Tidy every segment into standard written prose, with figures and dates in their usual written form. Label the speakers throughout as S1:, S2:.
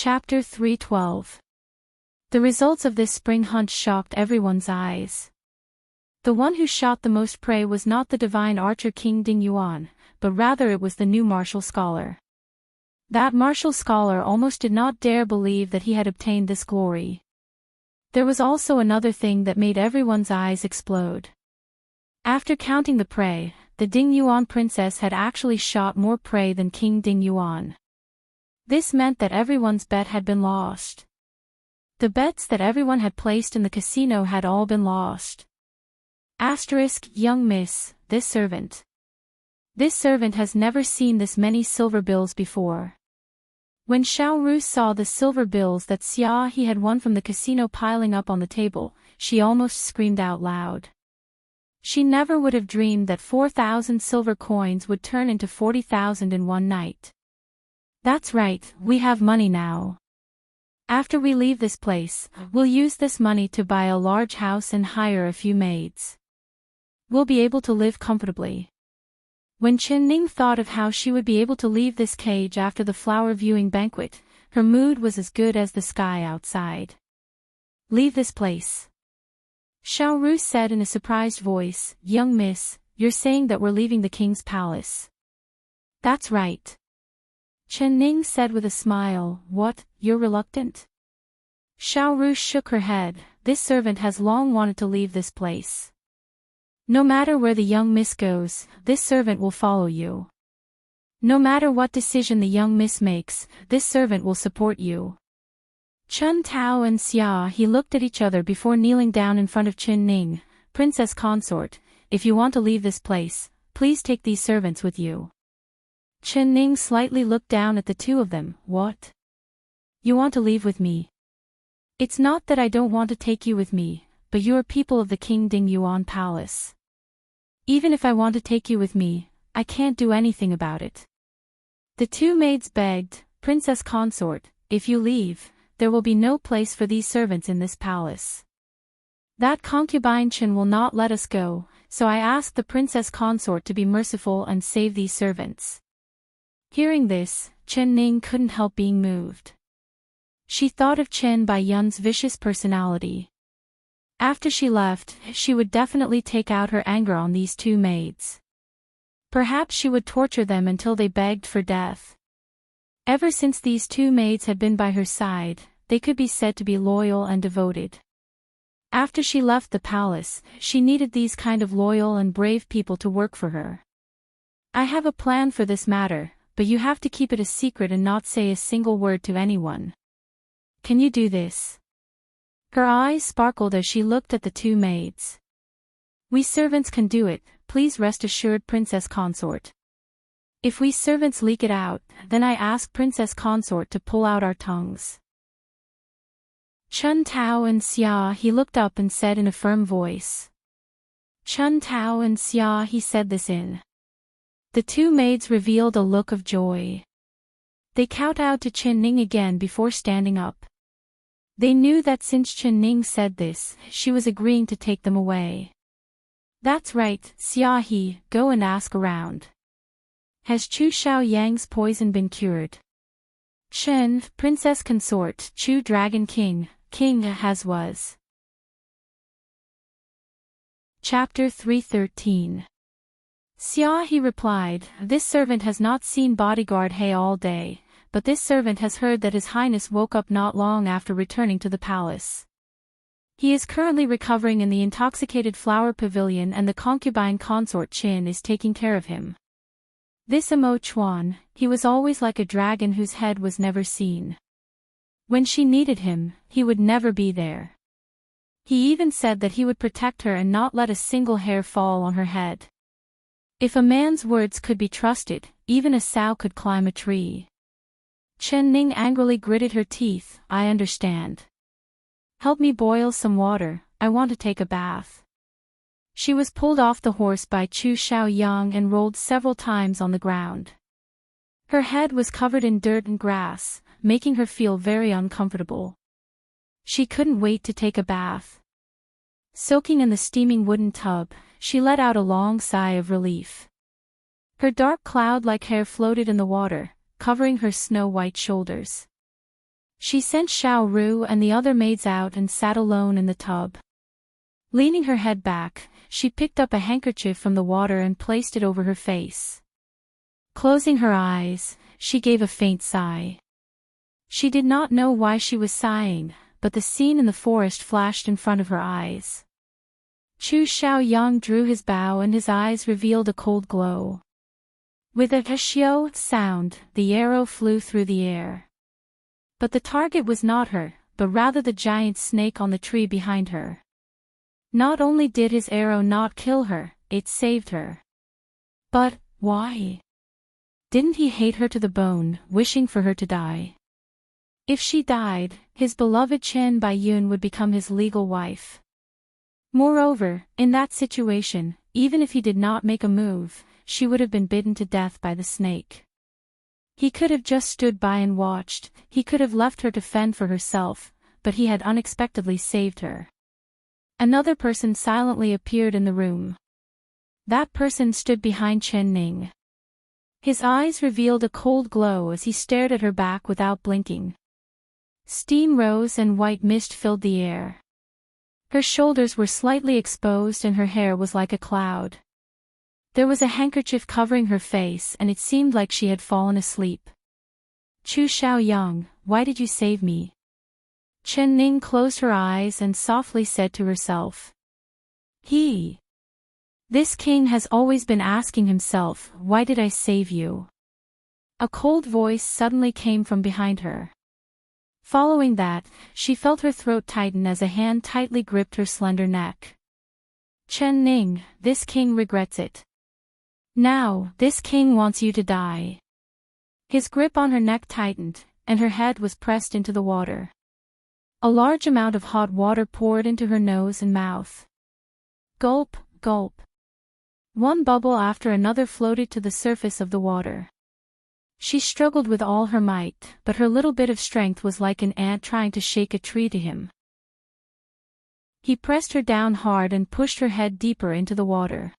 S1: Chapter 312. The results of this spring hunt shocked everyone's eyes. The one who shot the most prey was not the divine archer King Ding Yuan, but rather it was the new martial scholar. That martial scholar almost did not dare believe that he had obtained this glory. There was also another thing that made everyone's eyes explode. After counting the prey, the Ding Yuan princess had actually shot more prey than King Ding Yuan. This meant that everyone's bet had been lost. The bets that everyone had placed in the casino had all been lost. Young miss, this servant. This servant has never seen this many silver bills before. When Xiao Ru saw the silver bills that Xia He had won from the casino piling up on the table, she almost screamed out loud. She never would have dreamed that 4,000 silver coins would turn into 40,000 in one night. That's right, we have money now. After we leave this place, we'll use this money to buy a large house and hire a few maids. We'll be able to live comfortably. When Chen Ning thought of how she would be able to leave this cage after the flower viewing banquet, her mood was as good as the sky outside. Leave this place. Xiao Ru said in a surprised voice, "Young miss, you're saying that we're leaving the king's palace." "That's right." Chen Ning said with a smile, "What, you're reluctant?" Xiao Ru shook her head. "This servant has long wanted to leave this place. No matter where the young miss goes, this servant will follow you. No matter what decision the young miss makes, this servant will support you." Chun Tao and Xia He looked at each other before kneeling down in front of Chen Ning. "Princess consort, if you want to leave this place, please take these servants with you." Chen Ning slightly looked down at the two of them. "What? You want to leave with me?" "It's not that I don't want to take you with me, but you are people of the King Ding Yuan palace. Even if I want to take you with me, I can't do anything about it." The two maids begged, "Princess consort, if you leave, there will be no place for these servants in this palace. That concubine Chen will not let us go, so I ask the princess consort to be merciful and save these servants." Hearing this, Chen Ning couldn't help being moved. She thought of Chen Baiyun's vicious personality. After she left, she would definitely take out her anger on these two maids. Perhaps she would torture them until they begged for death. Ever since these two maids had been by her side, they could be said to be loyal and devoted. After she left the palace, she needed these kind of loyal and brave people to work for her. "I have a plan for this matter, but you have to keep it a secret and not say a single word to anyone. Can you do this?" Her eyes sparkled as she looked at the two maids. "We servants can do it, please rest assured, princess consort. If we servants leak it out, then I ask princess consort to pull out our tongues." Chun Tao and Xia He looked up and said in a firm voice. Chun Tao and Xia He said this in. The two maids revealed a look of joy. They kowtowed to Chen Ning again before standing up. They knew that since Chen Ning said this, she was agreeing to take them away. "That's right, Xia He, go and ask around. Has Chu Xiao Yang's poison been cured?" "Chen, princess consort, Chu Dragon King has was." Chapter 313. Xia He replied, "This servant has not seen bodyguard He all day, but this servant has heard that His Highness woke up not long after returning to the palace. He is currently recovering in the intoxicated flower pavilion and the concubine consort Qin is taking care of him. This Amo Chuan, he was always like a dragon whose head was never seen. When she needed him, he would never be there. He even said that he would protect her and not let a single hair fall on her head. If a man's words could be trusted, even a sow could climb a tree." Chen Ning angrily gritted her teeth. "I understand. Help me boil some water, I want to take a bath." She was pulled off the horse by Chu Xiaoyang and rolled several times on the ground. Her head was covered in dirt and grass, making her feel very uncomfortable. She couldn't wait to take a bath. Soaking in the steaming wooden tub, she let out a long sigh of relief. Her dark cloud-like hair floated in the water, covering her snow-white shoulders. She sent Xiao Ru and the other maids out and sat alone in the tub. Leaning her head back, she picked up a handkerchief from the water and placed it over her face. Closing her eyes, she gave a faint sigh. She did not know why she was sighing, but the scene in the forest flashed in front of her eyes. Chu Xiaoyang drew his bow and his eyes revealed a cold glow. With a xiao sound, the arrow flew through the air. But the target was not her, but rather the giant snake on the tree behind her. Not only did his arrow not kill her, it saved her. But, why? Didn't he hate her to the bone, wishing for her to die? If she died, his beloved Chen Baiyun would become his legal wife. Moreover, in that situation, even if he did not make a move, she would have been bitten to death by the snake. He could have just stood by and watched, he could have left her to fend for herself, but he had unexpectedly saved her. Another person silently appeared in the room. That person stood behind Chen Ning. His eyes revealed a cold glow as he stared at her back without blinking. Steam rose and white mist filled the air. Her shoulders were slightly exposed and her hair was like a cloud. There was a handkerchief covering her face and it seemed like she had fallen asleep. Chu Xiaoyang, why did you save me? Chen Ning closed her eyes and softly said to herself. This king has always been asking himself, why did I save you? A cold voice suddenly came from behind her. Following that, she felt her throat tighten as a hand tightly gripped her slender neck. Chen Ning, this king regrets it. Now, this king wants you to die. His grip on her neck tightened, and her head was pressed into the water. A large amount of hot water poured into her nose and mouth. Gulp, gulp. One bubble after another floated to the surface of the water. She struggled with all her might, but her little bit of strength was like an ant trying to shake a tree to him. He pressed her down hard and pushed her head deeper into the water.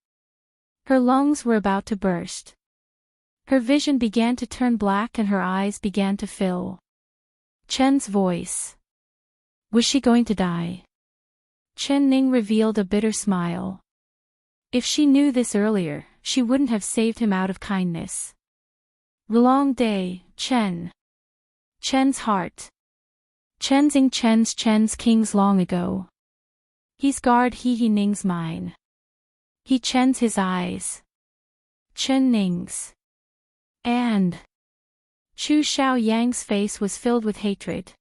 S1: Her lungs were about to burst. Her vision began to turn black and her eyes began to fill. Chen's voice. Was she going to die? Chen Ning revealed a bitter smile. If she knew this earlier, she wouldn't have saved him out of kindness. Long day, Chen. Chen's heart. Chen's kings long ago. He's guard he Ning's mine. He Chen's his eyes. Chen Ning's. And Chu Xiaoyang's face was filled with hatred.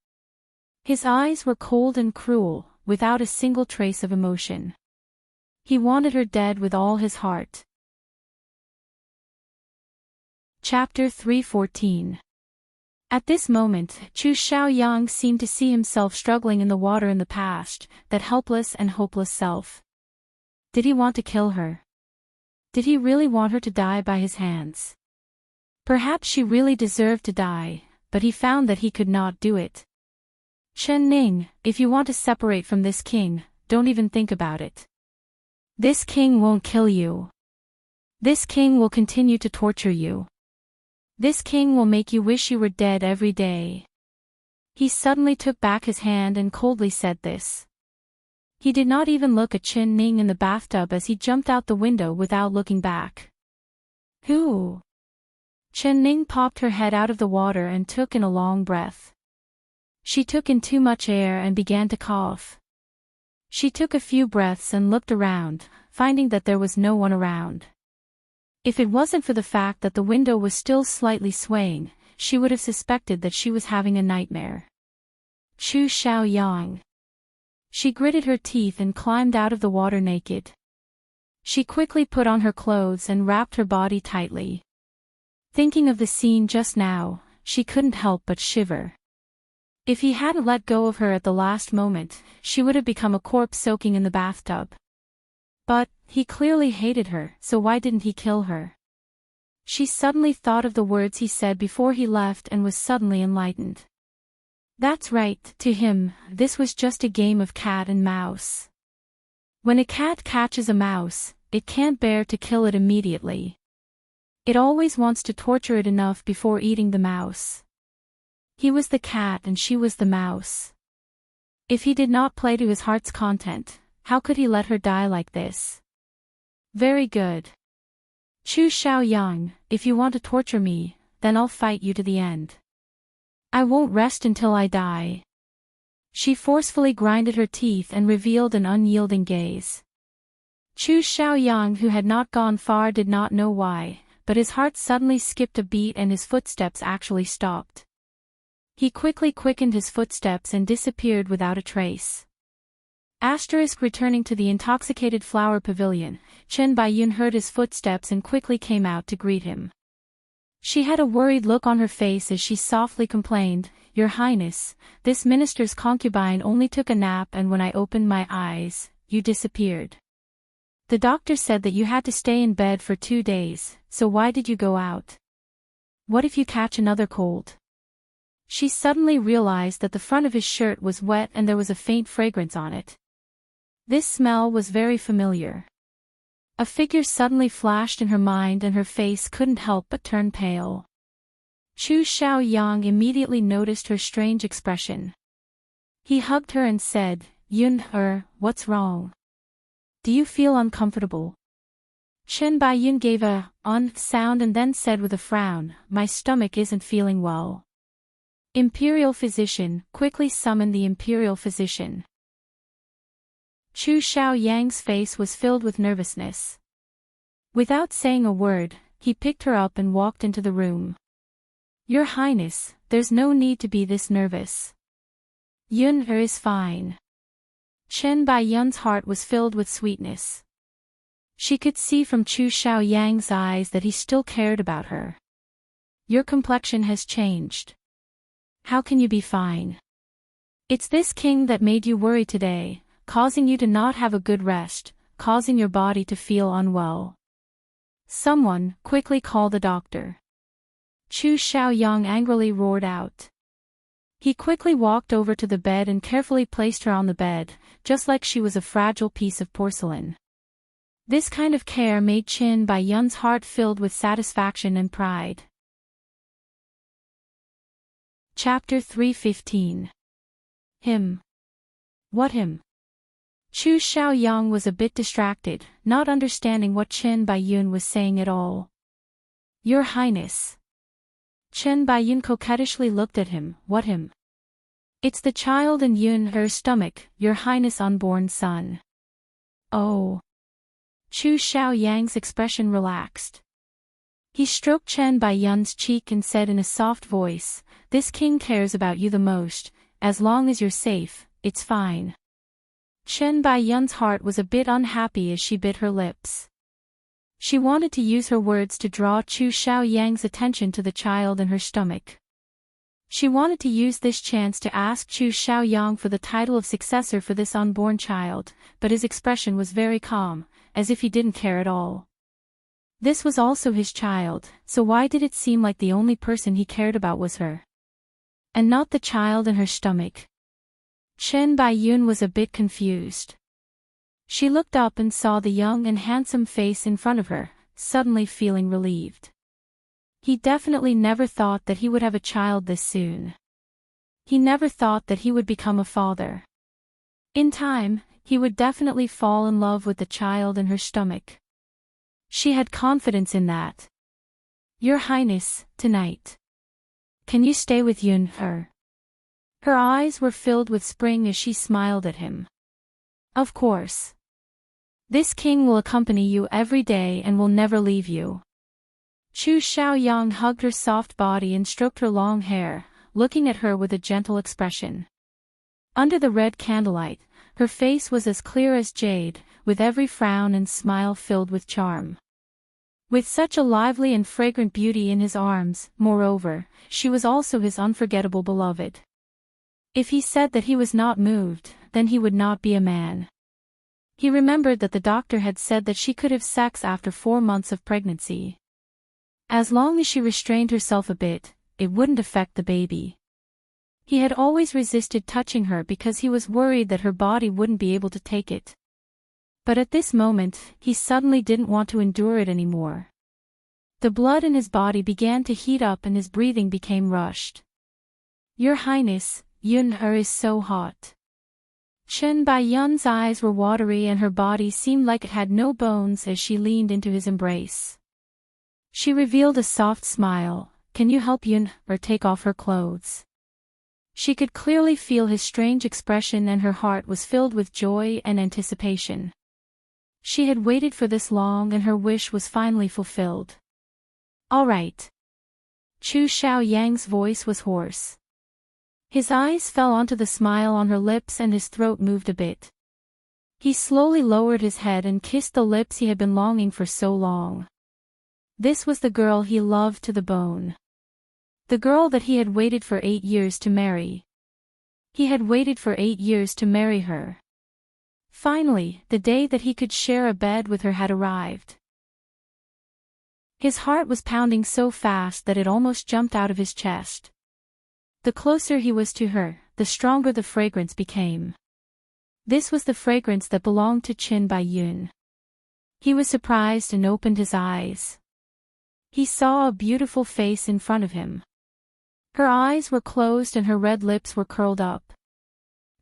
S1: His eyes were cold and cruel, without a single trace of emotion. He wanted her dead with all his heart. Chapter 314. At this moment, Chu Xiaoyang seemed to see himself struggling in the water in the past, that helpless and hopeless self. Did he want to kill her? Did he really want her to die by his hands? Perhaps she really deserved to die, but he found that he could not do it. Chen Ning, if you want to separate from this king, don't even think about it. This king won't kill you. This king will continue to torture you. This king will make you wish you were dead every day. He suddenly took back his hand and coldly said this. He did not even look at Chen Ning in the bathtub as he jumped out the window without looking back. Who? Chen Ning popped her head out of the water and took in a long breath. She took in too much air and began to cough. She took a few breaths and looked around, finding that there was no one around. If it wasn't for the fact that the window was still slightly swaying, she would have suspected that she was having a nightmare. Chu Xiaoyang. She gritted her teeth and climbed out of the water naked. She quickly put on her clothes and wrapped her body tightly. Thinking of the scene just now, she couldn't help but shiver. If he hadn't let go of her at the last moment, she would have become a corpse soaking in the bathtub. But, he clearly hated her, so why didn't he kill her? She suddenly thought of the words he said before he left and was suddenly enlightened. That's right, to him, this was just a game of cat and mouse. When a cat catches a mouse, it can't bear to kill it immediately. It always wants to torture it enough before eating the mouse. He was the cat and she was the mouse. If he did not play to his heart's content, how could he let her die like this? Very good. Chu Xiaoyang, if you want to torture me, then I'll fight you to the end. I won't rest until I die. She forcefully grinded her teeth and revealed an unyielding gaze. Chu Xiaoyang, who had not gone far, did not know why, but his heart suddenly skipped a beat and his footsteps actually stopped. He quickly quickened his footsteps and disappeared without a trace. Returning to the intoxicated flower pavilion, Chen Baiyun heard his footsteps and quickly came out to greet him. She had a worried look on her face as she softly complained, "Your Highness, this minister's concubine only took a nap and when I opened my eyes, you disappeared. The doctor said that you had to stay in bed for 2 days, so why did you go out? What if you catch another cold?" She suddenly realized that the front of his shirt was wet and there was a faint fragrance on it. This smell was very familiar. A figure suddenly flashed in her mind and her face couldn't help but turn pale. Chu Xiaoyang immediately noticed her strange expression. He hugged her and said, "Yun, what's wrong? Do you feel uncomfortable?" Chen Baiyun gave a sound and then said with a frown, "My stomach isn't feeling well." Imperial physician, quickly summon the imperial physician. Chu Xiaoyang's face was filled with nervousness. Without saying a word, he picked her up and walked into the room. "Your Highness, there's no need to be this nervous. Yun is fine." Chen Baiyun's heart was filled with sweetness. She could see from Chu Xiaoyang's eyes that he still cared about her. "Your complexion has changed. How can you be fine? It's this king that made you worry today, causing you to not have a good rest, causing your body to feel unwell. Someone, quickly call the doctor." Chu Xiaoyang angrily roared out. He quickly walked over to the bed and carefully placed her on the bed, just like she was a fragile piece of porcelain. This kind of care made Chen Baiyun's heart filled with satisfaction and pride. Chapter 315. Him. What him? Chu Xiaoyang was a bit distracted, not understanding what Chen Baiyun was saying at all. "Your Highness." Chen Baiyun coquettishly looked at him, "What him?" "It's the child in Yun's stomach, Your Highness' unborn son." "Oh." Chu Xiaoyang's expression relaxed. He stroked Chen Baiyun's cheek and said in a soft voice, "This king cares about you the most, as long as you're safe, it's fine." Chen Baiyun's heart was a bit unhappy as she bit her lips. She wanted to use her words to draw Chu Xiaoyang's attention to the child in her stomach. She wanted to use this chance to ask Chu Xiaoyang for the title of successor for this unborn child, but his expression was very calm, as if he didn't care at all. This was also his child, so why did it seem like the only person he cared about was her? And not the child in her stomach? Chen Baiyun was a bit confused. She looked up and saw the young and handsome face in front of her, suddenly feeling relieved. He definitely never thought that he would have a child this soon. He never thought that he would become a father. In time, he would definitely fall in love with the child in her stomach. She had confidence in that. "Your Highness, tonight. Can you stay with Yun?" Her eyes were filled with spring as she smiled at him. "Of course. This king will accompany you every day and will never leave you." Chu Xiaoyang hugged her soft body and stroked her long hair, looking at her with a gentle expression. Under the red candlelight, her face was as clear as jade, with every frown and smile filled with charm. With such a lively and fragrant beauty in his arms, moreover, she was also his unforgettable beloved. If he said that he was not moved, then he would not be a man. He remembered that the doctor had said that she could have sex after 4 months of pregnancy. As long as she restrained herself a bit, it wouldn't affect the baby. He had always resisted touching her because he was worried that her body wouldn't be able to take it. But at this moment, he suddenly didn't want to endure it anymore. The blood in his body began to heat up and his breathing became rushed. Your Highness, Yun-er is so hot. Chen Baiyun's eyes were watery and her body seemed like it had no bones as she leaned into his embrace. She revealed a soft smile. Can you help Yun-er take off her clothes? She could clearly feel his strange expression and her heart was filled with joy and anticipation. She had waited for this long and her wish was finally fulfilled. All right. Chu Xiaoyang's voice was hoarse. His eyes fell onto the smile on her lips and his throat moved a bit. He slowly lowered his head and kissed the lips he had been longing for so long. This was the girl he loved to the bone. The girl that he had waited for 8 years to marry. He had waited for 8 years to marry her. Finally, the day that he could share a bed with her had arrived. His heart was pounding so fast that it almost jumped out of his chest. The closer he was to her, the stronger the fragrance became. This was the fragrance that belonged to Qin Baiyun. He was surprised and opened his eyes. He saw a beautiful face in front of him. Her eyes were closed and her red lips were curled up.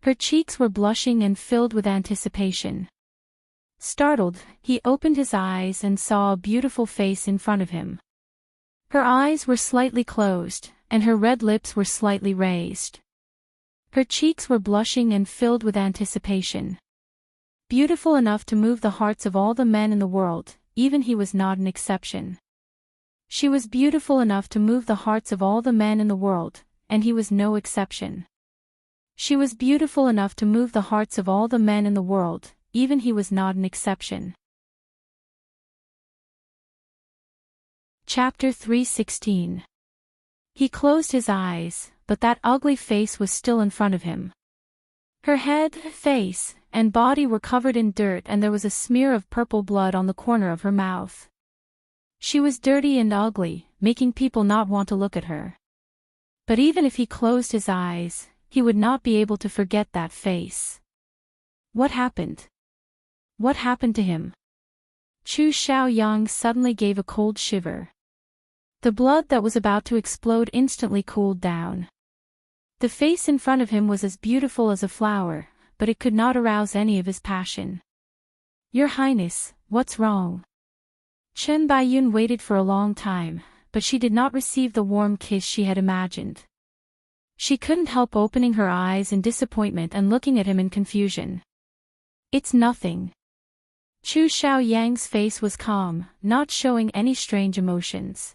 S1: Her cheeks were blushing and filled with anticipation. Startled, he opened his eyes and saw a beautiful face in front of him. Her eyes were slightly closed, and her red lips were slightly raised. Her cheeks were blushing and filled with anticipation. Beautiful enough to move the hearts of all the men in the world, even he was not an exception. She was beautiful enough to move the hearts of all the men in the world, and he was no exception. She was beautiful enough to move the hearts of all the men in the world, even he was not an exception. Chapter 3:16. He closed his eyes, but that ugly face was still in front of him. Her head, face, and body were covered in dirt and there was a smear of purple blood on the corner of her mouth. She was dirty and ugly, making people not want to look at her. But even if he closed his eyes, he would not be able to forget that face. What happened? What happened to him? Chu Xiaoyang suddenly gave a cold shiver. The blood that was about to explode instantly cooled down. The face in front of him was as beautiful as a flower, but it could not arouse any of his passion. Your Highness, what's wrong? Chen Baiyun waited for a long time, but she did not receive the warm kiss she had imagined. She couldn't help opening her eyes in disappointment and looking at him in confusion. It's nothing. Chu Xiaoyang's face was calm, not showing any strange emotions.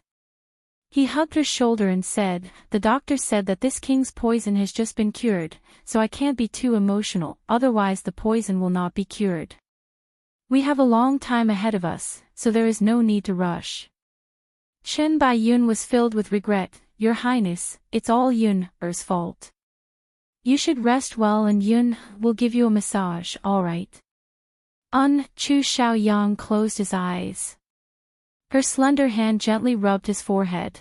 S1: He hugged her shoulder and said, the doctor said that this king's poison has just been cured, so I can't be too emotional, otherwise the poison will not be cured. We have a long time ahead of us, so there is no need to rush. Chen Baiyun was filled with regret. Your Highness, it's all Yun-er's fault. You should rest well and Yun will give you a massage, all right? Chu Xiaoyang closed his eyes. Her slender hand gently rubbed his forehead.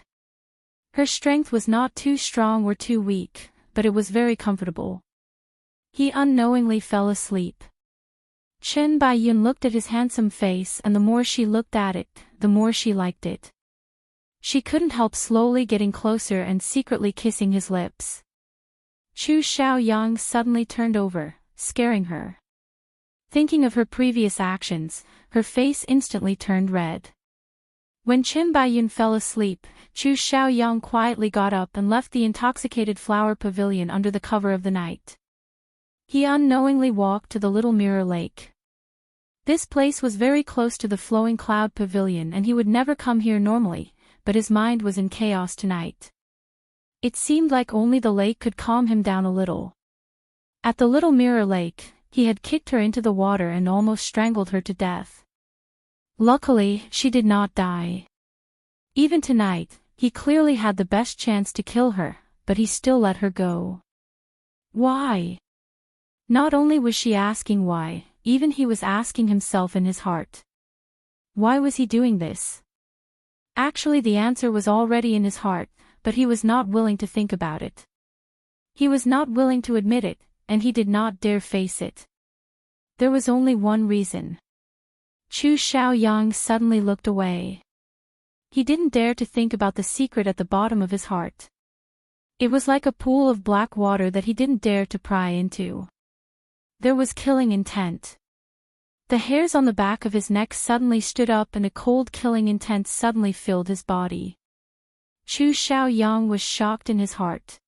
S1: Her strength was not too strong or too weak, but it was very comfortable. He unknowingly fell asleep. Chen Baiyun looked at his handsome face and the more she looked at it, the more she liked it. She couldn't help slowly getting closer and secretly kissing his lips. Chu Xiaoyang suddenly turned over, scaring her. Thinking of her previous actions, her face instantly turned red. When Chen Baiyun fell asleep, Chu Xiaoyang quietly got up and left the intoxicated flower pavilion under the cover of the night. He unknowingly walked to the little mirror lake. This place was very close to the flowing cloud pavilion and he would never come here normally, but his mind was in chaos tonight. It seemed like only the lake could calm him down a little. At the little mirror lake, he had kicked her into the water and almost strangled her to death. Luckily, she did not die. Even tonight, he clearly had the best chance to kill her, but he still let her go. Why? Not only was she asking why, even he was asking himself in his heart. Why was he doing this? Actually, the answer was already in his heart, but he was not willing to think about it. He was not willing to admit it, and he did not dare face it. There was only one reason. Chu Xiaoyang suddenly looked away. He didn't dare to think about the secret at the bottom of his heart. It was like a pool of black water that he didn't dare to pry into. There was killing intent. The hairs on the back of his neck suddenly stood up and a cold killing intent suddenly filled his body. Chu Xiaoyang was shocked in his heart.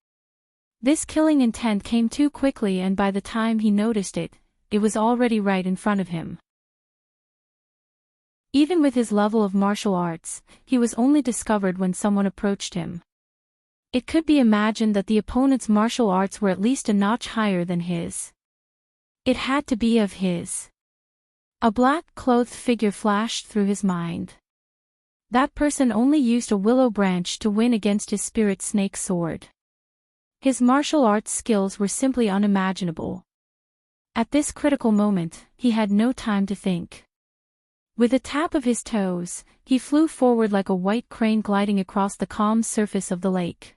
S1: This killing intent came too quickly, and by the time he noticed it, it was already right in front of him. Even with his level of martial arts, he was only discovered when someone approached him. It could be imagined that the opponent's martial arts were at least a notch higher than his. It had to be of his. A black-clothed figure flashed through his mind. That person only used a willow branch to win against his spirit snake sword. His martial arts skills were simply unimaginable. At this critical moment, he had no time to think. With a tap of his toes, he flew forward like a white crane gliding across the calm surface of the lake.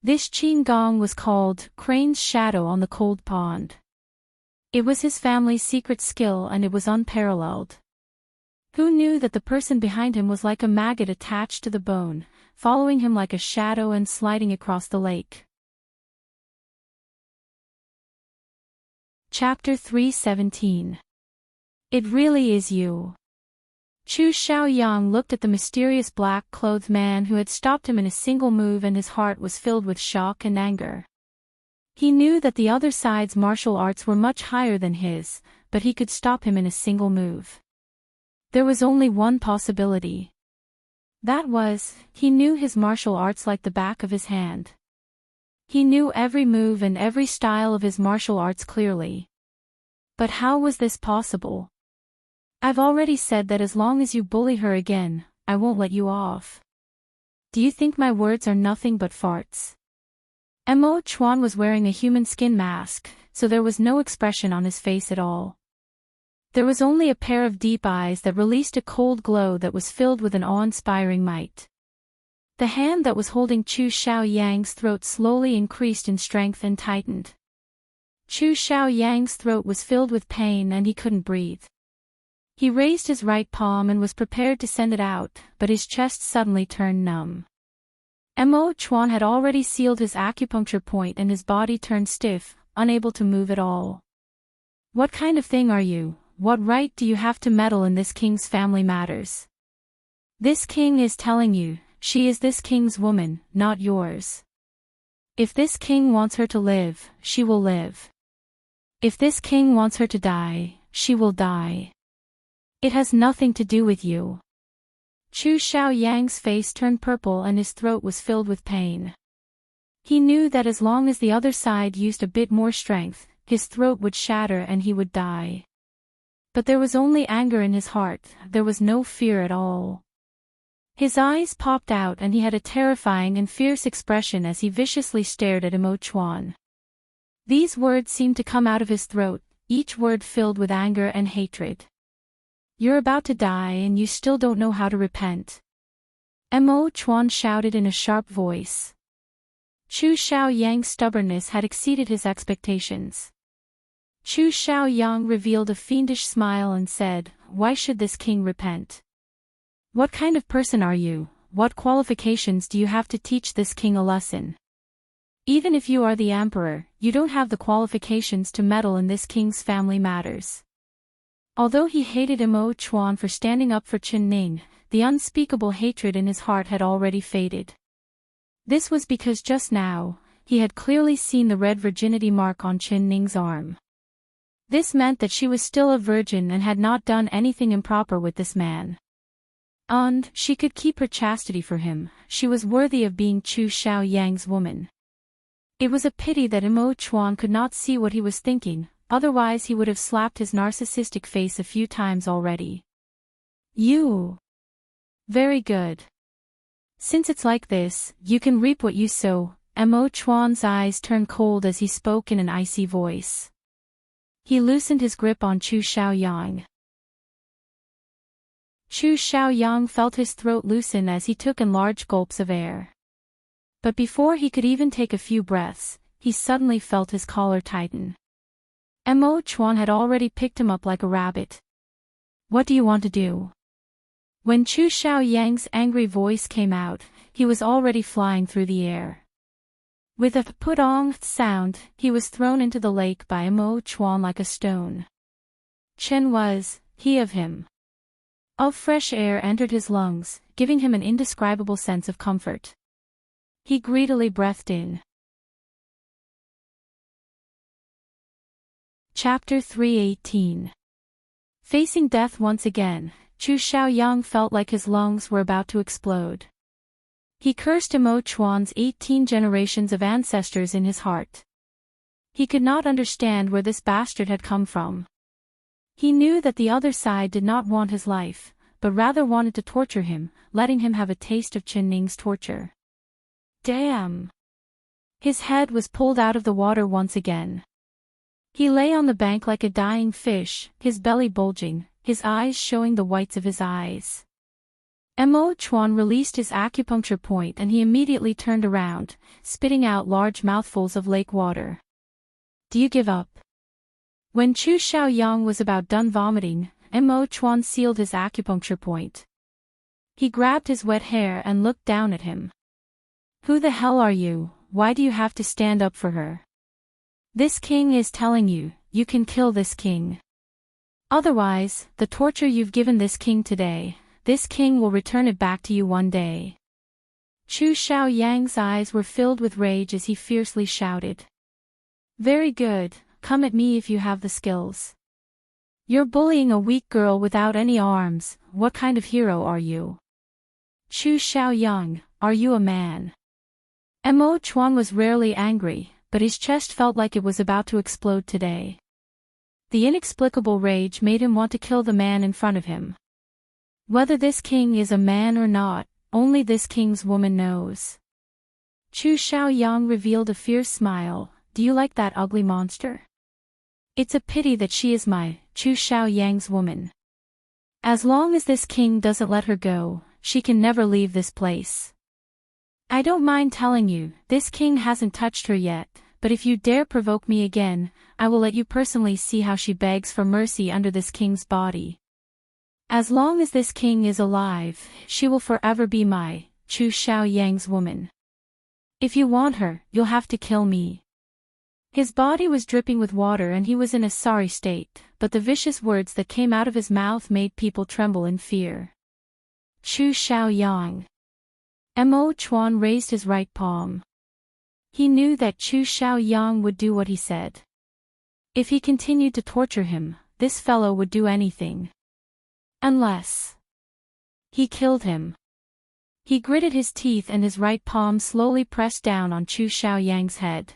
S1: This Qin Gong was called Crane's Shadow on the Cold Pond. It was his family's secret skill and it was unparalleled. Who knew that the person behind him was like a maggot attached to the bone, following him like a shadow and sliding across the lake? Chapter 317. It really is you. Chu Xiaoyang looked at the mysterious black-clothed man who had stopped him in a single move, and his heart was filled with shock and anger. He knew that the other side's martial arts were much higher than his, but he could stop him in a single move. There was only one possibility. That was, he knew his martial arts like the back of his hand. He knew every move and every style of his martial arts clearly. But how was this possible? I've already said that as long as you bully her again, I won't let you off. Do you think my words are nothing but farts? Mo Chuan was wearing a human skin mask, so there was no expression on his face at all. There was only a pair of deep eyes that released a cold glow that was filled with an awe-inspiring might. The hand that was holding Chu Xiaoyang's throat slowly increased in strength and tightened. Chu Xiaoyang's throat was filled with pain and he couldn't breathe. He raised his right palm and was prepared to send it out, but his chest suddenly turned numb. Mo Chuan had already sealed his acupuncture point and his body turned stiff, unable to move at all. What kind of thing are you? What right do you have to meddle in this king's family matters? This king is telling you, she is this king's woman, not yours. If this king wants her to live, she will live. If this king wants her to die, she will die. It has nothing to do with you. Chu Xiaoyang's face turned purple and his throat was filled with pain. He knew that as long as the other side used a bit more strength, his throat would shatter and he would die. But there was only anger in his heart, there was no fear at all. His eyes popped out and he had a terrifying and fierce expression as he viciously stared at Mo Chuan. These words seemed to come out of his throat, each word filled with anger and hatred. You're about to die and you still don't know how to repent. Mo Chuan shouted in a sharp voice. Chu Xiaoyang's stubbornness had exceeded his expectations. Chu Xiaoyang revealed a fiendish smile and said, "Why should this king repent? What kind of person are you? What qualifications do you have to teach this king a lesson? Even if you are the emperor, you don't have the qualifications to meddle in this king's family matters." Although he hated Mo Chuan for standing up for Qin Ning, the unspeakable hatred in his heart had already faded. This was because just now, he had clearly seen the red virginity mark on Qin Ning's arm. This meant that she was still a virgin and had not done anything improper with this man. And she could keep her chastity for him, she was worthy of being Chu Xiaoyang's woman. It was a pity that Mo Chuan could not see what he was thinking, otherwise he would have slapped his narcissistic face a few times already. You. Very good. Since it's like this, you can reap what you sow. Mo Chuan's eyes turned cold as he spoke in an icy voice. He loosened his grip on Chu Xiaoyang. Chu Xiaoyang felt his throat loosen as he took in large gulps of air. But before he could even take a few breaths, he suddenly felt his collar tighten. Mo Chuan had already picked him up like a rabbit. What do you want to do? When Chu Xiaoyang's angry voice came out, he was already flying through the air. With a put-on sound, he was thrown into the lake by Mo Chuan like a stone. Chen was, he of him. Of fresh air entered his lungs, giving him an indescribable sense of comfort. He greedily breathed in. Chapter 318. Facing death once again, Chu Xiaoyang felt like his lungs were about to explode. He cursed Mo Chuan's 18 generations of ancestors in his heart. He could not understand where this bastard had come from. He knew that the other side did not want his life, but rather wanted to torture him, letting him have a taste of Chen Ning's torture. Damn! His head was pulled out of the water once again. He lay on the bank like a dying fish, his belly bulging, his eyes showing the whites of his eyes. Mo Chuan released his acupuncture point and he immediately turned around, spitting out large mouthfuls of lake water. Do you give up? When Chu Xiaoyang was about done vomiting, Mo Chuan sealed his acupuncture point. He grabbed his wet hair and looked down at him. Who the hell are you? Why do you have to stand up for her? This king is telling you, you can kill this king. Otherwise, the torture you've given this king today, this king will return it back to you one day. Chu Xiaoyang's eyes were filled with rage as he fiercely shouted. Very good, come at me if you have the skills. You're bullying a weak girl without any arms, what kind of hero are you? Chu Xiaoyang, are you a man? Mo Chuan was rarely angry, but his chest felt like it was about to explode today. The inexplicable rage made him want to kill the man in front of him. Whether this king is a man or not, only this king's woman knows. Chu Xiaoyang revealed a fierce smile. Do you like that ugly monster? It's a pity that she is my, Chu Xiaoyang's woman. As long as this king doesn't let her go, she can never leave this place. I don't mind telling you, this king hasn't touched her yet, but if you dare provoke me again, I will let you personally see how she begs for mercy under this king's body. As long as this king is alive, she will forever be my, Chu Xiaoyang's woman. If you want her, you'll have to kill me. His body was dripping with water and he was in a sorry state, but the vicious words that came out of his mouth made people tremble in fear. Chu Xiaoyang. Mo Chuan raised his right palm. He knew that Chu Xiaoyang would do what he said. If he continued to torture him, this fellow would do anything. Unless he killed him. He gritted his teeth and his right palm slowly pressed down on Chu Xiaoyang's head.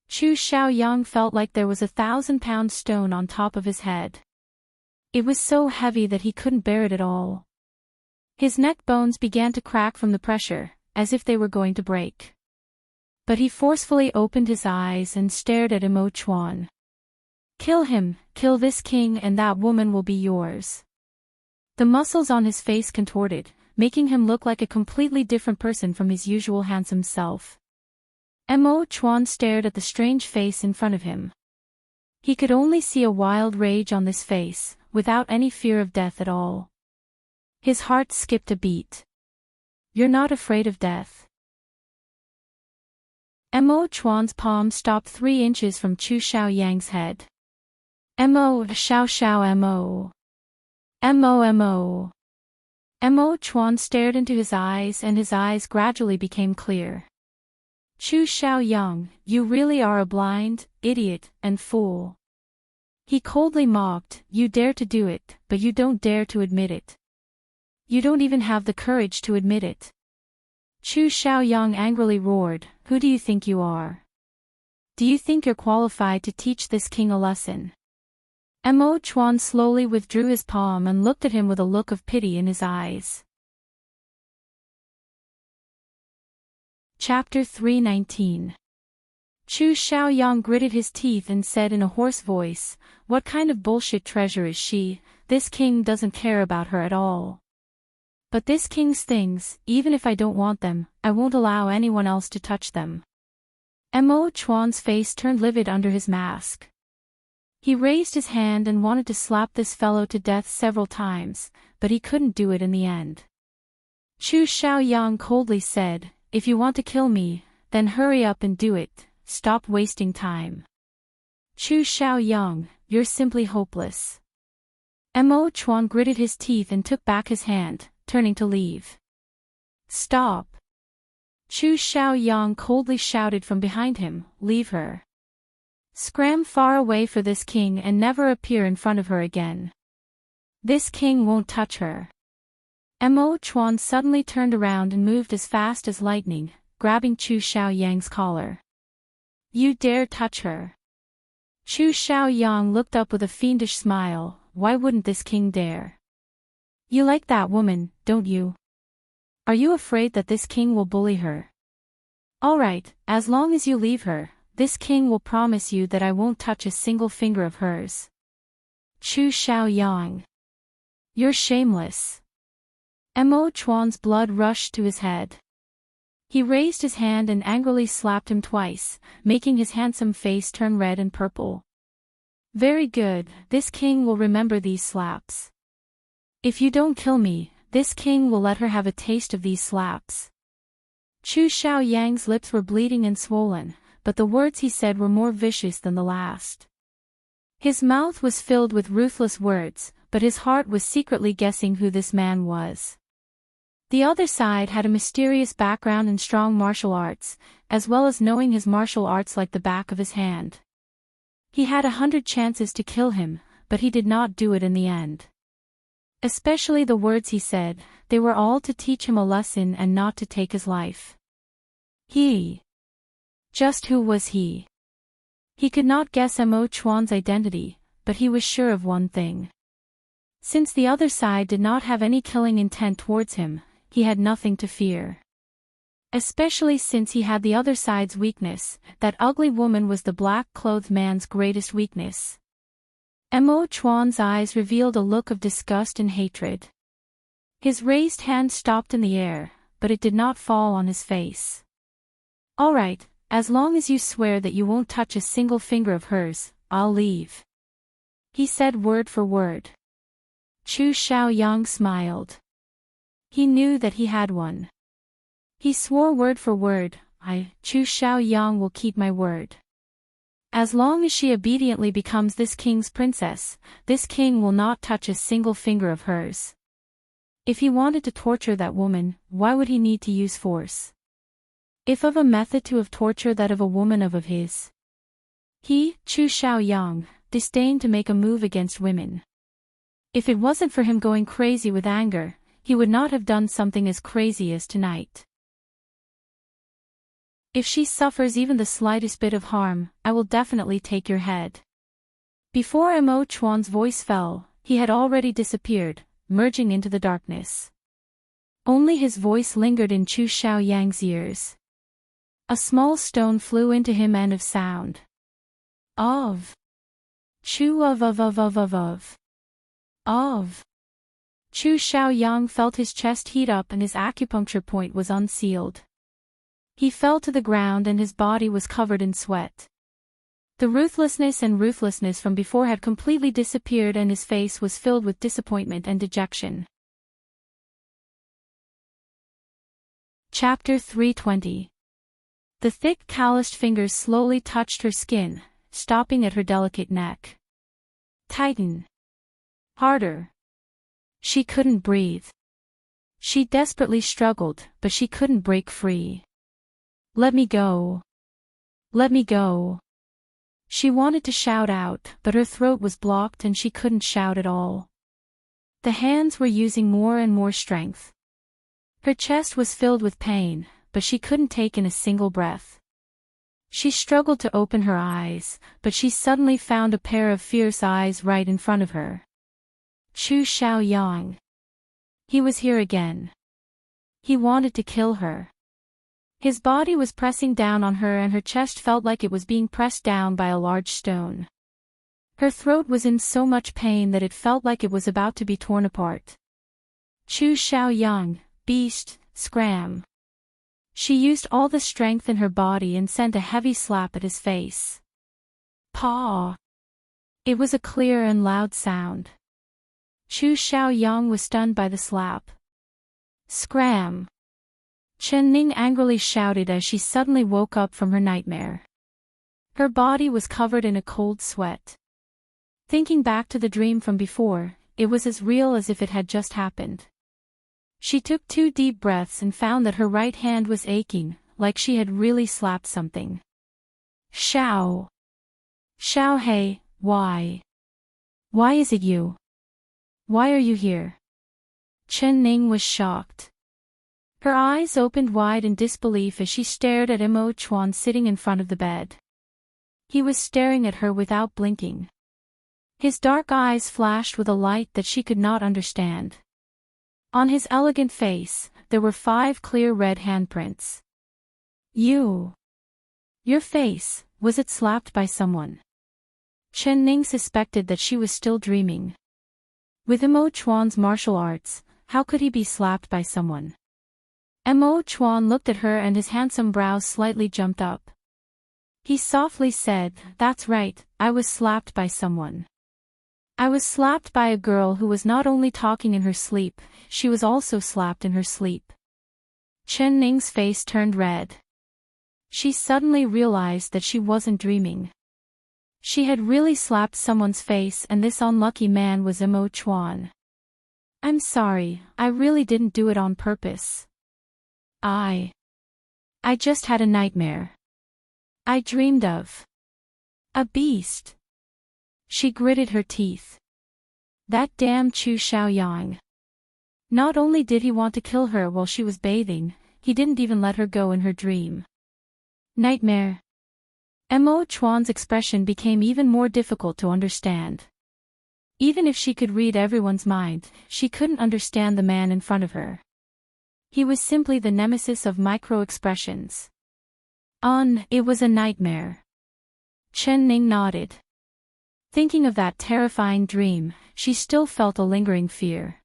S1: Chu Xiaoyang felt like there was 1,000-pound stone on top of his head. It was so heavy that he couldn't bear it at all. His neck bones began to crack from the pressure, as if they were going to break. But he forcefully opened his eyes and stared at Mo Chuan. Kill him, kill this king and that woman will be yours. The muscles on his face contorted, making him look like a completely different person from his usual handsome self. Mo Chuan stared at the strange face in front of him. He could only see a wild rage on this face, without any fear of death at all. His heart skipped a beat. You're not afraid of death? Mo Chuan's palm stopped 3 inches from Chu Xiaoyang's head. Mo Xiao Mo. Mo. Mo Chuan stared into his eyes and his eyes gradually became clear. Chu Xiaoyang, you really are a blind, idiot, and fool. He coldly mocked, you dare to do it, but you don't dare to admit it. You don't even have the courage to admit it. Chu Xiaoyang angrily roared, who do you think you are? Do you think you're qualified to teach this king a lesson? Mo Chuan slowly withdrew his palm and looked at him with a look of pity in his eyes. Chapter 319. Chu Xiaoyang gritted his teeth and said in a hoarse voice, what kind of bullshit treasure is she? This king doesn't care about her at all. But this king's things, even if I don't want them, I won't allow anyone else to touch them. Mo Chuan's face turned livid under his mask. He raised his hand and wanted to slap this fellow to death several times, but he couldn't do it in the end. Chu Xiaoyang coldly said, if you want to kill me, Then hurry up and do it, stop wasting time. Chu Xiaoyang, you're simply hopeless. Mo Chuan gritted his teeth and took back his hand, turning to leave. Stop. Chu Xiaoyang coldly shouted from behind him, leave her. Scram far away for this king and never appear in front of her again. This king won't touch her. Mo Chuan suddenly turned around and moved as fast as lightning, grabbing Chu Xiaoyang's collar. You dare touch her? Chu Xiaoyang looked up with a fiendish smile. Why wouldn't this king dare? You like that woman, don't you? Are you afraid that this king will bully her? All right, as long as you leave her, this king will promise you that I won't touch a single finger of hers. Chu Xiaoyang. You're shameless. Mo Chuan's blood rushed to his head. He raised his hand and angrily slapped him twice, making his handsome face turn red and purple. Very good, this king will remember these slaps. If you don't kill me, this king will let her have a taste of these slaps. Chu Xiaoyang's lips were bleeding and swollen, but the words he said were more vicious than the last. His mouth was filled with ruthless words, but his heart was secretly guessing who this man was. The other side had a mysterious background in strong martial arts, as well as knowing his martial arts like the back of his hand. He had 100 chances to kill him, but he did not do it in the end. Especially the words he said, they were all to teach him a lesson and not to take his life. Just who was he? He could not guess Mo Chuan's identity, but he was sure of one thing. Since the other side did not have any killing intent towards him, he had nothing to fear. Especially since he had the other side's weakness, that ugly woman was the black-clothed man's greatest weakness. Mo Chuan's eyes revealed a look of disgust and hatred. His raised hand stopped in the air, but it did not fall on his face. All right, as long as you swear that you won't touch a single finger of hers, I'll leave. He said word for word. Chu Xiaoyang smiled. He knew that he had one. He swore word for word, Chu Xiaoyang will keep my word. As long as she obediently becomes this king's princess, this king will not touch a single finger of hers. If he wanted to torture that woman, why would he need to use force? If of a method to of torture that of a woman of his. He, Chu Xiaoyang, disdained to make a move against women. If it wasn't for him going crazy with anger, he would not have done something as crazy as tonight. If she suffers even the slightest bit of harm, I will definitely take your head. Before Mo Chuan's voice fell, he had already disappeared, merging into the darkness. Only his voice lingered in Chu Xiaoyang's ears. A small stone flew into him and of sound. Of. Chu of. Chu Xiaoyang felt his chest heat up and his acupuncture point was unsealed. He fell to the ground and his body was covered in sweat. The ruthlessness from before had completely disappeared and his face was filled with disappointment and dejection. Chapter 320. The thick calloused fingers slowly touched her skin, stopping at her delicate neck. Tighten. Harder. She couldn't breathe. She desperately struggled, but she couldn't break free. Let me go. Let me go. She wanted to shout out, but her throat was blocked and she couldn't shout at all. The hands were using more and more strength. Her chest was filled with pain, but she couldn't take in a single breath. She struggled to open her eyes, but she suddenly found a pair of fierce eyes right in front of her. Chu Xiaoyang. He was here again. He wanted to kill her. His body was pressing down on her and her chest felt like it was being pressed down by a large stone. Her throat was in so much pain that it felt like it was about to be torn apart. Chu Xiaoyang, beast, scram. She used all the strength in her body and sent a heavy slap at his face. Paw. It was a clear and loud sound. Chu Xiaoyang was stunned by the slap. Scram. Chen Ning angrily shouted as she suddenly woke up from her nightmare. Her body was covered in a cold sweat. Thinking back to the dream from before, it was as real as if it had just happened. She took 2 deep breaths and found that her right hand was aching, like she had really slapped something. Xiao! Xiao Hei, why? Why is it you? Why are you here? Chen Ning was shocked. Her eyes opened wide in disbelief as she stared at Mo Chuan sitting in front of the bed. He was staring at her without blinking. His dark eyes flashed with a light that she could not understand. On his elegant face, there were 5 clear red handprints. Your face, was it slapped by someone? Chen Ning suspected that she was still dreaming. With Mo Chuan's martial arts, how could he be slapped by someone? Mo Chuan looked at her and his handsome brows slightly jumped up. He softly said, "That's right, I was slapped by someone. I was slapped by a girl who was not only talking in her sleep, she was also slapped in her sleep." Chen Ning's face turned red. She suddenly realized that she wasn't dreaming. She had really slapped someone's face, and this unlucky man was Mo Chuan. "I'm sorry, I really didn't do it on purpose. I just had a nightmare. I dreamed of a beast." She gritted her teeth. That damn Chu Xiaoyang. Not only did he want to kill her while she was bathing, he didn't even let her go in her dream. Nightmare. Mo Chuan's expression became even more difficult to understand. Even if she could read everyone's mind, she couldn't understand the man in front of her. He was simply the nemesis of micro-expressions. It was a nightmare. Chen Ning nodded. Thinking of that terrifying dream, she still felt a lingering fear.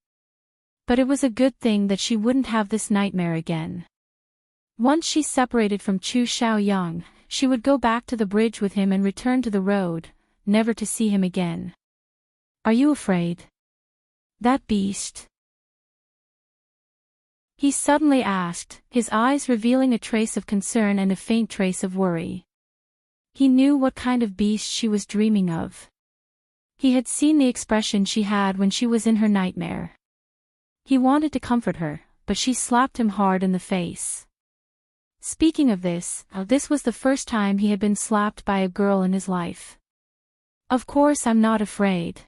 S1: But it was a good thing that she wouldn't have this nightmare again. Once she separated from Chu Xiaoyang, she would go back to the bridge with him and return to the road, never to see him again. "Are you afraid? That beast?" he suddenly asked, his eyes revealing a trace of concern and a faint trace of worry. He knew what kind of beast she was dreaming of. He had seen the expression she had when she was in her nightmare. He wanted to comfort her, but she slapped him hard in the face. Speaking of this was the first time he had been slapped by a girl in his life. "Of course I'm not afraid."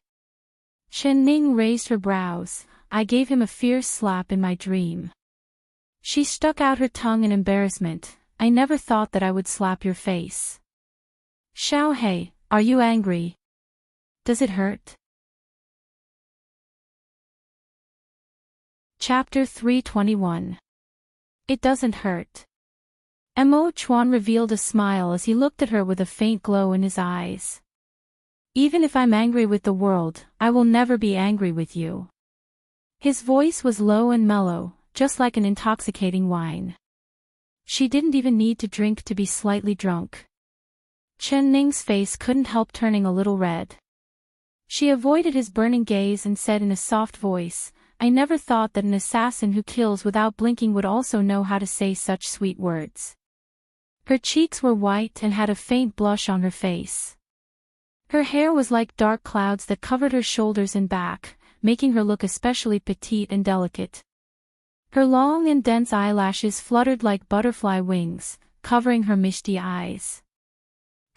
S1: Chen Ning raised her brows. "I gave him a fierce slap in my dream." She stuck out her tongue in embarrassment. "I never thought that I would slap your face." "Xiao Hei, are you angry? Does it hurt?" Chapter 321. It doesn't hurt. Mo Chuan revealed a smile as he looked at her with a faint glow in his eyes. "Even if I'm angry with the world, I will never be angry with you." His voice was low and mellow, just like an intoxicating wine. She didn't even need to drink to be slightly drunk. Chen Ning's face couldn't help turning a little red. She avoided his burning gaze and said in a soft voice, "I never thought that an assassin who kills without blinking would also know how to say such sweet words." Her cheeks were white and had a faint blush on her face. Her hair was like dark clouds that covered her shoulders and back, making her look especially petite and delicate. Her long and dense eyelashes fluttered like butterfly wings, covering her misty eyes.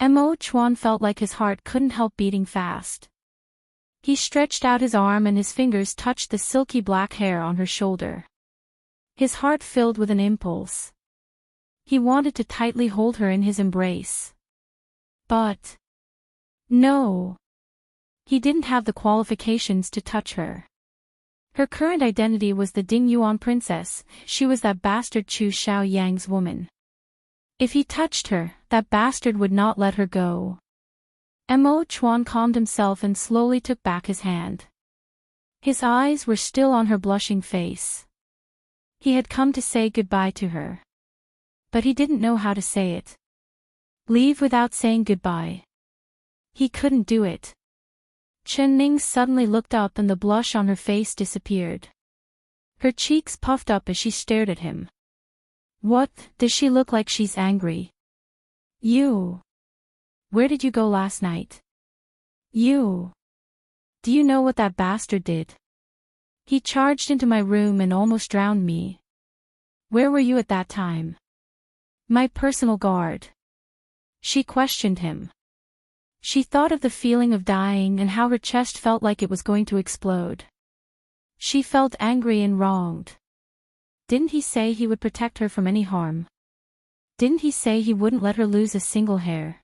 S1: Mo Chuan felt like his heart couldn't help beating fast. He stretched out his arm and his fingers touched the silky black hair on her shoulder. His heart filled with an impulse. He wanted to tightly hold her in his embrace. But no. He didn't have the qualifications to touch her. Her current identity was the Dingyuan princess. She was that bastard Chu Xiaoyang's woman. If he touched her, that bastard would not let her go. Mo Chuan calmed himself and slowly took back his hand. His eyes were still on her blushing face. He had come to say goodbye to her. But he didn't know how to say it. Leave without saying goodbye. He couldn't do it. Chen Ning suddenly looked up and the blush on her face disappeared. Her cheeks puffed up as she stared at him. What, does she look like she's angry? You. Where did you go last night? You. Do you know what that bastard did? He charged into my room and almost drowned me. Where were you at that time? My personal guard. She questioned him. She thought of the feeling of dying and how her chest felt like it was going to explode. She felt angry and wronged. Didn't he say he would protect her from any harm? Didn't he say he wouldn't let her lose a single hair?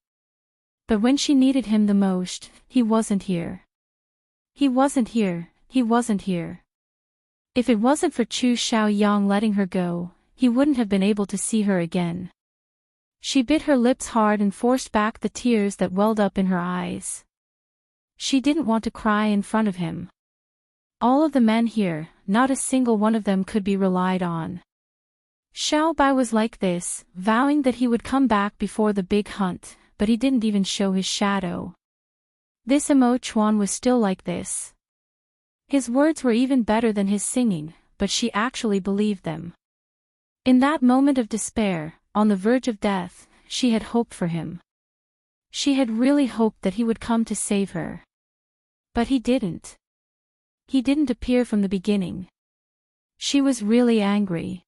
S1: But when she needed him the most, he wasn't here. He wasn't here, he wasn't here. If it wasn't for Chu Xiaoyang letting her go, he wouldn't have been able to see her again. She bit her lips hard and forced back the tears that welled up in her eyes. She didn't want to cry in front of him. All of the men here, not a single one of them could be relied on. Xiao Bai was like this, vowing that he would come back before the big hunt, but he didn't even show his shadow. This Emo Chuan was still like this. His words were even better than his singing, but she actually believed them. In that moment of despair, on the verge of death, she had hoped for him. She had really hoped that he would come to save her. But he didn't. He didn't appear from the beginning. She was really angry.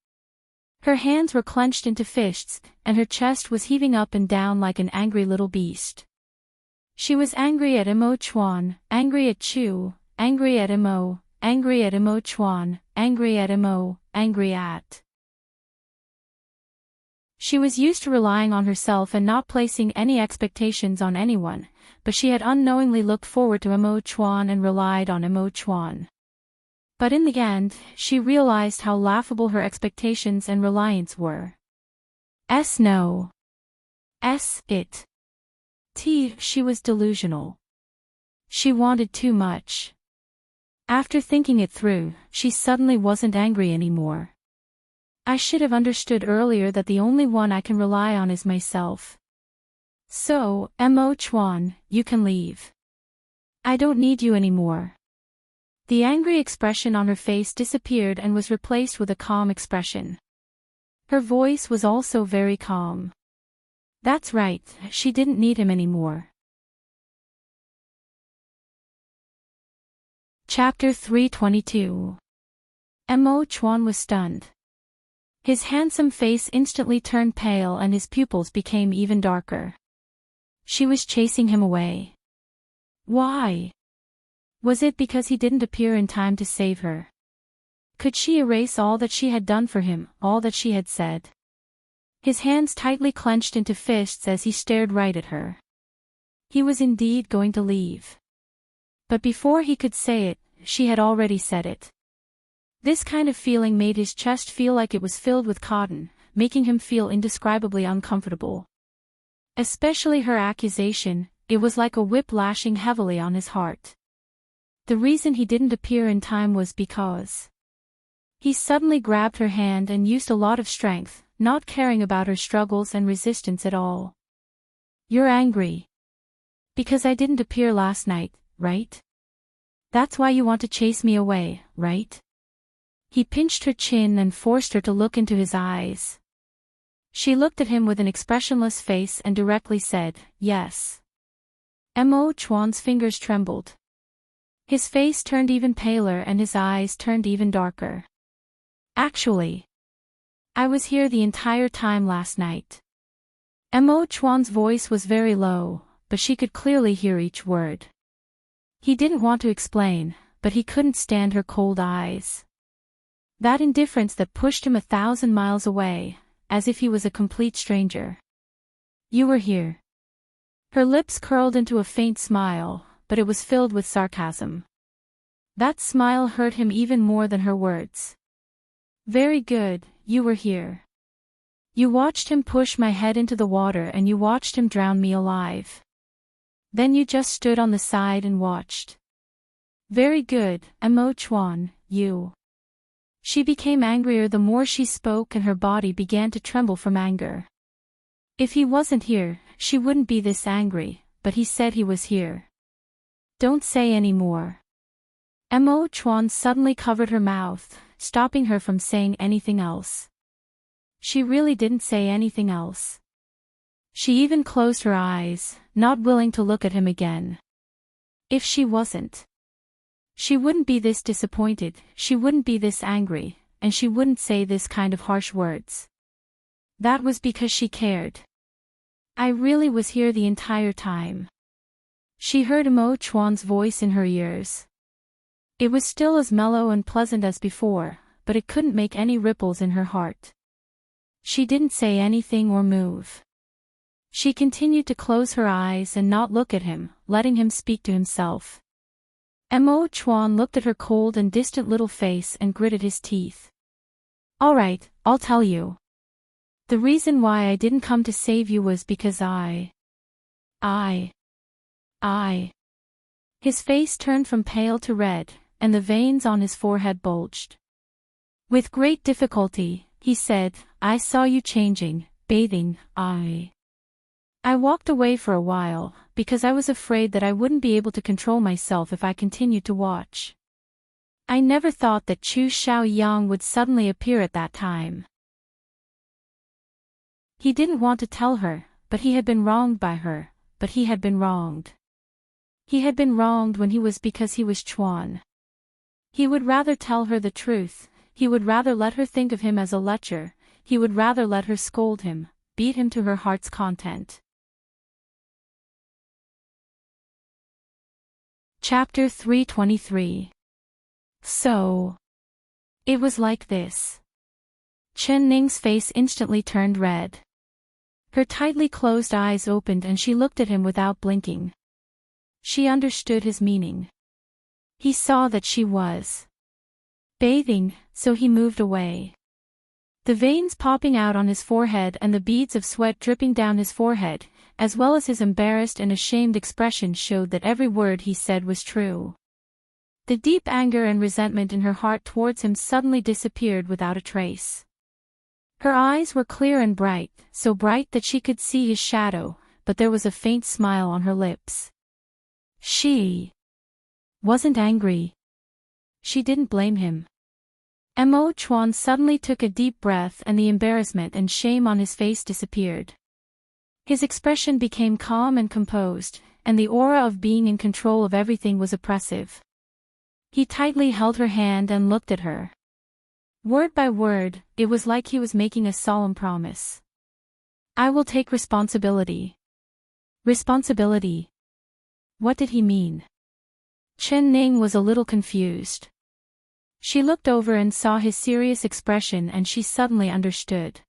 S1: Her hands were clenched into fists, and her chest was heaving up and down like an angry little beast. She was angry at Emo Chuan, angry at Chu, angry at Emo, angry at Emo Chuan, angry at Emo, angry at. She was used to relying on herself and not placing any expectations on anyone, but she had unknowingly looked forward to Emo Chuan and relied on Emo Chuan. But in the end, she realized how laughable her expectations and reliance were. No. She was delusional. She wanted too much. After thinking it through, she suddenly wasn't angry anymore. I should have understood earlier that the only one I can rely on is myself. So, Emo Chuan, you can leave. I don't need you anymore. The angry expression on her face disappeared and was replaced with a calm expression. Her voice was also very calm. That's right, she didn't need him anymore. Chapter 322. Emo Chuan was stunned. His handsome face instantly turned pale and his pupils became even darker. She was chasing him away. Why? Was it because he didn't appear in time to save her? Could she erase all that she had done for him, all that she had said? His hands tightly clenched into fists as he stared right at her. He was indeed going to leave. But before he could say it, she had already said it. This kind of feeling made his chest feel like it was filled with cotton, making him feel indescribably uncomfortable. Especially her accusation, it was like a whip lashing heavily on his heart. The reason he didn't appear in time was because he suddenly grabbed her hand and used a lot of strength, not caring about her struggles and resistance at all. You're angry. Because I didn't appear last night, right? That's why you want to chase me away, right? He pinched her chin and forced her to look into his eyes. She looked at him with an expressionless face and directly said, yes. Emo Chuan's fingers trembled. His face turned even paler and his eyes turned even darker. Actually, I was here the entire time last night. Emo Chuan's voice was very low, but she could clearly hear each word. He didn't want to explain, but he couldn't stand her cold eyes. That indifference that pushed him 1,000 miles away, as if he was a complete stranger. You were here. Her lips curled into a faint smile, but it was filled with sarcasm. That smile hurt him even more than her words. Very good, you were here. You watched him push my head into the water and you watched him drown me alive. Then you just stood on the side and watched. Very good, Emo Chuan, you. She became angrier the more she spoke and her body began to tremble from anger. If he wasn't here, she wouldn't be this angry, but he said he was here. Don't say any more. Emo Chuan suddenly covered her mouth, stopping her from saying anything else. She really didn't say anything else. She even closed her eyes, not willing to look at him again. If she wasn't, she wouldn't be this disappointed, she wouldn't be this angry, and she wouldn't say this kind of harsh words. That was because she cared. I really was here the entire time. She heard Mo Chuan's voice in her ears. It was still as mellow and pleasant as before, but it couldn't make any ripples in her heart. She didn't say anything or move. She continued to close her eyes and not look at him, letting him speak to himself. Mo Chuan looked at her cold and distant little face and gritted his teeth. All right, I'll tell you. The reason why I didn't come to save you was because I. His face turned from pale to red, and the veins on his forehead bulged. With great difficulty, he said, I saw you changing, bathing, I walked away for a while, because I was afraid that I wouldn't be able to control myself if I continued to watch. I never thought that Chu Xiaoyang would suddenly appear at that time. He didn't want to tell her, but he had been wronged by her, but he had been wronged. He had been wronged when he was because he was Chuan. He would rather tell her the truth, he would rather let her think of him as a lecher, he would rather let her scold him, beat him to her heart's content. Chapter 323. So. It was like this. Chen Ning's face instantly turned red. Her tightly closed eyes opened and she looked at him without blinking. She understood his meaning. He saw that she was bathing, so he moved away. The veins popping out on his forehead and the beads of sweat dripping down his forehead, as well as his embarrassed and ashamed expression showed that every word he said was true. The deep anger and resentment in her heart towards him suddenly disappeared without a trace. Her eyes were clear and bright, so bright that she could see his shadow, but there was a faint smile on her lips. She wasn't angry. She didn't blame him. Mo Chuan suddenly took a deep breath and the embarrassment and shame on his face disappeared. His expression became calm and composed, and the aura of being in control of everything was oppressive. He tightly held her hand and looked at her. Word by word, it was like he was making a solemn promise. I will take responsibility. Responsibility? What did he mean? Chen Ning was a little confused. She looked over and saw his serious expression and she suddenly understood.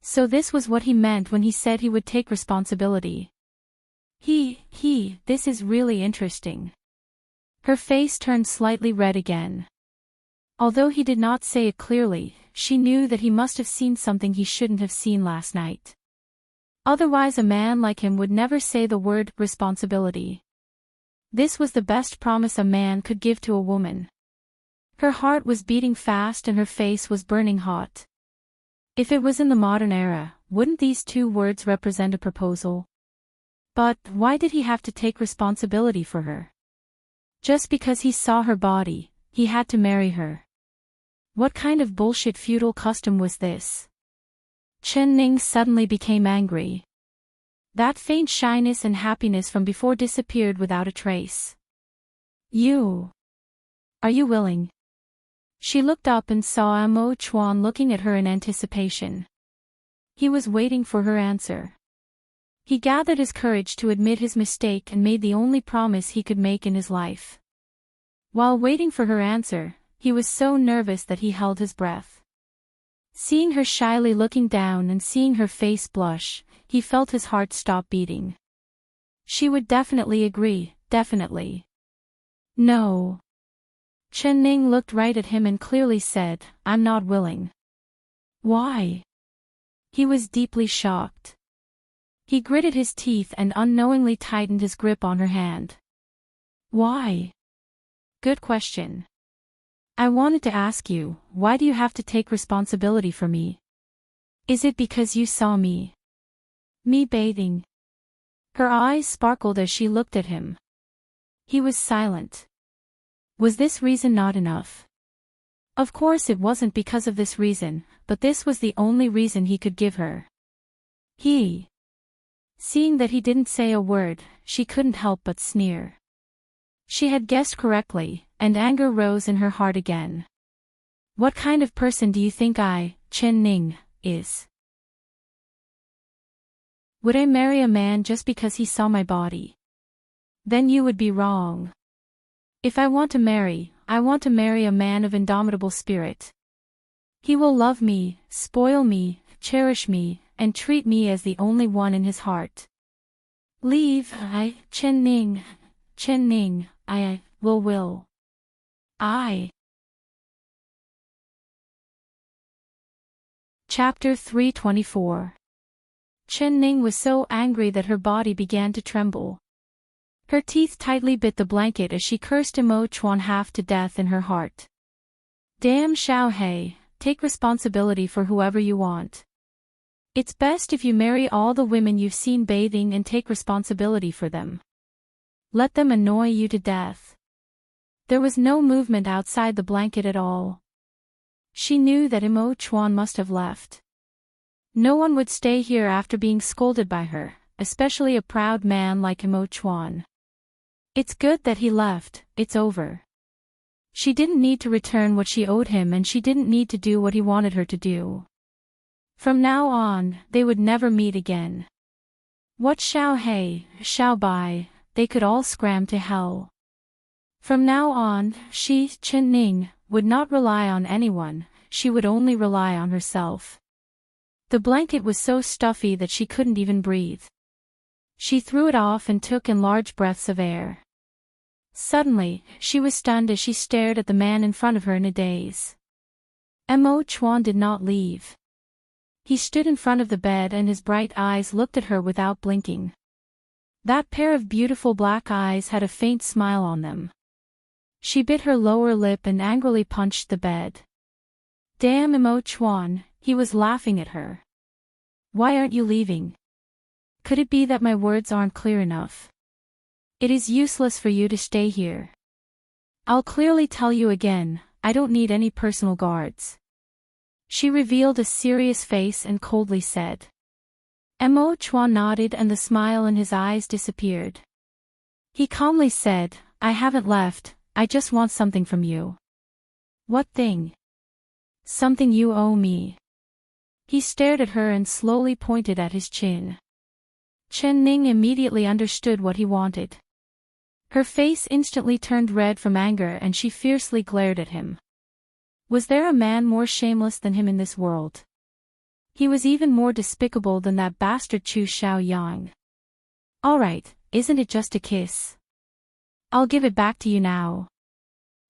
S1: So this was what he meant when he said he would take responsibility. This is really interesting. Her face turned slightly red again. Although he did not say it clearly, she knew that he must have seen something he shouldn't have seen last night. Otherwise a man like him would never say the word responsibility. This was the best promise a man could give to a woman. Her heart was beating fast and her face was burning hot. If it was in the modern era, wouldn't these two words represent a proposal? But why did he have to take responsibility for her? Just because he saw her body, he had to marry her. What kind of bullshit feudal custom was this? Chen Ning suddenly became angry. That faint shyness and happiness from before disappeared without a trace. Are you willing? She looked up and saw Mo Chuan looking at her in anticipation. He was waiting for her answer. He gathered his courage to admit his mistake and made the only promise he could make in his life. While waiting for her answer, he was so nervous that he held his breath. Seeing her shyly looking down and seeing her face blush, he felt his heart stop beating. She would definitely agree, definitely. No. Chen Ning looked right at him and clearly said, I'm not willing. Why? He was deeply shocked. He gritted his teeth and unknowingly tightened his grip on her hand. Why? Good question. I wanted to ask you, why do you have to take responsibility for me? Is it because you saw me bathing? Her eyes sparkled as she looked at him. He was silent. Was this reason not enough? Of course it wasn't because of this reason, but this was the only reason he could give her. Seeing that he didn't say a word, she couldn't help but sneer. She had guessed correctly, and anger rose in her heart again. What kind of person do you think I, Chen Ning, is? Would I marry a man just because he saw my body? Then you would be wrong. If I want to marry, I want to marry a man of indomitable spirit. He will love me, spoil me, cherish me, and treat me as the only one in his heart. Chen Ning, I will. Chapter 324. Chen Ning was so angry that her body began to tremble. Her teeth tightly bit the blanket as she cursed Mo Chuan half to death in her heart. Damn Xiao He, take responsibility for whoever you want. It's best if you marry all the women you've seen bathing and take responsibility for them. Let them annoy you to death. There was no movement outside the blanket at all. She knew that Mo Chuan must have left. No one would stay here after being scolded by her, especially a proud man like Mo Chuan. It's good that he left, it's over. She didn't need to return what she owed him and she didn't need to do what he wanted her to do. From now on, they would never meet again. What Xiao He, Xiao Bai, they could all scram to hell. From now on, she, Chen Ning, would not rely on anyone, she would only rely on herself. The blanket was so stuffy that she couldn't even breathe. She threw it off and took in large breaths of air. Suddenly, she was stunned as she stared at the man in front of her in a daze. Mo Chuan did not leave. He stood in front of the bed and his bright eyes looked at her without blinking. That pair of beautiful black eyes had a faint smile on them. She bit her lower lip and angrily punched the bed. Damn Mo Chuan, he was laughing at her. Why aren't you leaving? Could it be that my words aren't clear enough? It is useless for you to stay here. I'll clearly tell you again, I don't need any personal guards. She revealed a serious face and coldly said. Mo Chuan nodded and the smile in his eyes disappeared. He calmly said, I haven't left, I just want something from you. What thing? Something you owe me. He stared at her and slowly pointed at his chin. Chen Ning immediately understood what he wanted. Her face instantly turned red from anger and she fiercely glared at him. Was there a man more shameless than him in this world? He was even more despicable than that bastard Chu Xiaoyang. Alright, isn't it just a kiss? I'll give it back to you now.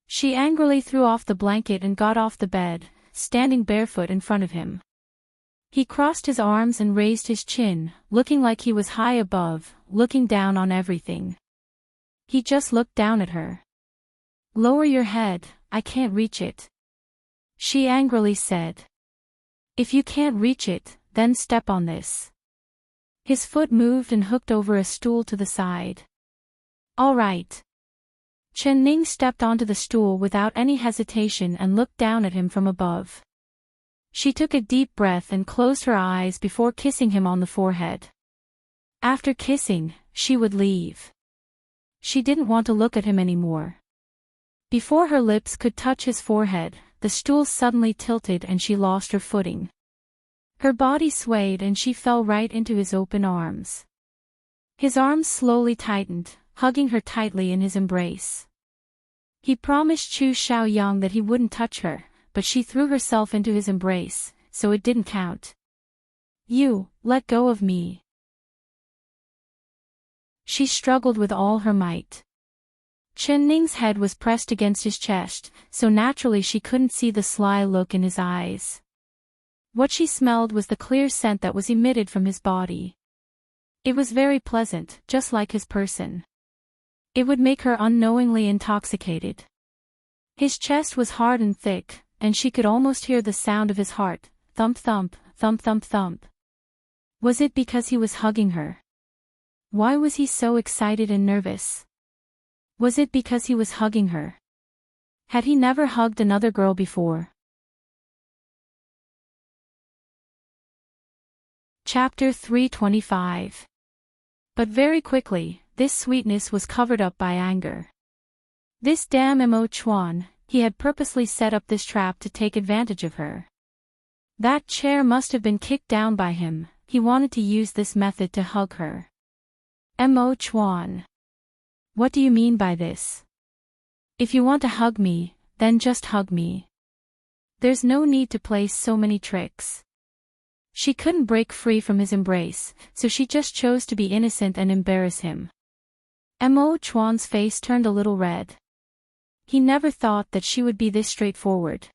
S1: She angrily threw off the blanket and got off the bed, standing barefoot in front of him. He crossed his arms and raised his chin, looking like he was high above, looking down on everything. He just looked down at her. Lower your head, I can't reach it. She angrily said. If you can't reach it, then step on this. His foot moved and hooked over a stool to the side. All right. Chen Ning stepped onto the stool without any hesitation and looked down at him from above. She took a deep breath and closed her eyes before kissing him on the forehead. After kissing, she would leave. She didn't want to look at him anymore. Before her lips could touch his forehead, the stool suddenly tilted and she lost her footing. Her body swayed and she fell right into his open arms. His arms slowly tightened, hugging her tightly in his embrace. He promised Chu Xiaoyang that he wouldn't touch her, but she threw herself into his embrace, so it didn't count. You, let go of me. She struggled with all her might. Chen Ning's head was pressed against his chest, so naturally she couldn't see the sly look in his eyes. What she smelled was the clear scent that was emitted from his body. It was very pleasant, just like his person. It would make her unknowingly intoxicated. His chest was hard and thick, and she could almost hear the sound of his heart, thump thump, thump thump thump. Was it because he was hugging her? Why was he so excited and nervous? Was it because he was hugging her? Had he never hugged another girl before? Chapter 325. But very quickly, this sweetness was covered up by anger. This damn Mo Chuan, he had purposely set up this trap to take advantage of her. That chair must have been kicked down by him. He wanted to use this method to hug her. Mo Chuan. What do you mean by this? If you want to hug me, then just hug me. There's no need to play so many tricks. She couldn't break free from his embrace, so she just chose to be innocent and embarrass him. Mo Chuan's face turned a little red. He never thought that she would be this straightforward.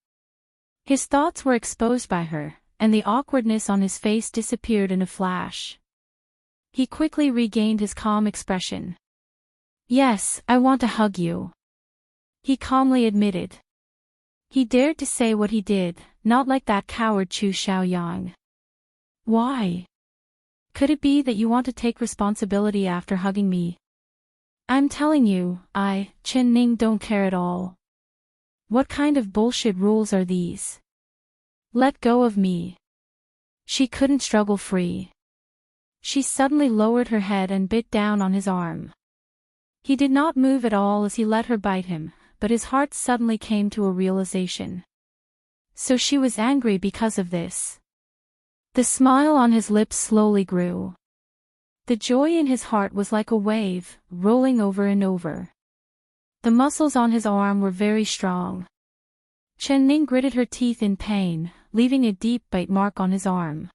S1: His thoughts were exposed by her, and the awkwardness on his face disappeared in a flash. He quickly regained his calm expression. Yes, I want to hug you. He calmly admitted. He dared to say what he did, not like that coward Chu Xiaoyang. Why? Could it be that you want to take responsibility after hugging me? I'm telling you, Chen Ning, don't care at all. What kind of bullshit rules are these? Let go of me. She couldn't struggle free. She suddenly lowered her head and bit down on his arm. He did not move at all as he let her bite him, but his heart suddenly came to a realization. So she was angry because of this. The smile on his lips slowly grew. The joy in his heart was like a wave, rolling over and over. The muscles on his arm were very strong. Chen Ning gritted her teeth in pain, leaving a deep bite mark on his arm.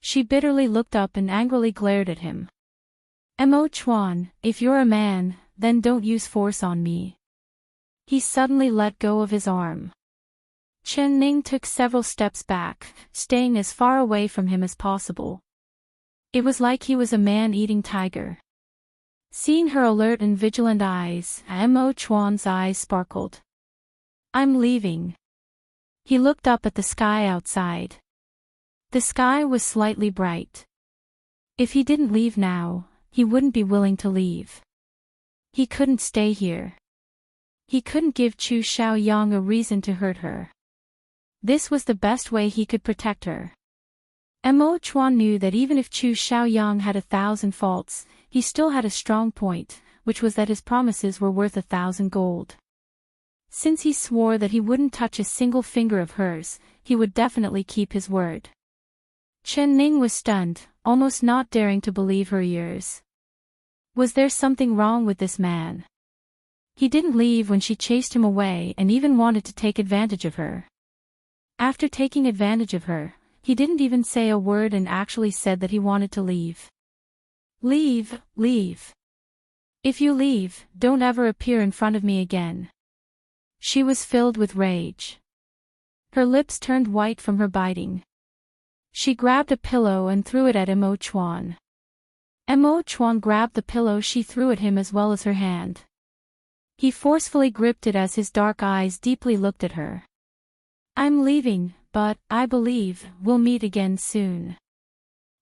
S1: She bitterly looked up and angrily glared at him. Mo Chuan, if you're a man, then don't use force on me. He suddenly let go of his arm. Chen Ning took several steps back, staying as far away from him as possible. It was like he was a man-eating tiger. Seeing her alert and vigilant eyes, Mo Chuan's eyes sparkled. I'm leaving. He looked up at the sky outside. The sky was slightly bright. If he didn't leave now, he wouldn't be willing to leave. He couldn't stay here. He couldn't give Chu Xiaoyang a reason to hurt her. This was the best way he could protect her. Mo Chuan knew that even if Chu Xiaoyang had 1,000 faults, he still had a strong point, which was that his promises were worth 1,000 gold. Since he swore that he wouldn't touch a single finger of hers, he would definitely keep his word. Chen Ning was stunned, almost not daring to believe her ears. Was there something wrong with this man? He didn't leave when she chased him away and even wanted to take advantage of her. After taking advantage of her, he didn't even say a word and actually said that he wanted to leave. Leave, leave. If you leave, don't ever appear in front of me again. She was filled with rage. Her lips turned white from her biting. She grabbed a pillow and threw it at Mo Chuan. Mo Chuan grabbed the pillow she threw at him as well as her hand. He forcefully gripped it as his dark eyes deeply looked at her. I'm leaving, but, I believe, we'll meet again soon.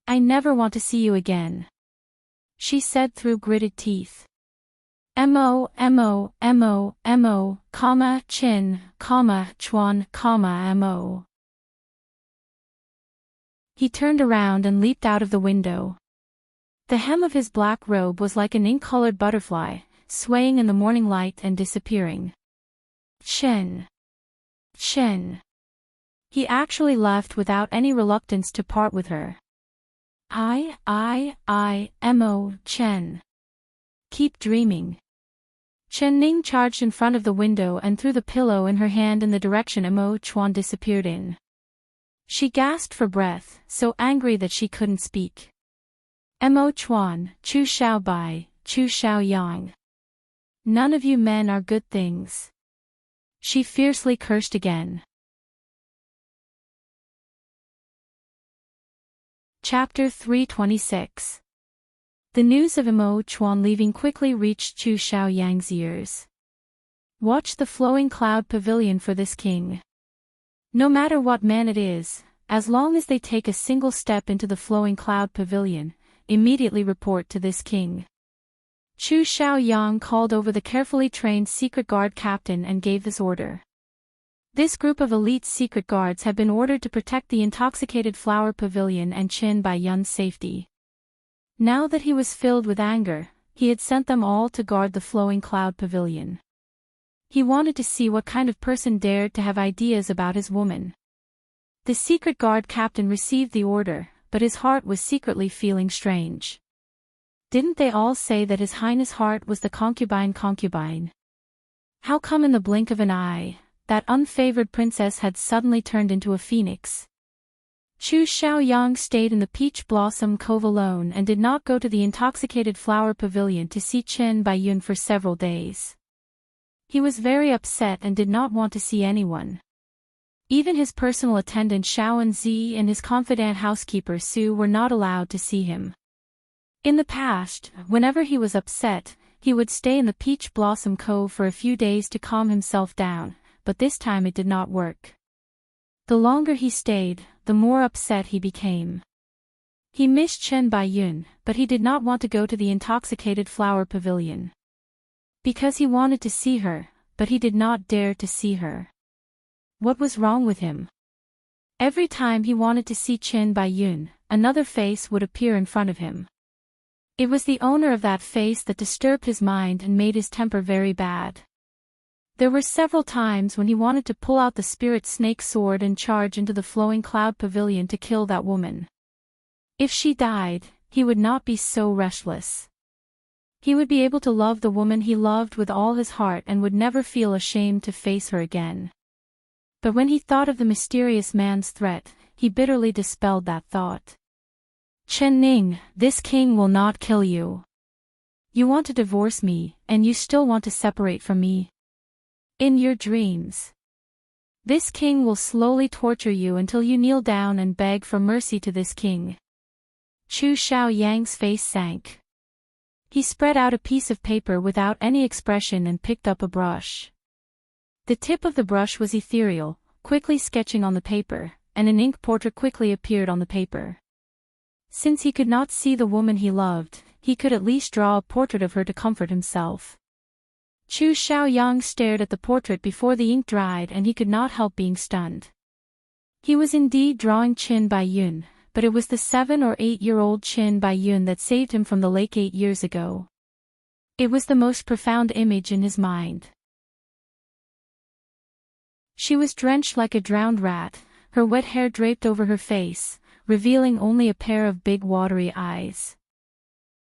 S1: I never want to see you again. She said through gritted teeth. Mo, Chin, Chuan, Mo. He turned around and leaped out of the window. The hem of his black robe was like an ink-colored butterfly, swaying in the morning light and disappearing. Chen. He actually left without any reluctance to part with her. Mo, Chen. Keep dreaming. Chen Ning charged in front of the window and threw the pillow in her hand in the direction Mo Chuan disappeared in. She gasped for breath, so angry that she couldn't speak. Mo Chuan, Chu Xiaobai, Chu Xiaoyang. None of you men are good things. She fiercely cursed again. Chapter 326. The news of Mo Chuan leaving quickly reached Chu Xiaoyang's ears. Watch the flowing cloud pavilion for this king. No matter what man it is, as long as they take a single step into the flowing cloud pavilion, immediately report to this king. Chu Xiaoyang called over the carefully trained secret guard captain and gave this order. This group of elite secret guards had been ordered to protect the intoxicated flower pavilion and Qin Baiyun's safety. Now that he was filled with anger, he had sent them all to guard the flowing cloud pavilion. He wanted to see what kind of person dared to have ideas about his woman. The secret guard captain received the order, but his heart was secretly feeling strange. Didn't they all say that His Highness' heart was the concubine? How come in the blink of an eye, that unfavored princess had suddenly turned into a phoenix? Chu Xiaoyang stayed in the Peach Blossom Cove alone and did not go to the intoxicated flower pavilion to see Qin Baiyun for several days. He was very upset and did not want to see anyone. Even his personal attendant Xiaowen and his confidant housekeeper Su were not allowed to see him. In the past, whenever he was upset, he would stay in the Peach Blossom Cove for a few days to calm himself down, but this time it did not work. The longer he stayed, the more upset he became. He missed Qin Baiyun, but he did not want to go to the intoxicated flower pavilion. Because he wanted to see her, but he did not dare to see her. What was wrong with him? Every time he wanted to see Qin Baiyun, another face would appear in front of him. It was the owner of that face that disturbed his mind and made his temper very bad. There were several times when he wanted to pull out the spirit snake sword and charge into the flowing cloud pavilion to kill that woman. If she died, he would not be so restless. He would be able to love the woman he loved with all his heart and would never feel ashamed to face her again. But when he thought of the mysterious man's threat, he bitterly dispelled that thought. Chen Ning, this king will not kill you. You want to divorce me, and you still want to separate from me. In your dreams. This king will slowly torture you until you kneel down and beg for mercy to this king. Chu Xiaoyang's face sank. He spread out a piece of paper without any expression and picked up a brush. The tip of the brush was ethereal, quickly sketching on the paper, and an ink portrait quickly appeared on the paper. Since he could not see the woman he loved, he could at least draw a portrait of her to comfort himself. Chu Xiaoyang stared at the portrait before the ink dried and he could not help being stunned. He was indeed drawing Qin Baiyun, but it was the 7 or 8-year-old Qin Baiyun that saved him from the lake 8 years ago. It was the most profound image in his mind. She was drenched like a drowned rat, her wet hair draped over her face, revealing only a pair of big watery eyes.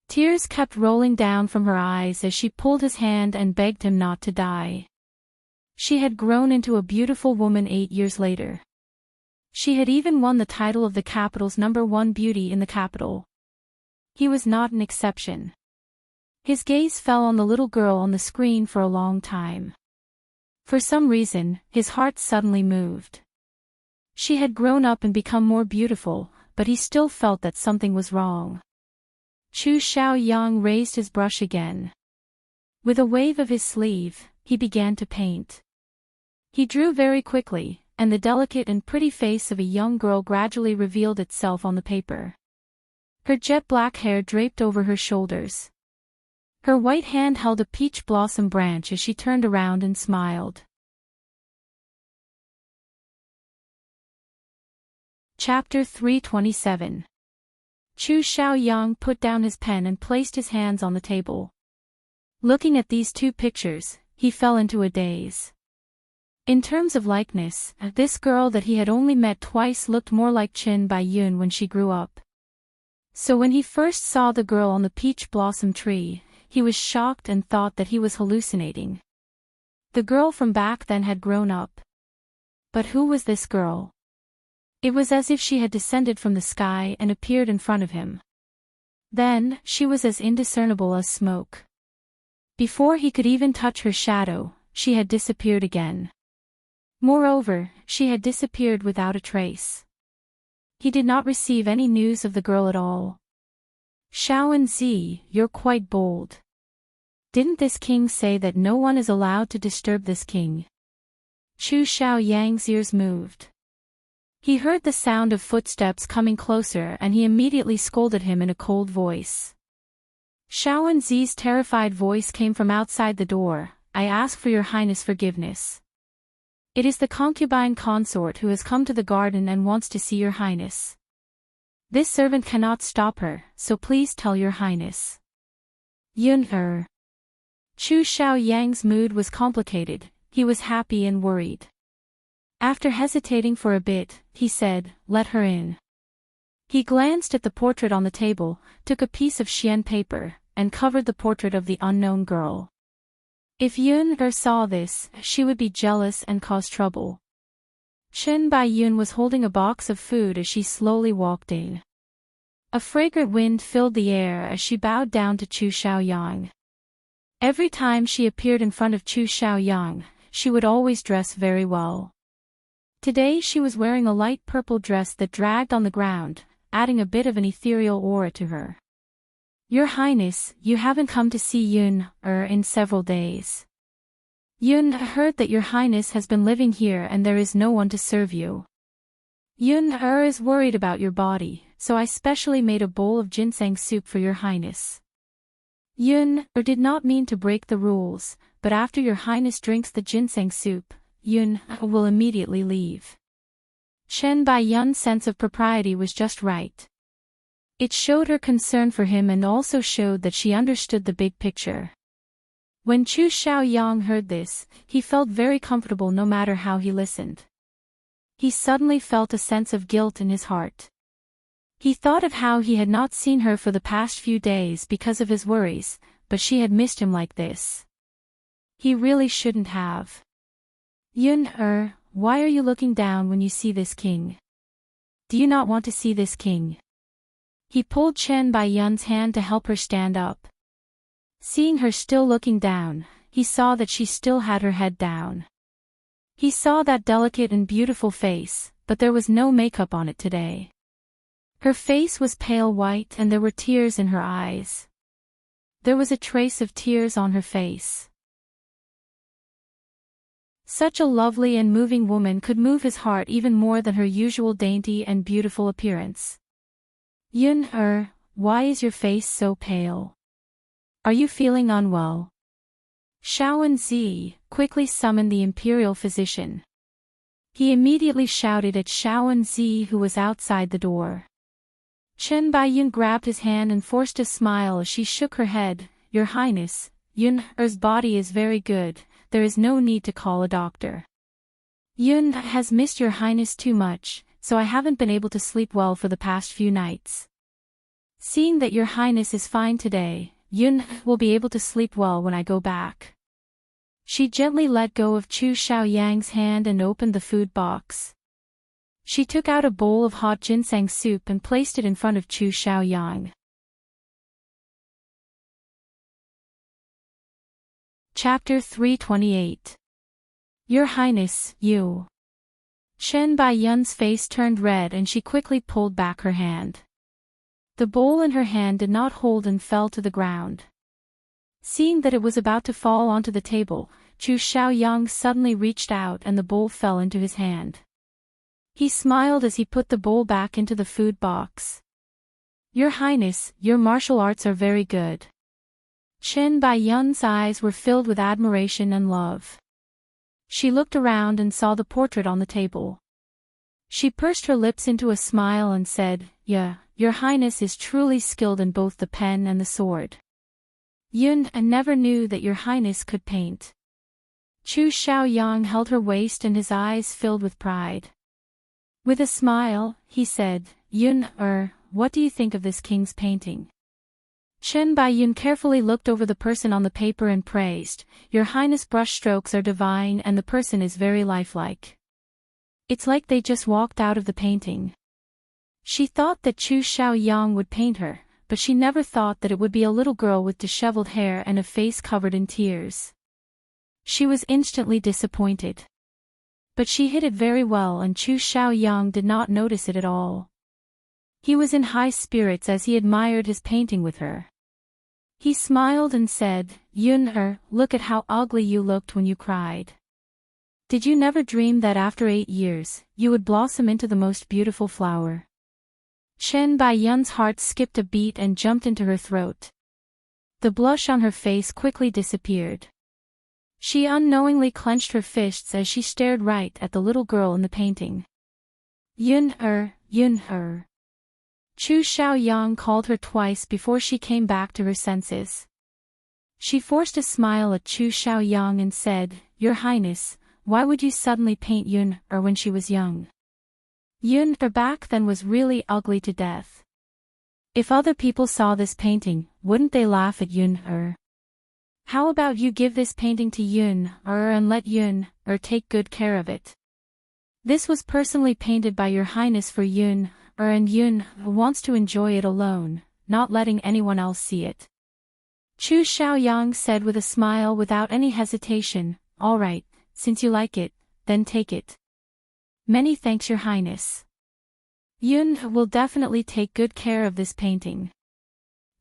S1: Tears kept rolling down from her eyes as she pulled his hand and begged him not to die. She had grown into a beautiful woman 8 years later. She had even won the title of the capital's #1 beauty in the capital. He was not an exception. His gaze fell on the little girl on the screen for a long time. For some reason, his heart suddenly moved. She had grown up and become more beautiful, but he still felt that something was wrong. Chu Xiaoyang raised his brush again. With a wave of his sleeve, he began to paint. He drew very quickly, and the delicate and pretty face of a young girl gradually revealed itself on the paper. Her jet black hair draped over her shoulders. Her white hand held a peach blossom branch as she turned around and smiled. Chapter 327. Chu Xiaoyang put down his pen and placed his hands on the table. Looking at these two pictures, he fell into a daze. In terms of likeness, this girl that he had only met twice looked more like Qin Baiyun when she grew up. So when he first saw the girl on the peach blossom tree, he was shocked and thought that he was hallucinating. The girl from back then had grown up. But who was this girl? It was as if she had descended from the sky and appeared in front of him. Then, she was as indiscernible as smoke. Before he could even touch her shadow, she had disappeared again. Moreover, she had disappeared without a trace. He did not receive any news of the girl at all. Xiaowen, you're quite bold. Didn't this king say that no one is allowed to disturb this king? Chu Xiaoyang's ears moved. He heard the sound of footsteps coming closer and he immediately scolded him in a cold voice. Shaowenzi's terrified voice came from outside the door. I ask for your highness forgiveness. It is the concubine consort who has come to the garden and wants to see your highness. This servant cannot stop her, so please tell your highness. Yun. Chu Xiaoyang's mood was complicated. He was happy and worried. After hesitating for a bit, he said, let her in. He glanced at the portrait on the table, took a piece of xian paper, and covered the portrait of the unknown girl. If Yun saw this, she would be jealous and cause trouble. Chen Baiyun was holding a box of food as she slowly walked in. A fragrant wind filled the air as she bowed down to Chu Xiaoyang. Every time she appeared in front of Chu Xiaoyang, she would always dress very well. Today she was wearing a light purple dress that dragged on the ground, adding a bit of an ethereal aura to her. Your Highness, you haven't come to see Yun in several days. Yun heard that your Highness has been living here and there is no one to serve you. Yun is worried about your body, so I specially made a bowl of ginseng soup for your Highness. Yun did not mean to break the rules, but after your Highness drinks the ginseng soup, Yun will immediately leave. Chen Baiyun's sense of propriety was just right. It showed her concern for him and also showed that she understood the big picture. When Chu Xiaoyang heard this, he felt very comfortable no matter how he listened. He suddenly felt a sense of guilt in his heart. He thought of how he had not seen her for the past few days because of his worries, but she had missed him like this. He really shouldn't have. Yun why are you looking down when you see this king? Do you not want to see this king? He pulled Chen Baiyun's hand to help her stand up. Seeing her still looking down, he saw that she still had her head down. He saw that delicate and beautiful face, but there was no makeup on it today. Her face was pale white and there were tears in her eyes. There was a trace of tears on her face. Such a lovely and moving woman could move his heart even more than her usual dainty and beautiful appearance. Yun why is your face so pale? Are you feeling unwell? Shaowenzi quickly summoned the imperial physician. He immediately shouted at Shaowenzi who was outside the door. Chen Baiyun grabbed his hand and forced a smile as she shook her head. Your Highness, Yun's body is very good, there is no need to call a doctor. Yun has missed your Highness too much, so I haven't been able to sleep well for the past few nights. Seeing that your Highness is fine today, Yun will be able to sleep well when I go back. She gently let go of Chu Xiaoyang's hand and opened the food box. She took out a bowl of hot ginseng soup and placed it in front of Chu Xiaoyang. Chapter 328. Your Highness, you. Chen Baiyun's face turned red and she quickly pulled back her hand. The bowl in her hand did not hold and fell to the ground. Seeing that it was about to fall onto the table, Chu Xiaoyang suddenly reached out and the bowl fell into his hand. He smiled as he put the bowl back into the food box. Your Highness, your martial arts are very good. Chen Baiyun's eyes were filled with admiration and love. She looked around and saw the portrait on the table. She pursed her lips into a smile and said, Yeah, your Highness is truly skilled in both the pen and the sword. Yun never knew that your Highness could paint. Chu Xiaoyang held her waist and his eyes filled with pride. With a smile, he said, Yun what do you think of this king's painting? Chen Baiyun carefully looked over the person on the paper and praised, Your Highness' brushstrokes are divine and the person is very lifelike. It's like they just walked out of the painting. She thought that Chu Xiaoyang would paint her, but she never thought that it would be a little girl with disheveled hair and a face covered in tears. She was instantly disappointed. But she hid it very well and Chu Xiaoyang did not notice it at all. He was in high spirits as he admired his painting with her. He smiled and said, Yun look at how ugly you looked when you cried. Did you never dream that after 8 years, you would blossom into the most beautiful flower? Chen Baiyun's heart skipped a beat and jumped into her throat. The blush on her face quickly disappeared. She unknowingly clenched her fists as she stared right at the little girl in the painting. Yun-er, Yun-er. Chu Xiaoyang called her twice before she came back to her senses. She forced a smile at Chu Xiaoyang and said, "Your Highness, why would you suddenly paint Yun-er when she was young? Yun-er back then was really ugly to death. If other people saw this painting, wouldn't they laugh at Yun-er? How about you give this painting to Yun-er and let Yun-er take good care of it? This was personally painted by Your Highness for Yun-er, and Yun-er wants to enjoy it alone, not letting anyone else see it." Chu Xiaoyang said with a smile without any hesitation, "All right, since you like it, then take it. Many thanks, Your Highness. Yun will definitely take good care of this painting."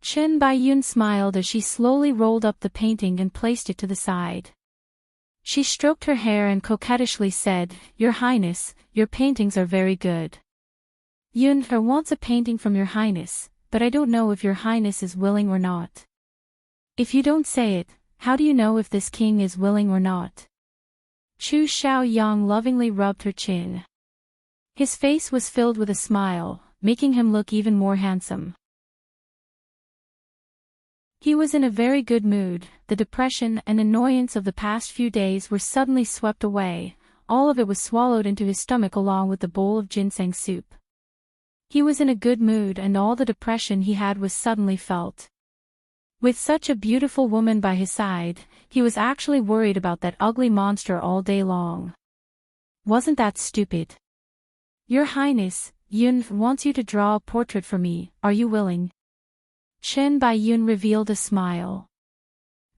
S1: Chen Baiyun smiled as she slowly rolled up the painting and placed it to the side. She stroked her hair and coquettishly said, "Your Highness, your paintings are very good. Yun wants a painting from Your Highness, but I don't know if Your Highness is willing or not." "If you don't say it, how do you know if this king is willing or not?" Chu Xiaoyang lovingly rubbed her chin. His face was filled with a smile, making him look even more handsome. He was in a very good mood. The depression and annoyance of the past few days were suddenly swept away. All of it was swallowed into his stomach along with the bowl of ginseng soup. He was in a good mood and all the depression he had was suddenly felt. With such a beautiful woman by his side, he was actually worried about that ugly monster all day long. Wasn't that stupid? "Your Highness, Yun wants you to draw a portrait for me, are you willing?" Chen Baiyun revealed a smile.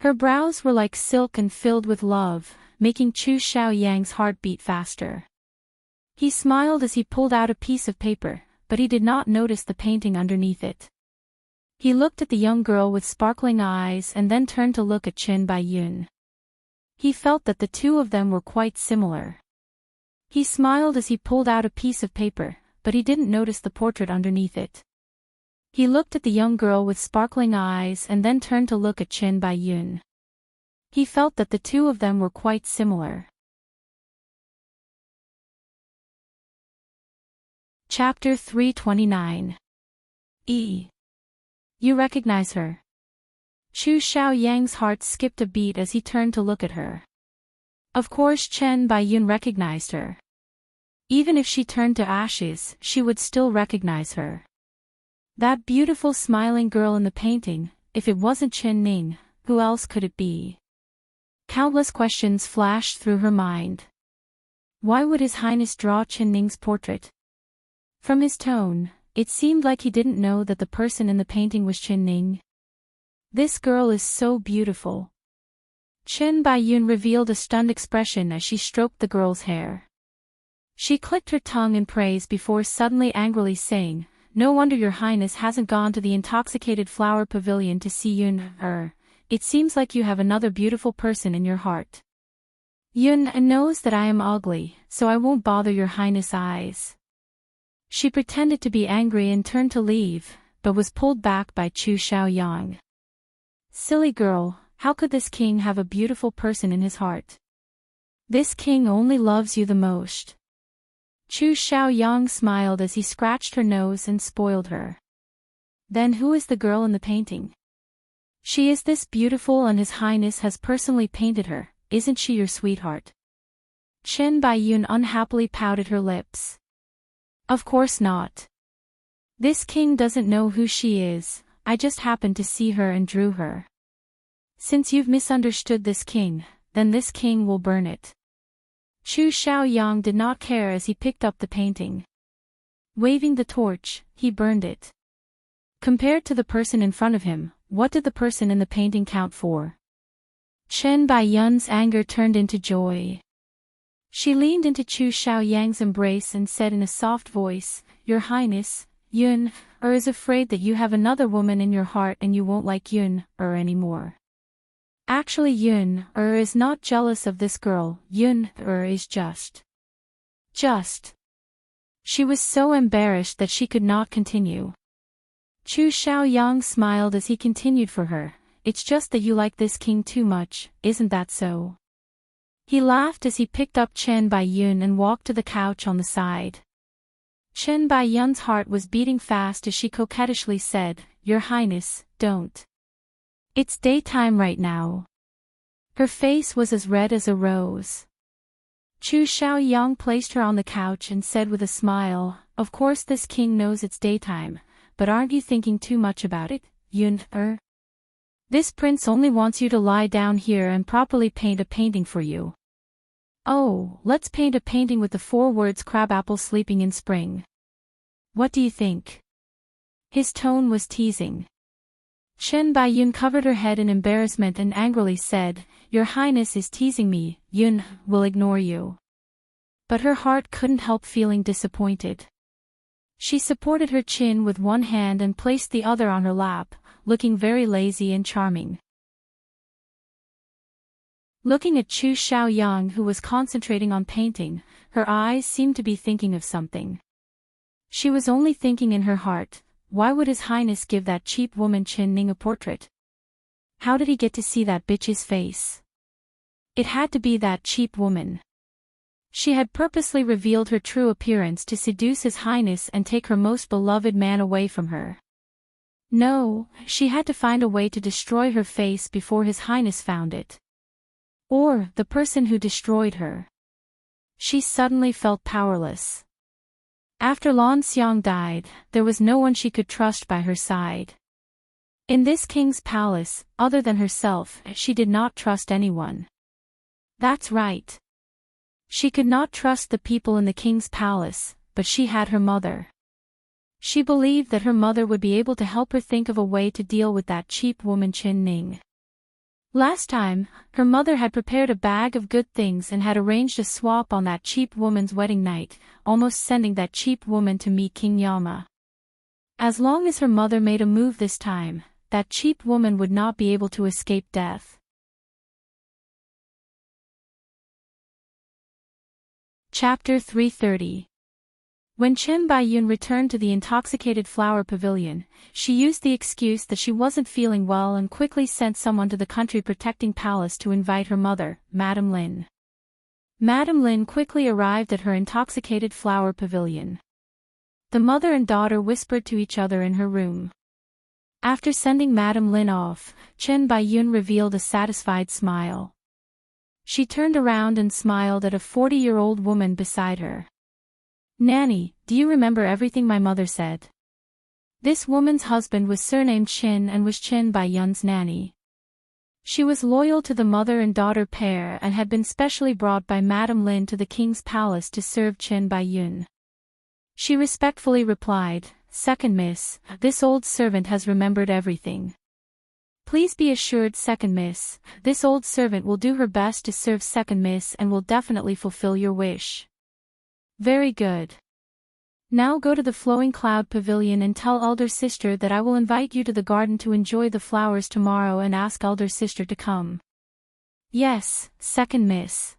S1: Her brows were like silk and filled with love, making Chu Xiaoyang's heart beat faster. He smiled as he pulled out a piece of paper, but he did not notice the painting underneath it. He looked at the young girl with sparkling eyes and then turned to look at Chen Baiyun. He felt that the two of them were quite similar. He smiled as he pulled out a piece of paper, but he didn't notice the portrait underneath it. He looked at the young girl with sparkling eyes and then turned to look at Chen Baiyun. He felt that the two of them were quite similar. Chapter 329. You recognize her? Chu Xiaoyang's heart skipped a beat as he turned to look at her. Of course Chen Baiyun recognized her. Even if she turned to ashes, she would still recognize her. That beautiful smiling girl in the painting, if it wasn't Chen Ning, who else could it be? Countless questions flashed through her mind. Why would His Highness draw Chen Ning's portrait? From his tone, it seemed like he didn't know that the person in the painting was Chen Ning. This girl is so beautiful. Chen Baiyun revealed a stunned expression as she stroked the girl's hair. She clicked her tongue in praise before suddenly angrily saying, "No wonder Your Highness hasn't gone to the intoxicated flower pavilion to see Yun. It seems like you have another beautiful person in your heart. Yun knows that I am ugly, so I won't bother Your Highness' eyes." She pretended to be angry and turned to leave, but was pulled back by Chu Xiaoyang. "Silly girl, how could this king have a beautiful person in his heart? This king only loves you the most." Chu Xiaoyang smiled as he scratched her nose and spoiled her. "Then who is the girl in the painting?" "She is this beautiful and His Highness has personally painted her, isn't she your sweetheart?" Chen Baiyun unhappily pouted her lips. "Of course not. This king doesn't know who she is, I just happened to see her and drew her. Since you've misunderstood this king, then this king will burn it." Chu Xiaoyang did not care as he picked up the painting. Waving the torch, he burned it. Compared to the person in front of him, what did the person in the painting count for? Chen Baiyun's anger turned into joy. She leaned into Chu Xiaoyang's embrace and said in a soft voice, "Your Highness, Yun is afraid that you have another woman in your heart and you won't like Yun anymore. Actually Yun is not jealous of this girl, Yun is just. She was so embarrassed that she could not continue. Chu Xiaoyang smiled as he continued for her, it's just that you like this king too much, isn't that so? He laughed as he picked up Chen Baiyun and walked to the couch on the side. Chen Baiyun's heart was beating fast as she coquettishly said, "Your Highness, don't. It's daytime right now." Her face was as red as a rose. Chu Xiaoyang placed her on the couch and said with a smile, "Of course this king knows it's daytime, but aren't you thinking too much about it, Yun-er? This prince only wants you to lie down here and properly paint a painting for you." "Oh, let's paint a painting with the 4 words crabapple sleeping in spring. What do you think?" His tone was teasing. Chen Baiyun covered her head in embarrassment and angrily said, "Your Highness is teasing me, Yun will ignore you." But her heart couldn't help feeling disappointed. She supported her chin with one hand and placed the other on her lap, looking very lazy and charming. Looking at Chu Xiaoyang, who was concentrating on painting, her eyes seemed to be thinking of something. She was only thinking in her heart, why would His Highness give that cheap woman Chen Ning a portrait? How did he get to see that bitch's face? It had to be that cheap woman. She had purposely revealed her true appearance to seduce His Highness and take her most beloved man away from her. No, she had to find a way to destroy her face before His Highness found it. Or the person who destroyed her. She suddenly felt powerless. After Lan Xiang died, there was no one she could trust by her side. In this king's palace, other than herself, she did not trust anyone. That's right. She could not trust the people in the king's palace, but she had her mother. She believed that her mother would be able to help her think of a way to deal with that cheap woman Chen Ning. Last time, her mother had prepared a bag of good things and had arranged a swap on that cheap woman's wedding night, almost sending that cheap woman to meet King Yama. As long as her mother made a move this time, that cheap woman would not be able to escape death. Chapter 330. When Chen Baiyun returned to the intoxicated flower pavilion, she used the excuse that she wasn't feeling well and quickly sent someone to the country protecting palace to invite her mother, Madame Lin. Madame Lin quickly arrived at her intoxicated flower pavilion. The mother and daughter whispered to each other in her room. After sending Madame Lin off, Chen Baiyun revealed a satisfied smile. She turned around and smiled at a 40-year-old woman beside her. "Nanny, do you remember everything my mother said?" This woman's husband was surnamed Chin and was Chen Baiyun's nanny. She was loyal to the mother and daughter pair and had been specially brought by Madame Lin to the king's palace to serve Chen Baiyun. She respectfully replied, "Second miss, this old servant has remembered everything." "Please be assured, second miss, this old servant will do her best to serve second miss and will definitely fulfill your wish." "Very good. Now go to the Flowing Cloud Pavilion and tell elder sister that I will invite you to the garden to enjoy the flowers tomorrow and ask elder sister to come." "Yes, second miss."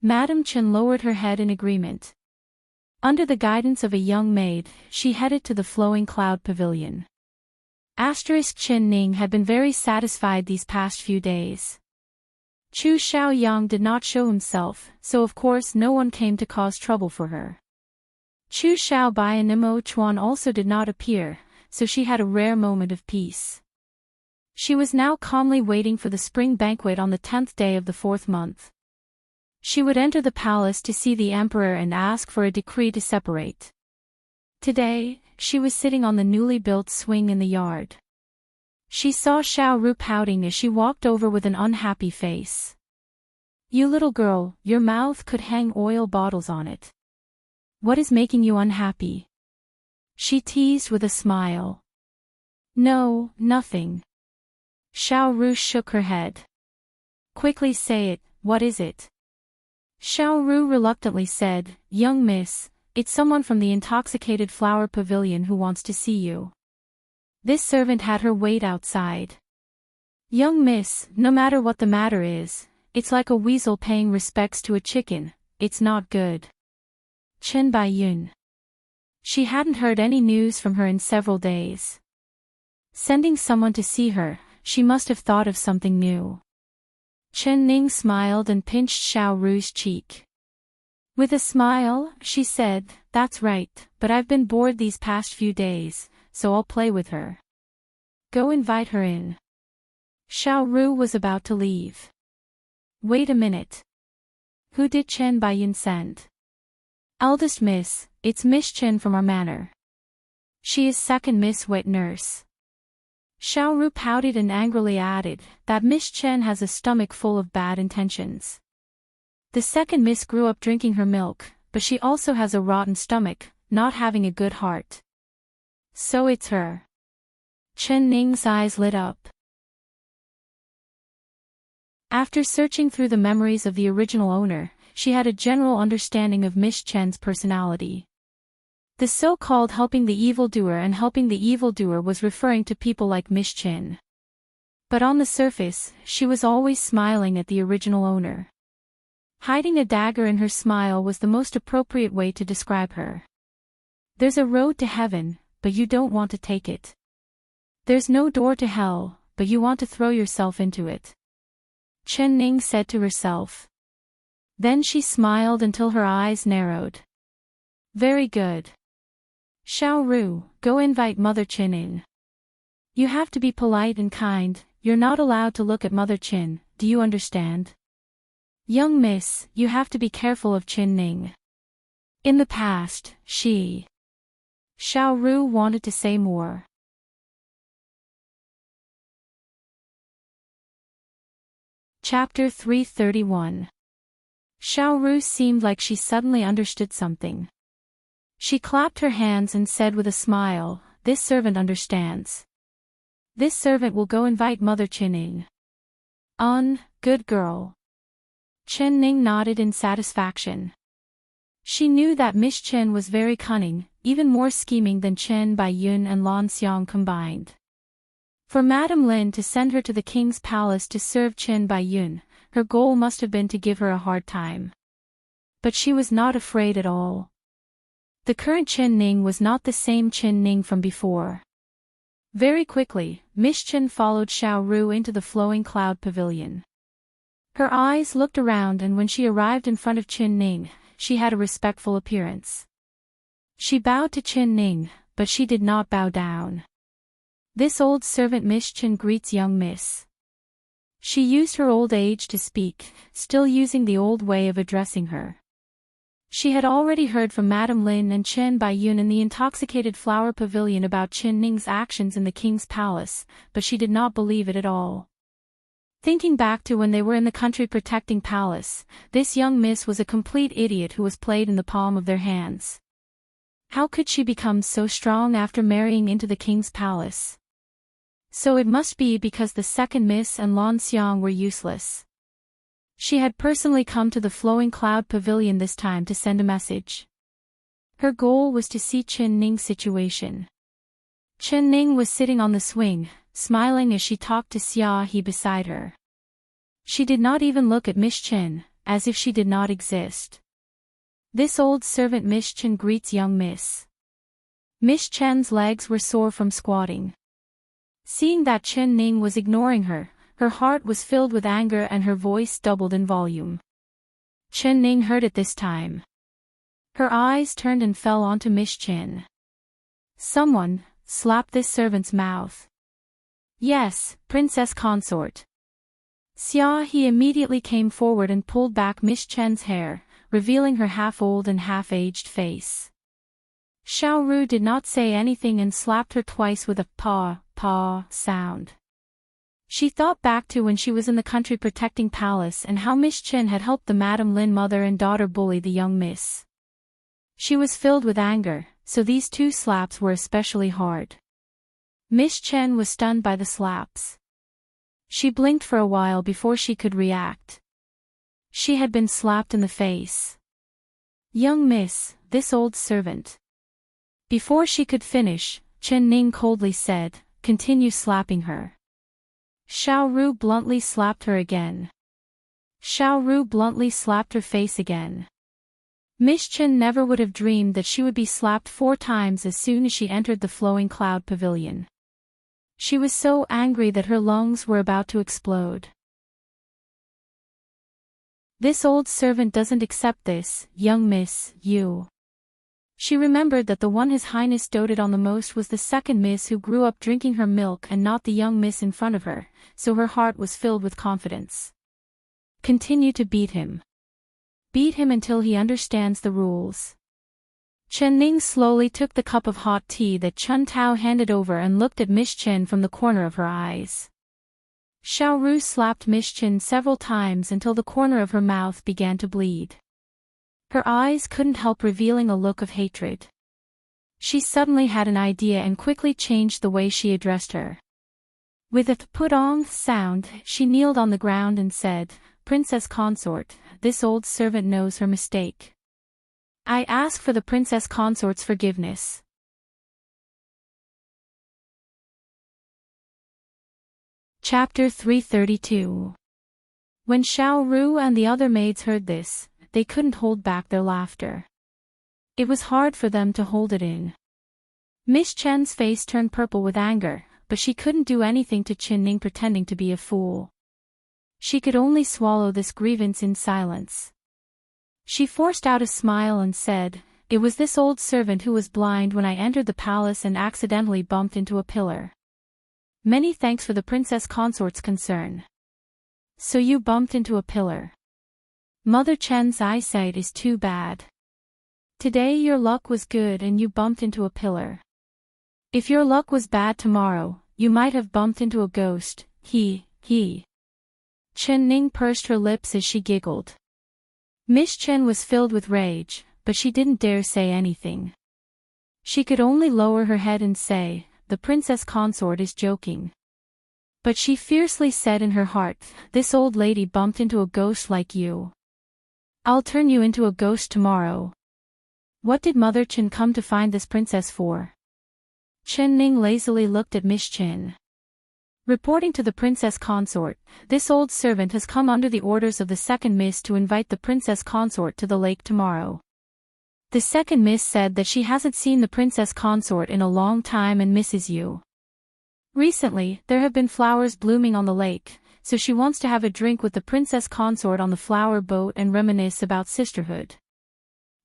S1: Madame Chen lowered her head in agreement. Under the guidance of a young maid, she headed to the Flowing Cloud Pavilion. Chen Ning had been very satisfied these past few days. Chu Xiaoyang did not show himself, so of course no one came to cause trouble for her. Chu Xiaobai and Nimo Chuan also did not appear, so she had a rare moment of peace. She was now calmly waiting for the spring banquet on the 10th day of the 4th month. She would enter the palace to see the emperor and ask for a decree to separate. Today, she was sitting on the newly built swing in the yard. She saw Xiao Ru pouting as she walked over with an unhappy face. "You little girl, your mouth could hang oil bottles on it. What is making you unhappy?" she teased with a smile. "No, nothing." Xiao Ru shook her head. "Quickly say it, what is it?" Xiao Ru reluctantly said, "Young miss, it's someone from the intoxicated flower pavilion who wants to see you." This servant had her wait outside. "Young miss, no matter what the matter is, it's like a weasel paying respects to a chicken, it's not good." Chen Baiyun. She hadn't heard any news from her in several days. Sending someone to see her, she must have thought of something new. Chen Ning smiled and pinched Xiao Ru's cheek. With a smile, she said, "That's right, but I've been bored these past few days, so I'll play with her. Go invite her in." Xiao Ru was about to leave. "Wait a minute. Who did Chen Baiyin send?" "Eldest miss, it's Miss Chen from our manor. She is second miss wet nurse." Xiao Ru pouted and angrily added, "That Miss Chen has a stomach full of bad intentions. The second miss grew up drinking her milk, but she also has a rotten stomach, not having a good heart. So it's her." Chen Ning's eyes lit up. After searching through the memories of the original owner, she had a general understanding of Miss Chen's personality. The so-called helping the evildoer and helping the evildoer was referring to people like Miss Chen. But on the surface, she was always smiling at the original owner. Hiding a dagger in her smile was the most appropriate way to describe her. There's a road to heaven, but you don't want to take it. There's no door to hell, but you want to throw yourself into it. Chen Ning said to herself. Then she smiled until her eyes narrowed. Very good. Xiao Ru, go invite Mother Qin in. You have to be polite and kind, you're not allowed to look at Mother Qin, do you understand? Young miss, you have to be careful of Qin Ning. In the past, she... Xiao Ru wanted to say more. Chapter 331. Xiao Ru seemed like she suddenly understood something. She clapped her hands and said with a smile, "This servant understands. This servant will go invite Mother Qin in." Good girl." Chen Ning nodded in satisfaction. She knew that Miss Chen was very cunning, even more scheming than Chen Baiyun and Lan Xiang combined. For Madame Lin to send her to the king's palace to serve Chen Baiyun, her goal must have been to give her a hard time. But she was not afraid at all. The current Chen Ning was not the same Chen Ning from before. Very quickly, Miss Chen followed Xiao Ru into the flowing cloud pavilion. Her eyes looked around, and when she arrived in front of Chen Ning, she had a respectful appearance. She bowed to Chen Ning, but she did not bow down. This old servant Miss Chen greets young miss. She used her old age to speak, still using the old way of addressing her. She had already heard from Madame Lin and Chen Baiyun in the intoxicated flower pavilion about Chen Ning's actions in the king's palace, but she did not believe it at all. Thinking back to when they were in the country protecting palace, this young miss was a complete idiot who was played in the palm of their hands. How could she become so strong after marrying into the king's palace? So it must be because the second miss and Lan Xiang were useless. She had personally come to the flowing cloud pavilion this time to send a message. Her goal was to see Chen Ning's situation. Chen Ning was sitting on the swing, smiling as she talked to Xia He beside her. She did not even look at Miss Chen, as if she did not exist. This old servant Miss Chen greets young miss. Miss Chen's legs were sore from squatting. Seeing that Chen Ning was ignoring her, her heart was filled with anger and her voice doubled in volume. Chen Ning heard it this time. Her eyes turned and fell onto Miss Chen. Someone slapped this servant's mouth. Yes, princess consort. Xia He immediately came forward and pulled back Miss Chen's hair, revealing her half-old and half-aged face. Xiao Ru did not say anything and slapped her twice with a paw sound. She thought back to when she was in the country protecting palace and how Miss Chen had helped the Madame Lin mother and daughter bully the young miss. She was filled with anger, so these two slaps were especially hard. Miss Chen was stunned by the slaps. She blinked for a while before she could react. She had been slapped in the face. Young miss, this old servant. Before she could finish, Chen Ning coldly said, continue slapping her. Xiao Ru bluntly slapped her again. Xiao Ru bluntly slapped her face again. Miss Chen never would have dreamed that she would be slapped 4 times as soon as she entered the flowing cloud pavilion. She was so angry that her lungs were about to explode. This old servant doesn't accept this, young miss, you. She remembered that the one His Highness doted on the most was the second miss who grew up drinking her milk and not the young miss in front of her, so her heart was filled with confidence. Continue to beat him. Beat him until he understands the rules. Chen Ning slowly took the cup of hot tea that Chun Tao handed over and looked at Miss Chen from the corner of her eyes. Xiao Ru slapped Miss Chen several times until the corner of her mouth began to bleed. Her eyes couldn't help revealing a look of hatred. She suddenly had an idea and quickly changed the way she addressed her. With a put-on sound, she kneeled on the ground and said, "Princess consort, this old servant knows her mistake. I ask for the princess consort's forgiveness." Chapter 332. When Xiao Ru and the other maids heard this, they couldn't hold back their laughter. It was hard for them to hold it in. Miss Chen's face turned purple with anger, but she couldn't do anything to Chen Ning pretending to be a fool. She could only swallow this grievance in silence. She forced out a smile and said, "It was this old servant who was blind when I entered the palace and accidentally bumped into a pillar. Many thanks for the princess consort's concern." "So you bumped into a pillar. Mother Chen's eyesight is too bad. Today your luck was good and you bumped into a pillar. If your luck was bad tomorrow, you might have bumped into a ghost, he. Chen Ning pursed her lips as she giggled. Miss Chen was filled with rage, but she didn't dare say anything. She could only lower her head and say, "The princess consort is joking." But she fiercely said in her heart, "This old lady bumped into a ghost like you. I'll turn you into a ghost tomorrow." What did Mother Chen come to find this princess for? Chen Ning lazily looked at Miss Chen. Reporting to the princess consort, "This old servant has come under the orders of the second miss to invite the princess consort to the lake tomorrow. The second miss said that she hasn't seen the princess consort in a long time and misses you. Recently, there have been flowers blooming on the lake, so she wants to have a drink with the princess consort on the flower boat and reminisce about sisterhood."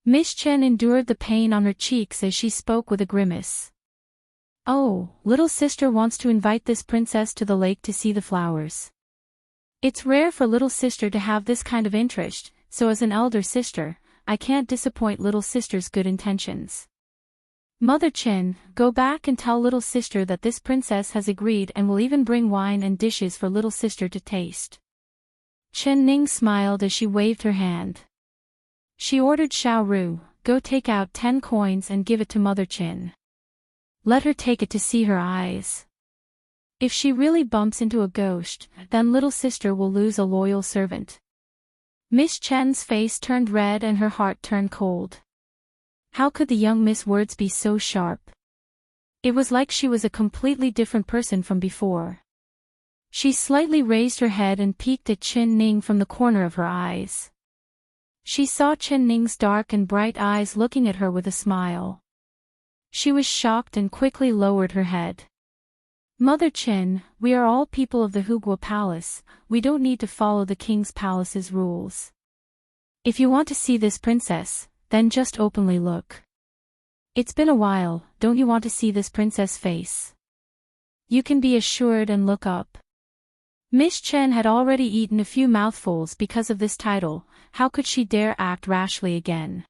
S1: Miss Chen endured the pain on her cheeks as she spoke with a grimace. "Oh, little sister wants to invite this princess to the lake to see the flowers. It's rare for little sister to have this kind of interest, so as an elder sister, I can't disappoint little sister's good intentions. Mother Chen, go back and tell little sister that this princess has agreed and will even bring wine and dishes for little sister to taste." Chen Ning smiled as she waved her hand. She ordered Xiao Ru, "Go take out 10 coins and give it to Mother Chen. Let her take it to see her eyes. If she really bumps into a ghost, then little sister will lose a loyal servant." Miss Chen's face turned red and her heart turned cold. How could the young Miss' words be so sharp? It was like she was a completely different person from before. She slightly raised her head and peeked at Chen Ning from the corner of her eyes. She saw Chen Ning's dark and bright eyes looking at her with a smile. She was shocked and quickly lowered her head. "Mother Chen, we are all people of the Hugua Palace, we don't need to follow the King's Palace's rules. If you want to see this princess, then just openly look. It's been a while, don't you want to see this princess' face? You can be assured and look up." Miss Chen had already eaten a few mouthfuls because of this title, how could she dare act rashly again?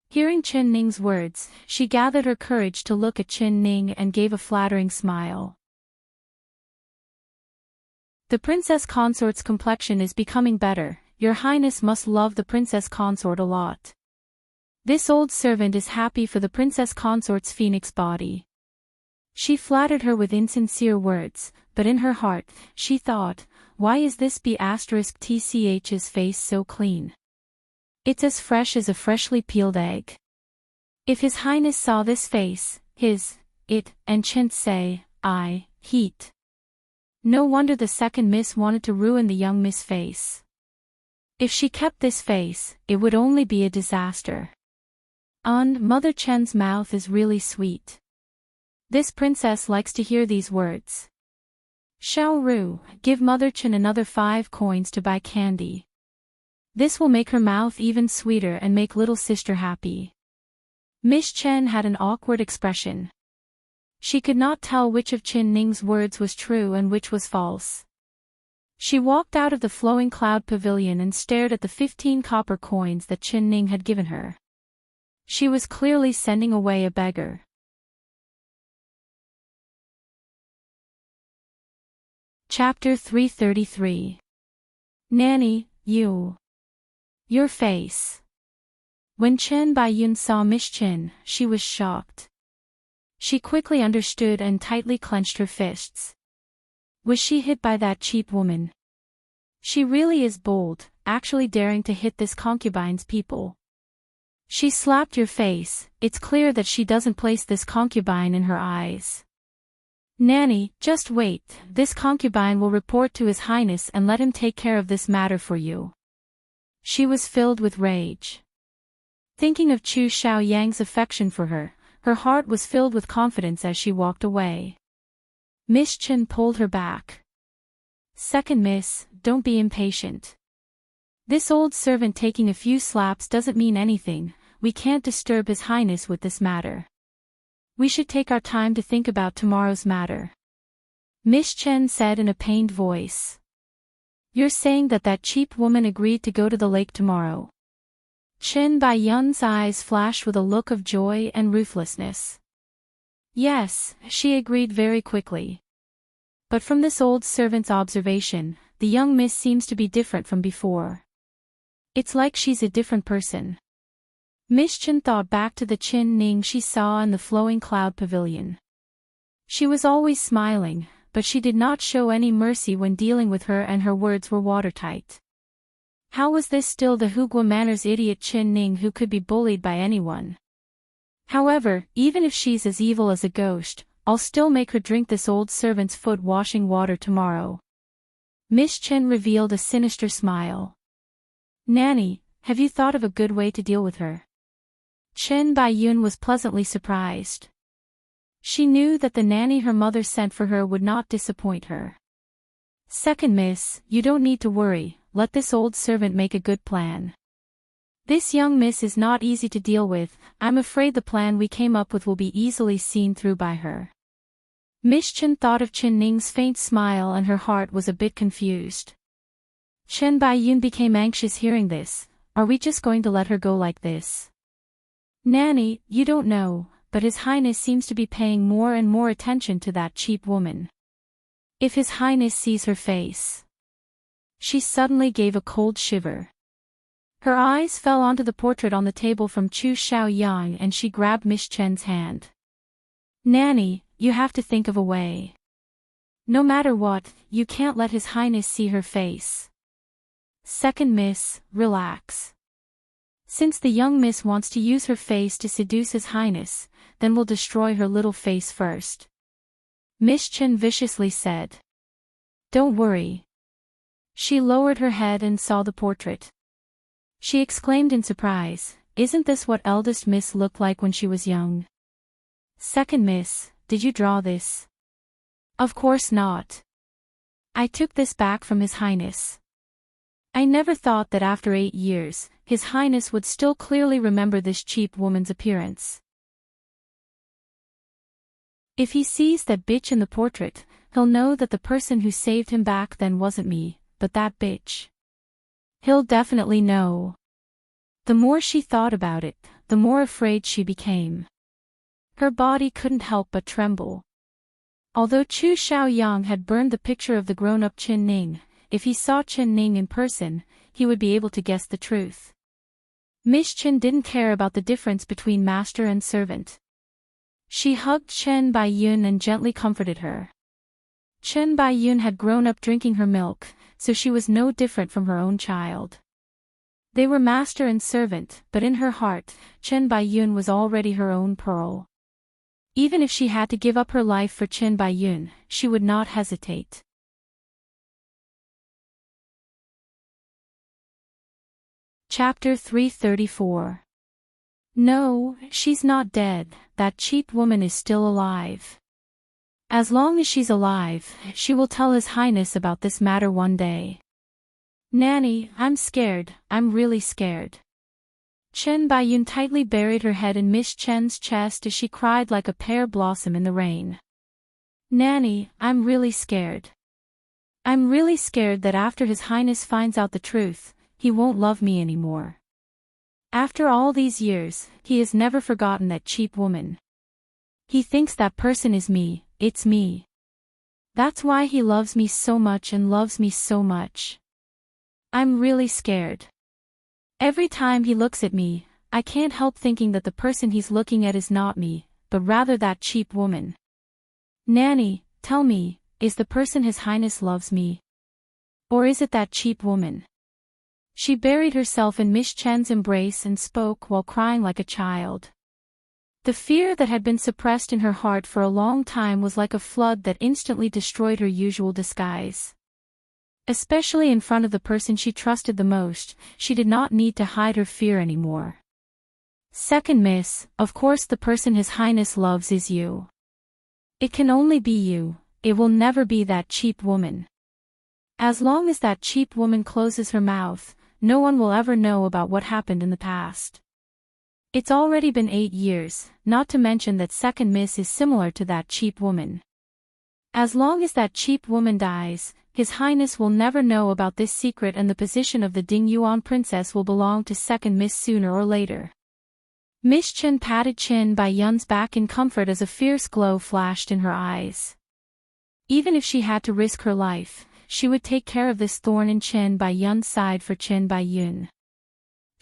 S1: Hearing Chen Ning's words, she gathered her courage to look at Chen Ning and gave a flattering smile. "The princess consort's complexion is becoming better, your highness must love the princess consort a lot. This old servant is happy for the princess consort's phoenix body." She flattered her with insincere words, but in her heart, she thought, why is this B*TCH's face so clean? It's as fresh as a freshly peeled egg. If His Highness saw this face, and Chen say, heat. No wonder the second miss wanted to ruin the young miss' face. If she kept this face, it would only be a disaster. And Mother Chen's mouth is really sweet. This princess likes to hear these words. Xiao Ru, give Mother Chen another 5 coins to buy candy. This will make her mouth even sweeter and make little sister happy. Miss Chen had an awkward expression. She could not tell which of Qin Ning's words was true and which was false. She walked out of the flowing cloud pavilion and stared at the 15 copper coins that Qin Ning had given her. She was clearly sending away a beggar. Chapter 333. Nanny, you. Your face. When Chen Baiyun saw Miss Chen, she was shocked. She quickly understood and tightly clenched her fists. Was she hit by that cheap woman? She really is bold, actually daring to hit this concubine's people. She slapped your face, it's clear that she doesn't place this concubine in her eyes. Nanny, just wait, this concubine will report to His Highness and let him take care of this matter for you. She was filled with rage. Thinking of Chu Xiaoyang's affection for her, her heart was filled with confidence as she walked away. Miss Chen pulled her back. Second miss, don't be impatient. This old servant taking a few slaps doesn't mean anything, we can't disturb His Highness with this matter. We should take our time to think about tomorrow's matter. Miss Chen said in a pained voice. You're saying that that cheap woman agreed to go to the lake tomorrow? Chen Baiyun's eyes flashed with a look of joy and ruthlessness. Yes, she agreed very quickly. But from this old servant's observation, the young miss seems to be different from before. It's like she's a different person. Miss Chen thought back to the Qin Ning she saw in the flowing cloud pavilion. She was always smiling, but she did not show any mercy when dealing with her and her words were watertight. How was this still the Hugua Manor's idiot Qin Ning who could be bullied by anyone? However, even if she's as evil as a ghost, I'll still make her drink this old servant's foot washing water tomorrow. Miss Chen revealed a sinister smile. Nanny, have you thought of a good way to deal with her? Chen Baiyun was pleasantly surprised. She knew that the nanny her mother sent for her would not disappoint her. Second miss, you don't need to worry, let this old servant make a good plan. This young miss is not easy to deal with, I'm afraid the plan we came up with will be easily seen through by her. Miss Chen thought of Qin Ning's faint smile and her heart was a bit confused. Chen Baiyun became anxious hearing this. Are we just going to let her go like this? Nanny, you don't know, but His Highness seems to be paying more and more attention to that cheap woman. If His Highness sees her face. She suddenly gave a cold shiver. Her eyes fell onto the portrait on the table from Chu Xiaoyang and she grabbed Miss Chen's hand. Nanny, you have to think of a way. No matter what, you can't let His Highness see her face. Second miss, relax. Since the young miss wants to use her face to seduce His Highness, then we'll destroy her little face first. Miss Chen viciously said. Don't worry. She lowered her head and saw the portrait. She exclaimed in surprise, isn't this what eldest miss looked like when she was young? Second miss, did you draw this? Of course not. I took this back from His Highness. I never thought that after 8 years, His Highness would still clearly remember this cheap woman's appearance. If he sees that bitch in the portrait, he'll know that the person who saved him back then wasn't me, but that bitch. He'll definitely know. The more she thought about it, the more afraid she became. Her body couldn't help but tremble. Although Chu Xiaoyang had burned the picture of the grown-up Qin Ning, if he saw Qin Ning in person, he would be able to guess the truth. Miss Chen didn't care about the difference between master and servant. She hugged Chen Baiyun and gently comforted her. Chen Baiyun had grown up drinking her milk, so she was no different from her own child. They were master and servant, but in her heart, Chen Baiyun was already her own pearl. Even if she had to give up her life for Chen Baiyun, she would not hesitate. Chapter 334. No, she's not dead, that cheap woman is still alive. As long as she's alive, she will tell His Highness about this matter one day. Nanny, I'm scared, I'm really scared. Chen Baiyun tightly buried her head in Miss Chen's chest as she cried like a pear blossom in the rain. Nanny, I'm really scared. I'm really scared that after His Highness finds out the truth, he won't love me anymore. After all these years, he has never forgotten that cheap woman. He thinks that person is me, it's me. That's why he loves me so much and loves me so much. I'm really scared. Every time he looks at me, I can't help thinking that the person he's looking at is not me, but rather that cheap woman. Nanny, tell me, is the person His Highness loves me? Or is it that cheap woman? She buried herself in Miss Chen's embrace and spoke while crying like a child. The fear that had been suppressed in her heart for a long time was like a flood that instantly destroyed her usual disguise. Especially in front of the person she trusted the most, she did not need to hide her fear anymore. Second Miss, of course the person His Highness loves is you. It can only be you, it will never be that cheap woman. As long as that cheap woman closes her mouth, no one will ever know about what happened in the past. It's already been 8 years, not to mention that Second Miss is similar to that cheap woman. As long as that cheap woman dies, His Highness will never know about this secret and the position of the Ding Yuan princess will belong to Second Miss sooner or later. Miss Chen patted Chen Baiyun's back in comfort as a fierce glow flashed in her eyes. Even if she had to risk her life, she would take care of this thorn in Chen Baiyun's side for Chen Baiyun.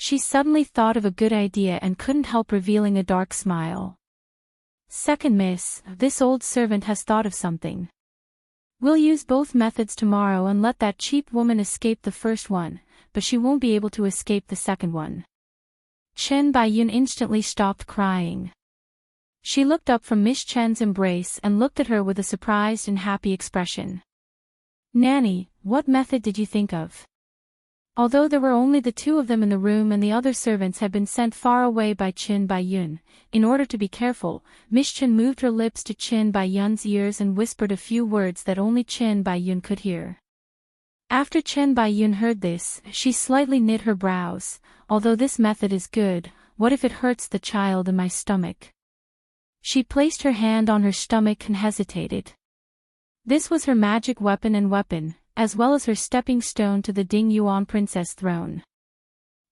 S1: She suddenly thought of a good idea and couldn't help revealing a dark smile. Second Miss, this old servant has thought of something. We'll use both methods tomorrow and let that cheap woman escape the first one, but she won't be able to escape the second one. Chen Baiyun instantly stopped crying. She looked up from Miss Chen's embrace and looked at her with a surprised and happy expression. Nanny, what method did you think of? Although there were only the two of them in the room and the other servants had been sent far away by Chen Baiyun, in order to be careful, Miss Chen moved her lips to Chen Baiyun's ears and whispered a few words that only Chen Baiyun could hear. After Chen Baiyun heard this, she slightly knit her brows. Although this method is good, what if it hurts the child in my stomach? She placed her hand on her stomach and hesitated. This was her magic weapon, as well as her stepping stone to the Ding Yuan princess throne.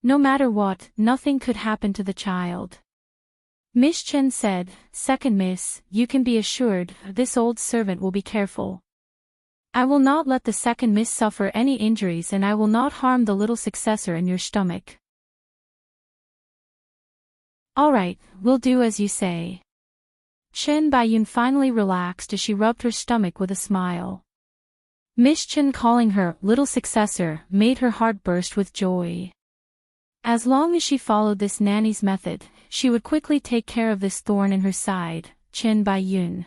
S1: No matter what, nothing could happen to the child. Miss Chen said, Second Miss, you can be assured, this old servant will be careful. I will not let the Second Miss suffer any injuries and I will not harm the little successor in your stomach. Alright, we'll do as you say. Chen Baiyun finally relaxed as she rubbed her stomach with a smile. Miss Chen calling her little successor made her heart burst with joy. As long as she followed this nanny's method, she would quickly take care of this thorn in her side, Chen Baiyun.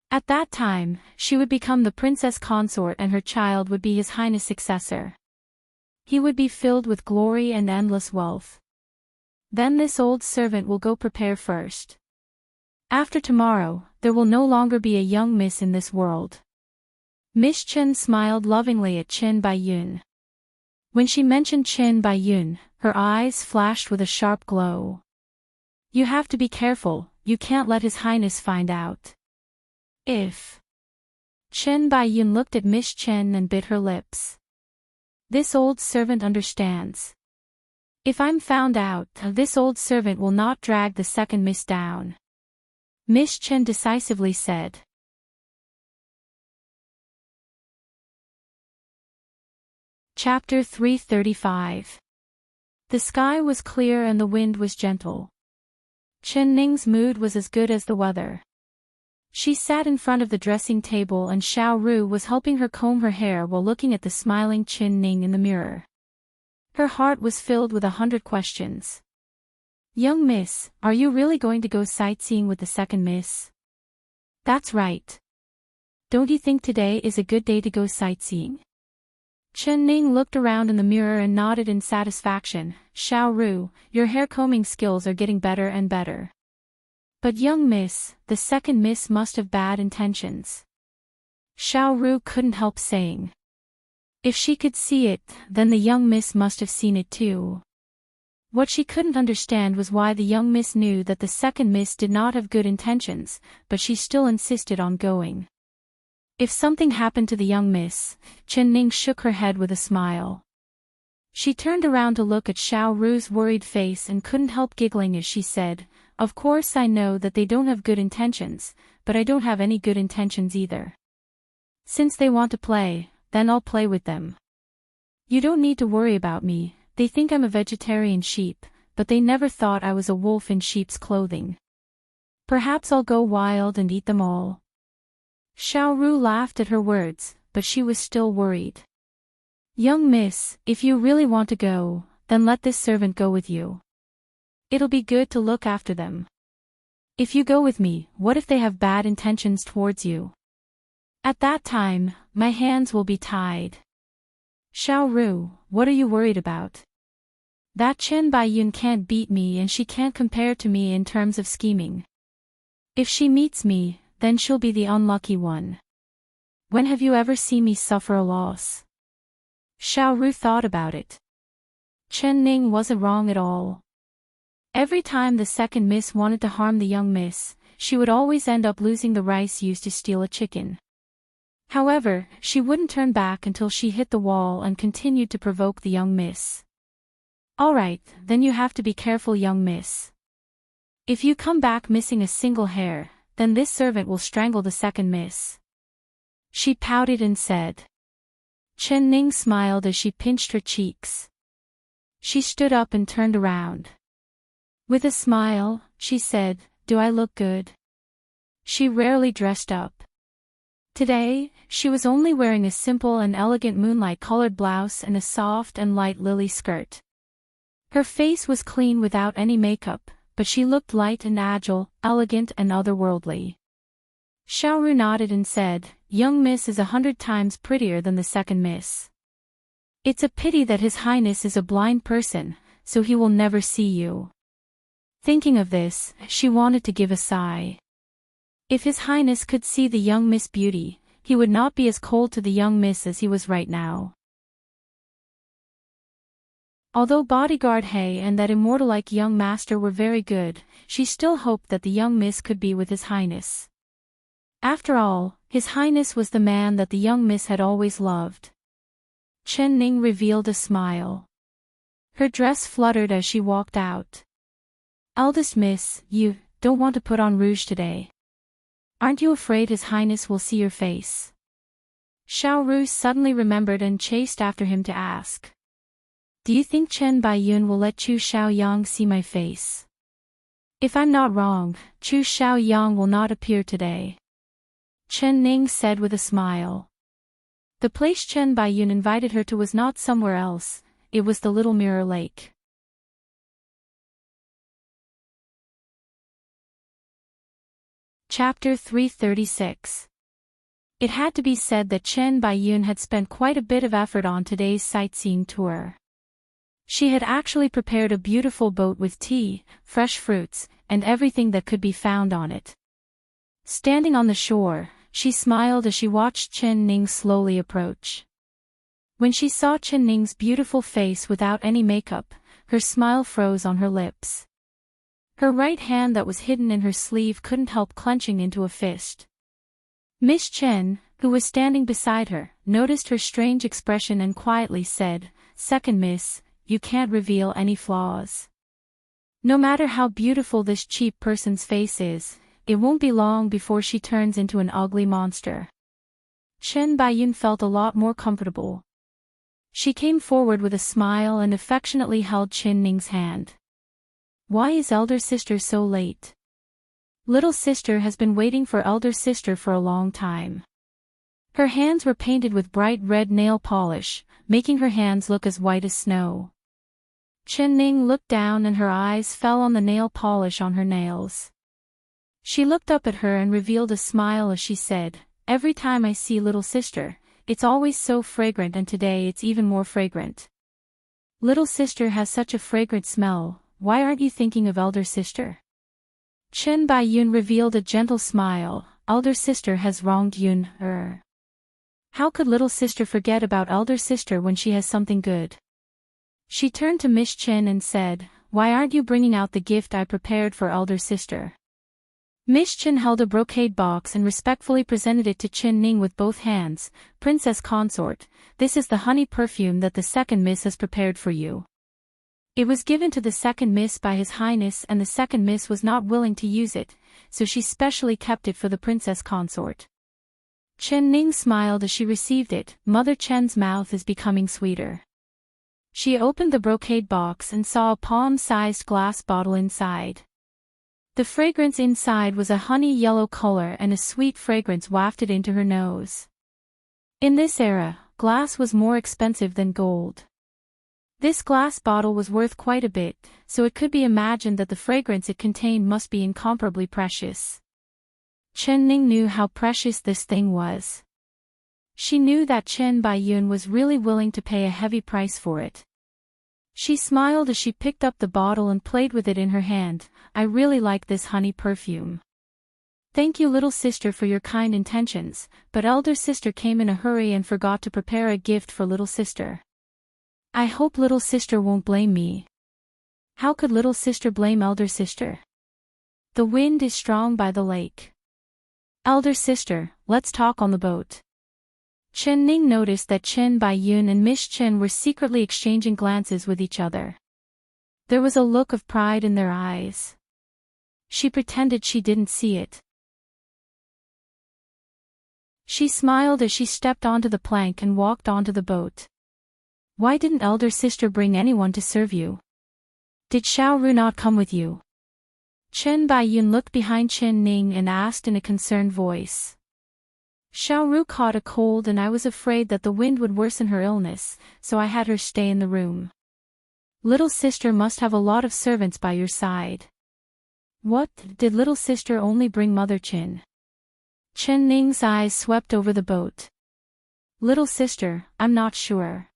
S1: At that time, she would become the princess consort and her child would be His Highness' successor. He would be filled with glory and endless wealth. Then this old servant will go prepare first. After tomorrow, there will no longer be a young miss in this world. Miss Chen smiled lovingly at Chen Baiyun. When she mentioned Chen Baiyun, her eyes flashed with a sharp glow. You have to be careful, you can't let His Highness find out. If. Chen Baiyun looked at Miss Chen and bit her lips. This old servant understands. If I'm found out, this old servant will not drag the second miss down. Miss Chen decisively said. Chapter 335. The sky was clear and the wind was gentle. Chen Ning's mood was as good as the weather. She sat in front of the dressing table and Xiao Ru was helping her comb her hair while looking at the smiling Chen Ning in the mirror. Her heart was filled with 100 questions. Young miss, are you really going to go sightseeing with the second miss? That's right. Don't you think today is a good day to go sightseeing? Chen Ning looked around in the mirror and nodded in satisfaction. Xiao Ru, your hair combing skills are getting better and better. But young miss, the second miss must have bad intentions. Xiao Ru couldn't help saying. If she could see it, then the young miss must have seen it too. What she couldn't understand was why the young miss knew that the second miss did not have good intentions, but she still insisted on going. If something happened to the young miss, Chen Ning shook her head with a smile. She turned around to look at Xiao Ru's worried face and couldn't help giggling as she said, "Of course I know that they don't have good intentions, but I don't have any good intentions either. Since they want to play, then I'll play with them. You don't need to worry about me. They think I'm a vegetarian sheep, but they never thought I was a wolf in sheep's clothing. Perhaps I'll go wild and eat them all." Xiao Ru laughed at her words, but she was still worried. "Young miss, if you really want to go, then let this servant go with you. It'll be good to look after them. If you go with me, what if they have bad intentions towards you? At that time, my hands will be tied." "Xiao Ru, what are you worried about? That Chen Baiyun can't beat me and she can't compare to me in terms of scheming. If she meets me, then she'll be the unlucky one. When have you ever seen me suffer a loss?" Xiao Ru thought about it. Chen Ning wasn't wrong at all. Every time the second miss wanted to harm the young miss, she would always end up losing the rice used to steal a chicken. However, she wouldn't turn back until she hit the wall and continued to provoke the young miss. "Alright, then you have to be careful, young miss. If you come back missing a single hair, then this servant will strangle the second miss." She pouted and said. Chen Ning smiled as she pinched her cheeks. She stood up and turned around. With a smile, she said, "Do I look good?" She rarely dressed up. Today, she was only wearing a simple and elegant moonlight-colored blouse and a soft and light lily skirt. Her face was clean without any makeup, but she looked light and agile, elegant and otherworldly. Xiao Ru nodded and said, "Young miss is 100 times prettier than the second miss. It's a pity that His Highness is a blind person, so he will never see you." Thinking of this, she wanted to give a sigh. If His Highness could see the young Miss Beauty, he would not be as cold to the young miss as he was right now. Although Bodyguard He and that immortal-like young master were very good, she still hoped that the young miss could be with His Highness. After all, His Highness was the man that the young miss had always loved. Chen Ning revealed a smile. Her dress fluttered as she walked out. "Eldest miss, you don't want to put on rouge today? Aren't you afraid His Highness will see your face?" Xiao Ru suddenly remembered and chased after him to ask. "Do you think Chen Baiyun will let Chu Xiaoyang see my face?" "If I'm not wrong, Chu Xiaoyang will not appear today," Chen Ning said with a smile. The place Chen Baiyun invited her to was not somewhere else, it was the Little Mirror Lake. Chapter 336. It had to be said that Chen Baiyun had spent quite a bit of effort on today's sightseeing tour. She had actually prepared a beautiful boat with tea, fresh fruits, and everything that could be found on it. Standing on the shore, she smiled as she watched Chen Ning slowly approach. When she saw Chen Ning's beautiful face without any makeup, her smile froze on her lips. Her right hand that was hidden in her sleeve couldn't help clenching into a fist. Miss Chen, who was standing beside her, noticed her strange expression and quietly said, "Second miss, you can't reveal any flaws. No matter how beautiful this cheap person's face is, it won't be long before she turns into an ugly monster." Chen Baiyun felt a lot more comfortable. She came forward with a smile and affectionately held Chen Ning's hand. "Why is elder sister so late?" "Little sister has been waiting for elder sister for a long time." Her hands were painted with bright red nail polish, making her hands look as white as snow. Chen Ning looked down and her eyes fell on the nail polish on her nails. She looked up at her and revealed a smile as she said, "Every time I see little sister, it's always so fragrant, and today it's even more fragrant. Little sister has such a fragrant smell, why aren't you thinking of elder sister?" Chen Baiyun revealed a gentle smile. Elder sister has wronged Yun. How could little sister forget about elder sister when she has something good? She turned to Miss Chen and said, "Why aren't you bringing out the gift I prepared for elder sister?" Miss Chen held a brocade box and respectfully presented it to Chen Ning with both hands. "Princess consort, this is the honey perfume that the second miss has prepared for you." It was given to the second miss by His Highness, and the second miss was not willing to use it, so she specially kept it for the princess consort. Chen Ning smiled as she received it. Mother Chen's mouth is becoming sweeter. She opened the brocade box and saw a palm-sized glass bottle inside. The fragrance inside was a honey yellow color, and a sweet fragrance wafted into her nose. In this era, glass was more expensive than gold. This glass bottle was worth quite a bit, so it could be imagined that the fragrance it contained must be incomparably precious. Chen Ning knew how precious this thing was. She knew that Chen Baiyun was really willing to pay a heavy price for it. She smiled as she picked up the bottle and played with it in her hand. "I really like this honey perfume. Thank you, little sister, for your kind intentions, but elder sister came in a hurry and forgot to prepare a gift for little sister. I hope little sister won't blame me." How could little sister blame elder sister? The wind is strong by the lake. "Elder sister, let's talk on the boat." Chen Ning noticed that Chen Baiyun and Miss Chen were secretly exchanging glances with each other. There was a look of pride in their eyes. She pretended she didn't see it. She smiled as she stepped onto the plank and walked onto the boat. "Why didn't elder sister bring anyone to serve you? Did Xiaoru not come with you?" Chen Baiyun looked behind Chen Ning and asked in a concerned voice. "Xiaoru caught a cold and I was afraid that the wind would worsen her illness, so I had her stay in the room." "Little sister must have a lot of servants by your side." "What, did little sister only bring Mother Chen?" Chen Ning's eyes swept over the boat. "Little sister, I'm not sure.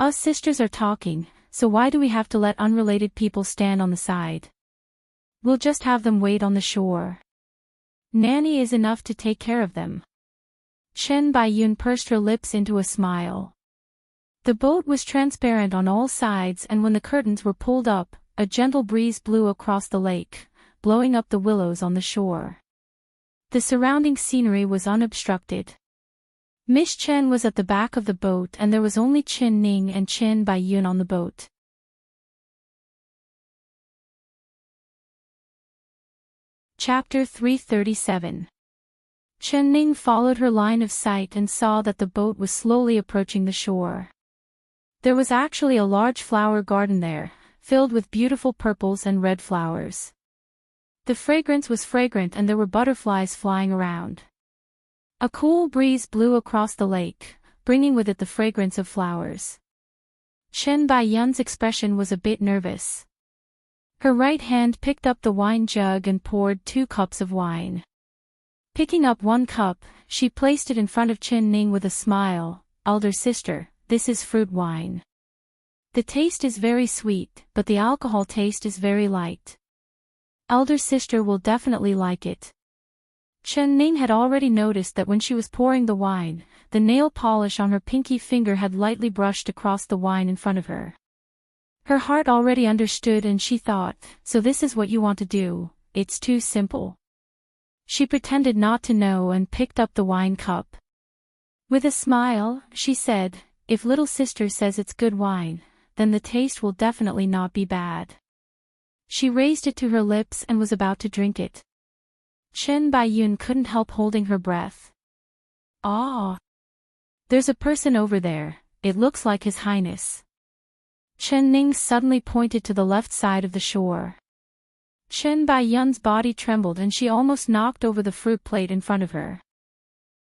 S1: Us sisters are talking, so why do we have to let unrelated people stand on the side? We'll just have them wait on the shore. Nanny is enough to take care of them." Chen Baiyun pursed her lips into a smile. The boat was transparent on all sides, and when the curtains were pulled up, a gentle breeze blew across the lake, blowing up the willows on the shore. The surrounding scenery was unobstructed. Miss Chen was at the back of the boat and there was only Chen Ning and Chen Baiyun on the boat. Chapter 337. Chen Ning followed her line of sight and saw that the boat was slowly approaching the shore. There was actually a large flower garden there, filled with beautiful purples and red flowers. The fragrance was fragrant and there were butterflies flying around. A cool breeze blew across the lake, bringing with it the fragrance of flowers. Chen Baiyun's expression was a bit nervous. Her right hand picked up the wine jug and poured 2 cups of wine. Picking up 1 cup, she placed it in front of Chen Ning with a smile. "Elder sister, this is fruit wine. The taste is very sweet, but the alcohol taste is very light. Elder sister will definitely like it." Chen Ning had already noticed that when she was pouring the wine, the nail polish on her pinky finger had lightly brushed across the wine in front of her. Her heart already understood and she thought, "So this is what you want to do, it's too simple." She pretended not to know and picked up the wine cup. With a smile, she said, "If little sister says it's good wine, then the taste will definitely not be bad." She raised it to her lips and was about to drink it. Chen Baiyun couldn't help holding her breath. "Ah! There's a person over there, it looks like His Highness." Chen Ning suddenly pointed to the left side of the shore. Chen Baiyun's body trembled and she almost knocked over the fruit plate in front of her.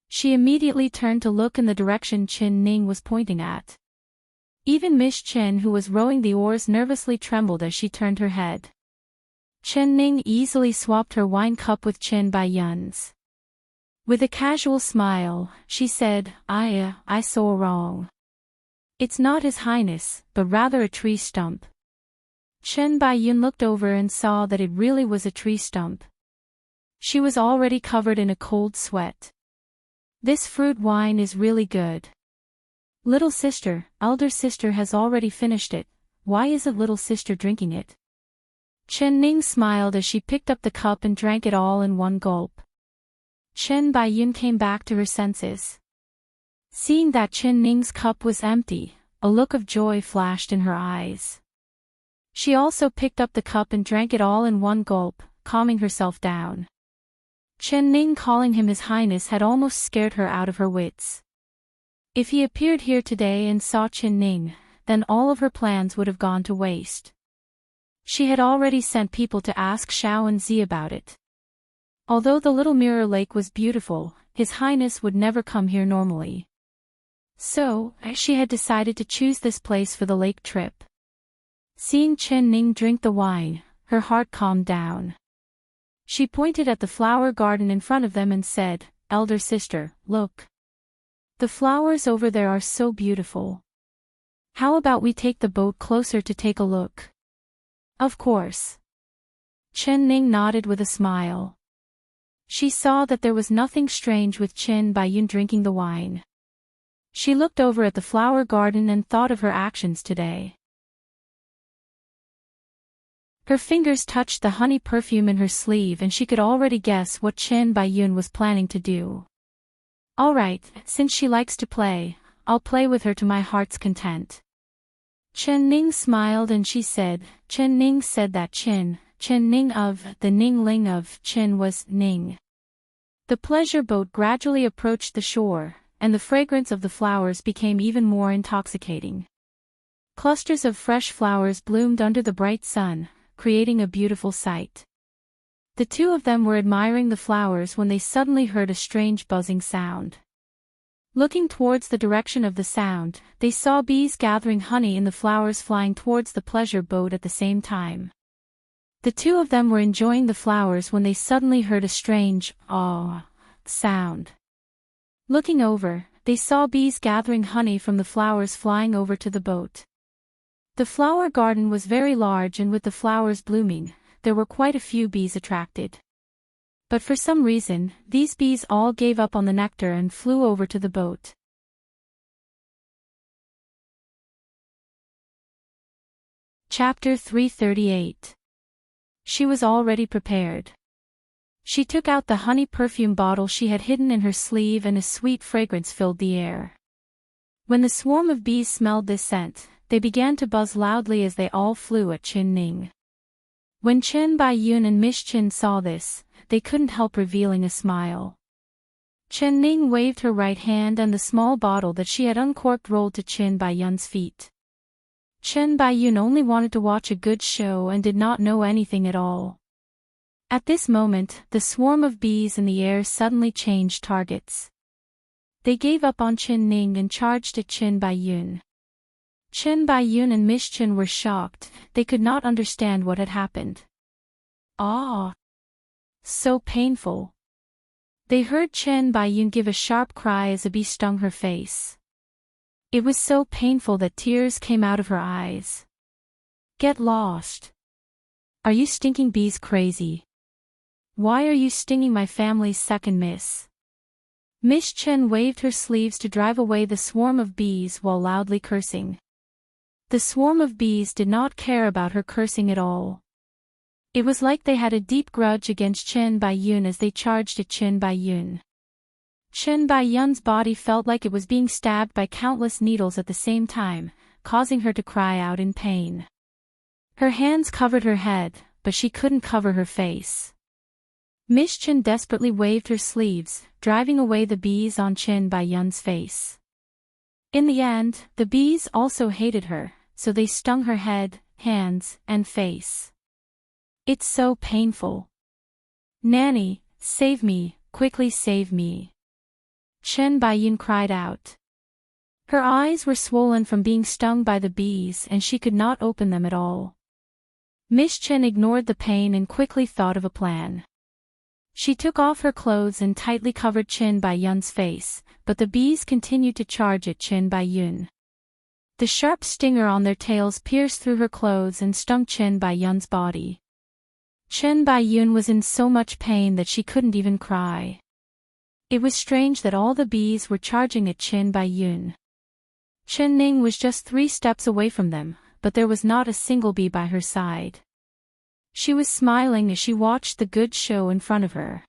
S1: She immediately turned to look in the direction Chen Ning was pointing at. Even Miss Chen, who was rowing the oars, nervously trembled as she turned her head. Chen Ning easily swapped her wine cup with Chen Baiyun's. With a casual smile, she said, I saw wrong. It's not His Highness, but rather a tree stump." Chen Baiyun looked over and saw that it really was a tree stump. She was already covered in a cold sweat. This fruit wine is really good. Little sister, elder sister has already finished it. Why isn't little sister drinking it? Chen Ning smiled as she picked up the cup and drank it all in one gulp. Chen Baiyun came back to her senses. Seeing that Chen Ning's cup was empty, a look of joy flashed in her eyes. She also picked up the cup and drank it all in one gulp, calming herself down. Chen Ning calling him His Highness had almost scared her out of her wits. If he appeared here today and saw Chen Ning, then all of her plans would have gone to waste. She had already sent people to ask Xiao and Zi about it. Although the little mirror lake was beautiful, His Highness would never come here normally. So, she had decided to choose this place for the lake trip. Seeing Chen Ning drink the wine, her heart calmed down. She pointed at the flower garden in front of them and said, "Elder sister, look. The flowers over there are so beautiful. How about we take the boat closer to take a look?" "Of course." Chen Ning nodded with a smile. She saw that there was nothing strange with Chen Baiyun drinking the wine. She looked over at the flower garden and thought of her actions today. Her fingers touched the honey perfume in her sleeve and she could already guess what Chen Baiyun was planning to do. "Alright, since she likes to play, I'll play with her to my heart's content." Chen Ning smiled and she said, Chen Ning said that Chen Ning of the Ning Ling of Chen was Ning. The pleasure boat gradually approached the shore, and the fragrance of the flowers became even more intoxicating. Clusters of fresh flowers bloomed under the bright sun, creating a beautiful sight. The two of them were admiring the flowers when they suddenly heard a strange buzzing sound. Looking towards the direction of the sound, they saw bees gathering honey in the flowers flying towards the pleasure boat at the same time. The two of them were enjoying the flowers when they suddenly heard a strange, sound. Looking over, they saw bees gathering honey from the flowers flying over to the boat. The flower garden was very large and with the flowers blooming, there were quite a few bees attracted. But for some reason, these bees all gave up on the nectar and flew over to the boat. Chapter 338. She was already prepared. She took out the honey perfume bottle she had hidden in her sleeve and a sweet fragrance filled the air. When the swarm of bees smelled this scent, they began to buzz loudly as they all flew at Chen Ning. When Chen Baiyun and Miss Chen saw this, they couldn't help revealing a smile. Chen Ning waved her right hand and the small bottle that she had uncorked rolled to Chen Baiyun's feet. Chen Baiyun only wanted to watch a good show and did not know anything at all. At this moment, the swarm of bees in the air suddenly changed targets. They gave up on Chen Ning and charged at Chen Baiyun. Chen Baiyun and Miss Chen were shocked, they could not understand what had happened. "Ah! So painful." They heard Chen Baiyun give a sharp cry as a bee stung her face. It was so painful that tears came out of her eyes. "Get lost. Are you stinking bees crazy? Why are you stinging my family's second miss?" Miss Chen waved her sleeves to drive away the swarm of bees while loudly cursing. The swarm of bees did not care about her cursing at all. It was like they had a deep grudge against Chen Baiyun as they charged at Chen Baiyun. Chen Baiyun's body felt like it was being stabbed by countless needles at the same time, causing her to cry out in pain. Her hands covered her head, but she couldn't cover her face. Miss Chen desperately waved her sleeves, driving away the bees on Chen Baiyun's face. In the end, the bees also hated her, so they stung her head, hands, and face. "It's so painful. Nanny, save me, quickly save me." Chen Baiyun cried out. Her eyes were swollen from being stung by the bees and she could not open them at all. Miss Chen ignored the pain and quickly thought of a plan. She took off her clothes and tightly covered Chen Baiyun's face, but the bees continued to charge at Chen Baiyun. The sharp stinger on their tails pierced through her clothes and stung Chen Baiyun's body. Chen Baiyun was in so much pain that she couldn't even cry. It was strange that all the bees were charging at Chen Baiyun. Chen Ning was just 3 steps away from them, but there was not a single bee by her side. She was smiling as she watched the good show in front of her.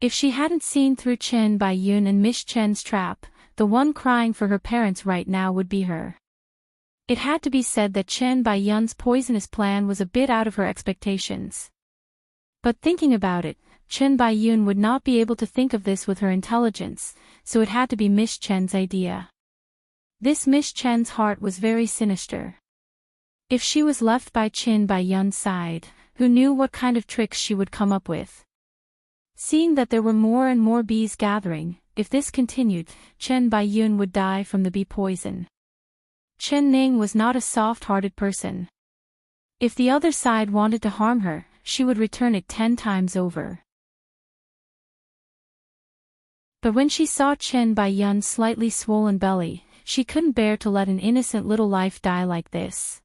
S1: If she hadn't seen through Chen Baiyun and Miss Chen's trap, the one crying for her parents right now would be her. It had to be said that Chen Baiyun's poisonous plan was a bit out of her expectations. But thinking about it, Chen Baiyun would not be able to think of this with her intelligence, so it had to be Miss Chen's idea. This Miss Chen's heart was very sinister. If she was left by Chen Baiyun's side, who knew what kind of tricks she would come up with? Seeing that there were more and more bees gathering, if this continued, Chen Baiyun would die from the bee poison. Chen Ning was not a soft-hearted person. If the other side wanted to harm her, she would return it 10 times over. But when she saw Chen Baiyun's slightly swollen belly, she couldn't bear to let an innocent little life die like this.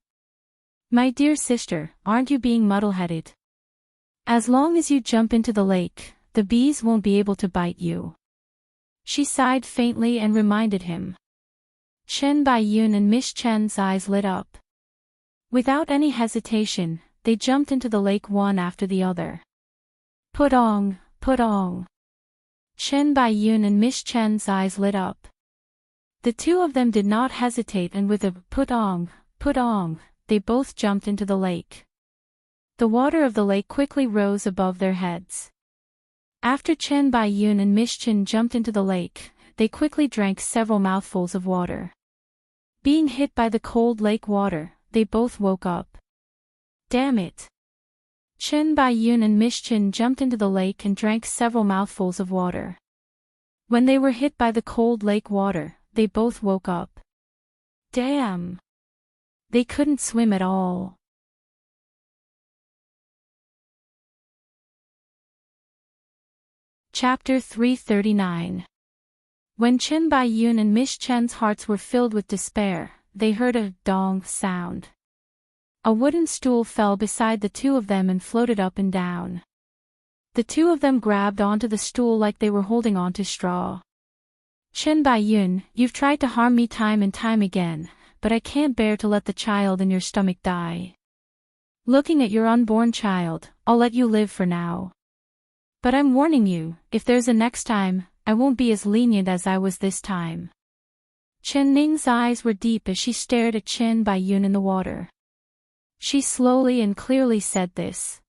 S1: My dear sister, aren't you being muddle-headed? As long as you jump into the lake, the bees won't be able to bite you. She sighed faintly and reminded him. Chen Baiyun and Miss Chen's eyes lit up. Without any hesitation, they jumped into the lake one after the other. Put-ong, put-ong. Chen Baiyun and Miss Chen's eyes lit up. The 2 of them did not hesitate, and with a put-ong, put-ong, they both jumped into the lake. The water of the lake quickly rose above their heads. After Chen Baiyun and Miss Chen jumped into the lake, they quickly drank several mouthfuls of water. Being hit by the cold lake water, they both woke up. Damn it! Chen Baiyun and Miss Chen jumped into the lake and drank several mouthfuls of water. When they were hit by the cold lake water, they both woke up. Damn! They couldn't swim at all. Chapter 339. When Chen Baiyun and Miss Chen's hearts were filled with despair, they heard a dong sound. A wooden stool fell beside the 2 of them and floated up and down. The 2 of them grabbed onto the stool like they were holding onto straw. Chen Baiyun, you've tried to harm me time and time again, but I can't bear to let the child in your stomach die. Looking at your unborn child, I'll let you live for now. But I'm warning you, if there's a next time, I won't be as lenient as I was this time. Chen Ning's eyes were deep as she stared at Chen Baiyun in the water. She slowly and clearly said this.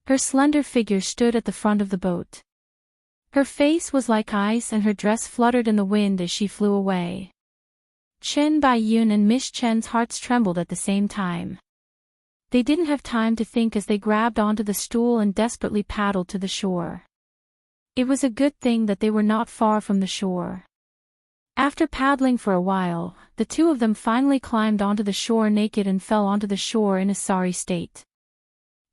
S1: Her slender figure stood at the front of the boat. Her face was like ice and her dress fluttered in the wind as she flew away. Chen Baiyun and Miss Chen's hearts trembled at the same time. They didn't have time to think as they grabbed onto the stool and desperately paddled to the shore. It was a good thing that they were not far from the shore. After paddling for a while, the 2 of them finally climbed onto the shore naked and fell onto the shore in a sorry state.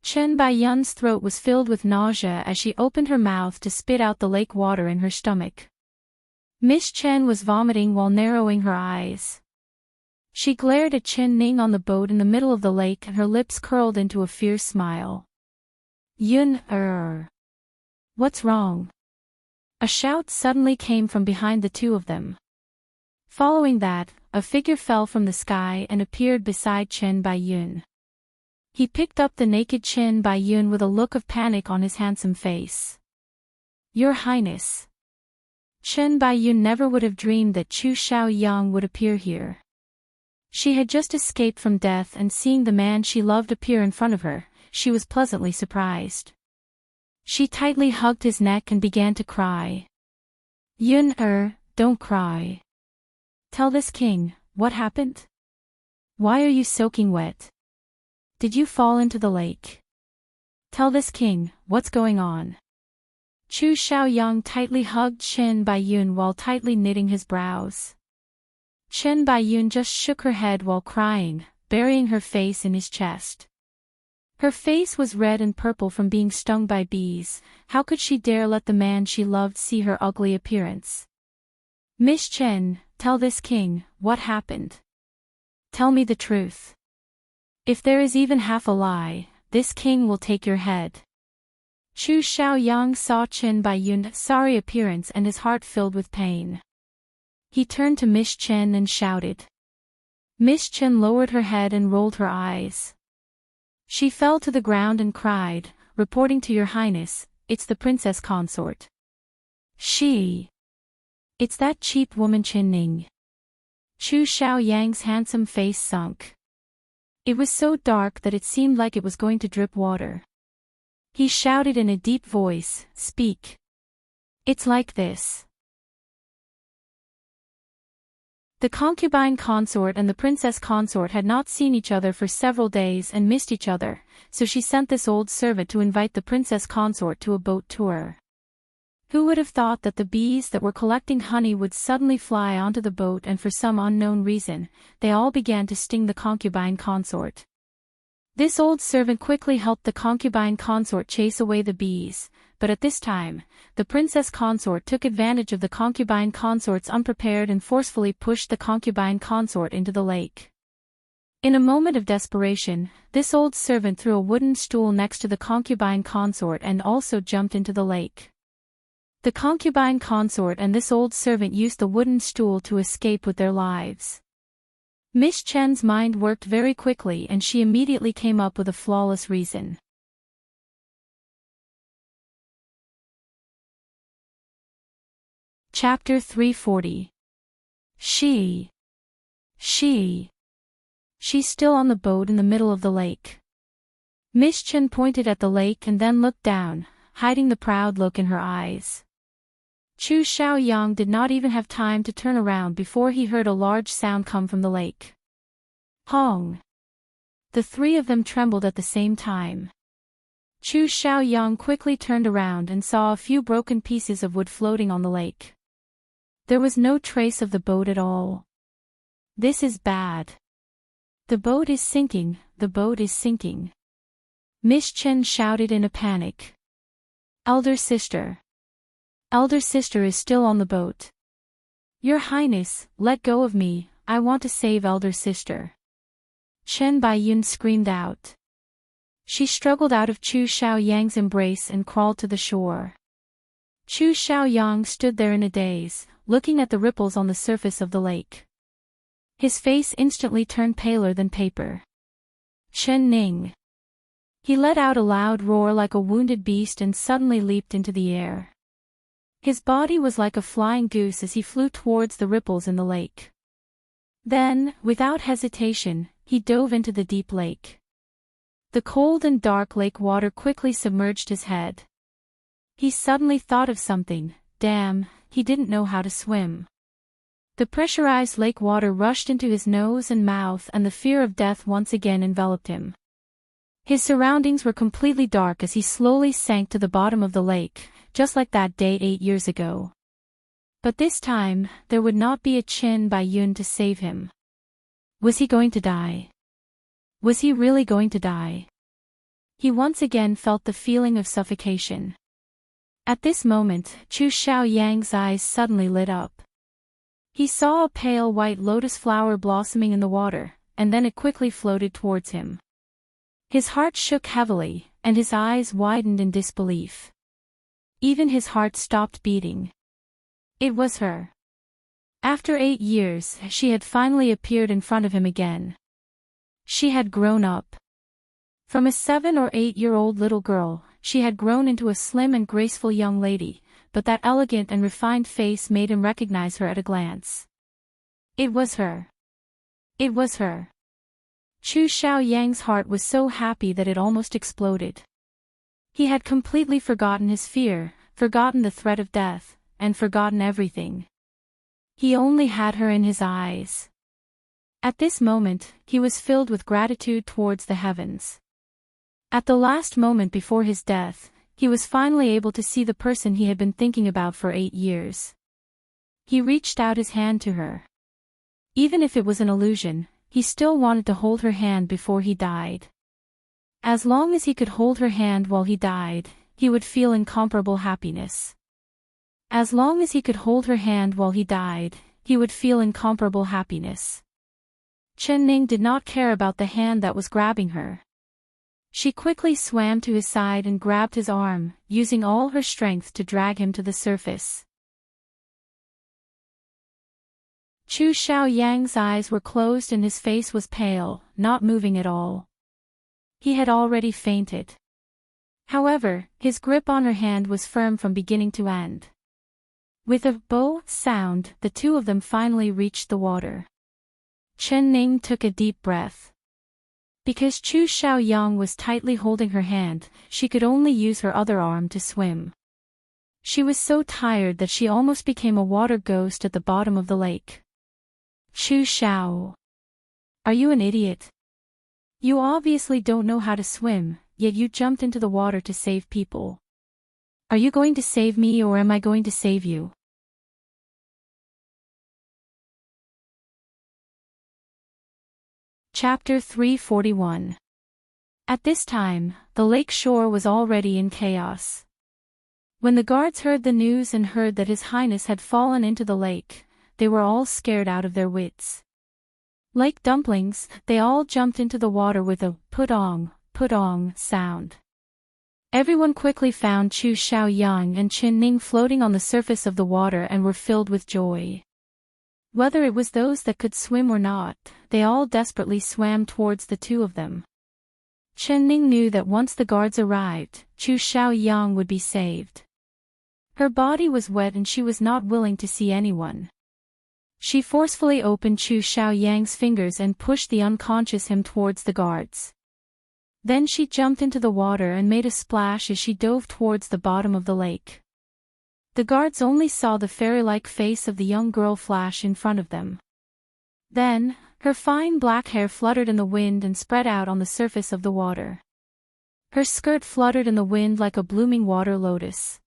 S1: Chen Baiyun's throat was filled with nausea as she opened her mouth to spit out the lake water in her stomach. Miss Chen was vomiting while narrowing her eyes. She glared at Chen Ning on the boat in the middle of the lake and her lips curled into a fierce smile. Yun. What's wrong? A shout suddenly came from behind the 2 of them. Following that, a figure fell from the sky and appeared beside Chen Baiyun. He picked up the naked Chen Baiyun with a look of panic on his handsome face. Your Highness. Chen Baiyun never would have dreamed that Chu Xiaoyang would appear here. She had just escaped from death, and seeing the man she loved appear in front of her, she was pleasantly surprised. She tightly hugged his neck and began to cry. Yun, don't cry. Tell this king, what happened? Why are you soaking wet? Did you fall into the lake? Tell this king, what's going on? Chu Xiaoyang tightly hugged Chen Baiyun while tightly knitting his brows. Chen Baiyun just shook her head while crying, burying her face in his chest. Her face was red and purple from being stung by bees. How could she dare let the man she loved see her ugly appearance? Miss Chen, tell this king, what happened? Tell me the truth. If there is even half a lie, this king will take your head. Chu Xiaoyang saw Chen Baiyun's sorry appearance and his heart filled with pain. He turned to Miss Chen and shouted. Miss Chen lowered her head and rolled her eyes. She fell to the ground and cried, reporting to your highness, it's the princess consort. It's that cheap woman Chen Ning. Chu Xiaoyang's handsome face sunk. It was so dark that it seemed like it was going to drip water. He shouted in a deep voice, speak. It's like this. The concubine consort and the princess consort had not seen each other for several days and missed each other, so she sent this old servant to invite the princess consort to a boat tour. Who would have thought that the bees that were collecting honey would suddenly fly onto the boat, and for some unknown reason, they all began to sting the concubine consort. This old servant quickly helped the concubine consort chase away the bees, but at this time, the princess consort took advantage of the concubine consort's unprepared and forcefully pushed the concubine consort into the lake. In a moment of desperation, this old servant threw a wooden stool next to the concubine consort and also jumped into the lake. The concubine consort and this old servant used the wooden stool to escape with their lives. Miss Chen's mind worked very quickly and she immediately came up with a flawless reason. Chapter 340. She's still on the boat in the middle of the lake. Miss Chen pointed at the lake and then looked down, hiding the proud look in her eyes. Chu Xiaoyang did not even have time to turn around before he heard a large sound come from the lake. Hong! The three of them trembled at the same time. Chu Xiaoyang quickly turned around and saw a few broken pieces of wood floating on the lake. There was no trace of the boat at all. This is bad. The boat is sinking, the boat is sinking. Miss Chen shouted in a panic. Elder sister is still on the boat. Your Highness, let go of me, I want to save elder sister. Chen Baiyun screamed out. She struggled out of Chu Xiaoyang's embrace and crawled to the shore. Chu Xiaoyang stood there in a daze, looking at the ripples on the surface of the lake. His face instantly turned paler than paper. Chen Ning. He let out a loud roar like a wounded beast and suddenly leaped into the air. His body was like a flying goose as he flew towards the ripples in the lake. Then, without hesitation, he dove into the deep lake. The cold and dark lake water quickly submerged his head. He suddenly thought of something. Damn, he didn't know how to swim. The pressurized lake water rushed into his nose and mouth and the fear of death once again enveloped him. His surroundings were completely dark as he slowly sank to the bottom of the lake, just like that day 8 years ago. But this time, there would not be a Chen Baiyun to save him. Was he going to die? Was he really going to die? He once again felt the feeling of suffocation. At this moment, Chu Xiaoyang's eyes suddenly lit up. He saw a pale white lotus flower blossoming in the water, and then it quickly floated towards him. His heart shook heavily, and his eyes widened in disbelief. Even his heart stopped beating. It was her. After 8 years, she had finally appeared in front of him again. She had grown up. From a 7 or 8-year-old little girl, she had grown into a slim and graceful young lady, but that elegant and refined face made him recognize her at a glance. It was her. It was her. Chu Xiaoyang's heart was so happy that it almost exploded. He had completely forgotten his fear, forgotten the threat of death, and forgotten everything. He only had her in his eyes. At this moment, he was filled with gratitude towards the heavens. At the last moment before his death, he was finally able to see the person he had been thinking about for 8 years. He reached out his hand to her. Even if it was an illusion, he still wanted to hold her hand before he died. As long as he could hold her hand while he died, he would feel incomparable happiness. As long as he could hold her hand while he died, he would feel incomparable happiness. Chen Ning did not care about the hand that was grabbing her. She quickly swam to his side and grabbed his arm, using all her strength to drag him to the surface. Chu Xiaoyang's eyes were closed and his face was pale, not moving at all. He had already fainted. However, his grip on her hand was firm from beginning to end. With a "bo" sound, the two of them finally reached the water. Chen Ning took a deep breath. Because Chu Xiaoyang was tightly holding her hand, she could only use her other arm to swim. She was so tired that she almost became a water ghost at the bottom of the lake. Chu Xiao. Are you an idiot? You obviously don't know how to swim, yet you jumped into the water to save people. Are you going to save me or am I going to save you? Chapter 341. At this time, the lake shore was already in chaos. When the guards heard the news and heard that His Highness had fallen into the lake, they were all scared out of their wits. Like dumplings, they all jumped into the water with a put-ong sound. Everyone quickly found Chu Xiaoyang and Chen Ning floating on the surface of the water and were filled with joy. Whether it was those that could swim or not, they all desperately swam towards the two of them. Chen Ning knew that once the guards arrived, Chu Xiaoyang would be saved. Her body was wet and she was not willing to see anyone. She forcefully opened Chu Xiaoyang's fingers and pushed the unconscious him towards the guards. Then she jumped into the water and made a splash as she dove towards the bottom of the lake. The guards only saw the fairy-like face of the young girl flash in front of them. Then, her fine black hair fluttered in the wind and spread out on the surface of the water. Her skirt fluttered in the wind like a blooming water lotus.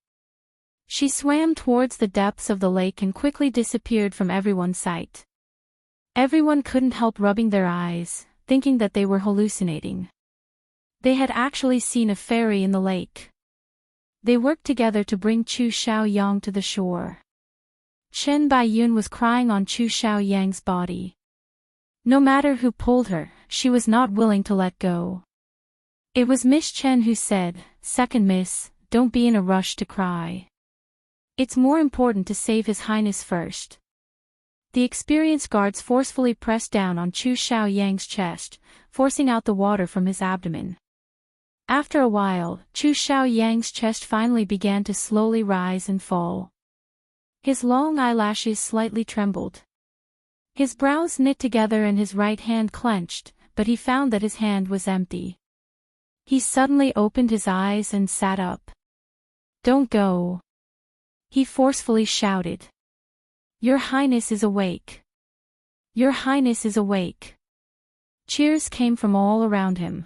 S1: She swam towards the depths of the lake and quickly disappeared from everyone's sight. Everyone couldn't help rubbing their eyes, thinking that they were hallucinating. They had actually seen a fairy in the lake. They worked together to bring Chu Xiaoyang to the shore. Chen Baiyun was crying on Chu Xiaoyang's body. No matter who pulled her, she was not willing to let go. It was Miss Chen who said, "Second miss, don't be in a rush to cry. It's more important to save His Highness first." The experienced guards forcefully pressed down on Chu Xiaoyang's chest, forcing out the water from his abdomen. After a while, Chu Xiaoyang's chest finally began to slowly rise and fall. His long eyelashes slightly trembled. His brows knit together and his right hand clenched, but he found that his hand was empty. He suddenly opened his eyes and sat up. "Don't go," he forcefully shouted. "Your Highness is awake. Your Highness is awake." Cheers came from all around him.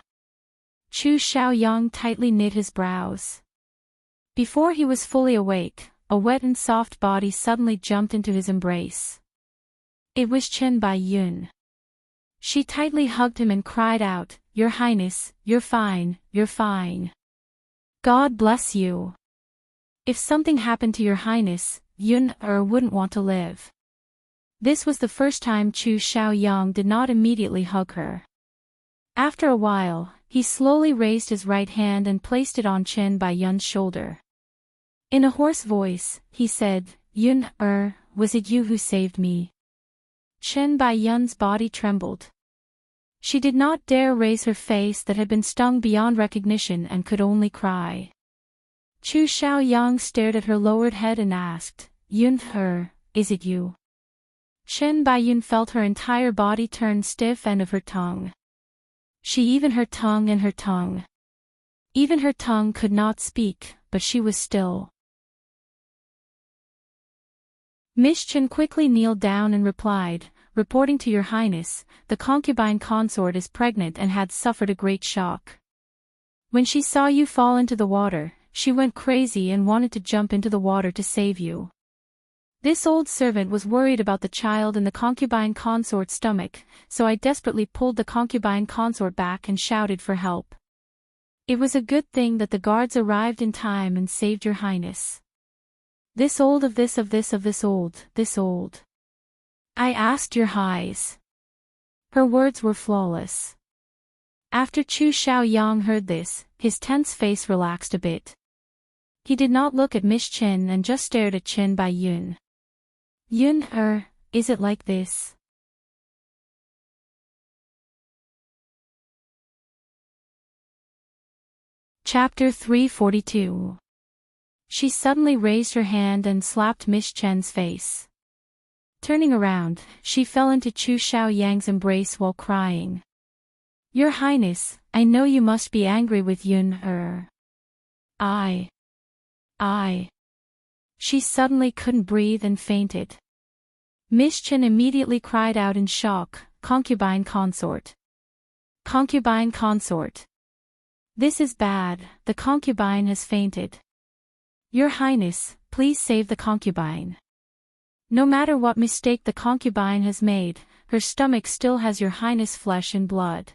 S1: Chu Xiaoyang tightly knit his brows. Before he was fully awake, a wet and soft body suddenly jumped into his embrace. It was Chen Baiyun. She tightly hugged him and cried out, "Your Highness, you're fine, you're fine. God bless you. If something happened to your Highness, Yun wouldn't want to live." This was the first time Chu Xiaoyang did not immediately hug her. After a while, he slowly raised his right hand and placed it on Chen Baiyun's shoulder. In a hoarse voice, he said, "Yun, was it you who saved me?" Chen Baiyun's body trembled. She did not dare raise her face that had been stung beyond recognition and could only cry. Chu Xiaoyang stared at her lowered head and asked, "Yun, is it you?" Chen Baiyun felt her entire body turn stiff and of her tongue. Even her tongue could not speak, but she was still. Miss Chen quickly kneeled down and replied, "Reporting to your Highness, the concubine consort is pregnant and had suffered a great shock. When she saw you fall into the water, she went crazy and wanted to jump into the water to save you. This old servant was worried about the child in the concubine consort's stomach, so I desperately pulled the concubine consort back and shouted for help. It was a good thing that the guards arrived in time and saved your Highness. This old. I asked your Highs." Her words were flawless. After Chu Xiaoyang heard this, his tense face relaxed a bit. He did not look at Miss Chen and just stared at Chen Bai Yun. Yun, is it like this? Chapter 342. She suddenly raised her hand and slapped Miss Chen's face. Turning around, she fell into Chu Xiaoyang's embrace while crying. Your Highness, I know you must be angry with Yun. I. She suddenly couldn't breathe and fainted. Miss Chen immediately cried out in shock, concubine consort. Concubine consort. This is bad, the concubine has fainted. Your Highness, please save the concubine. No matter what mistake the concubine has made, her stomach still has Your Highness flesh and blood.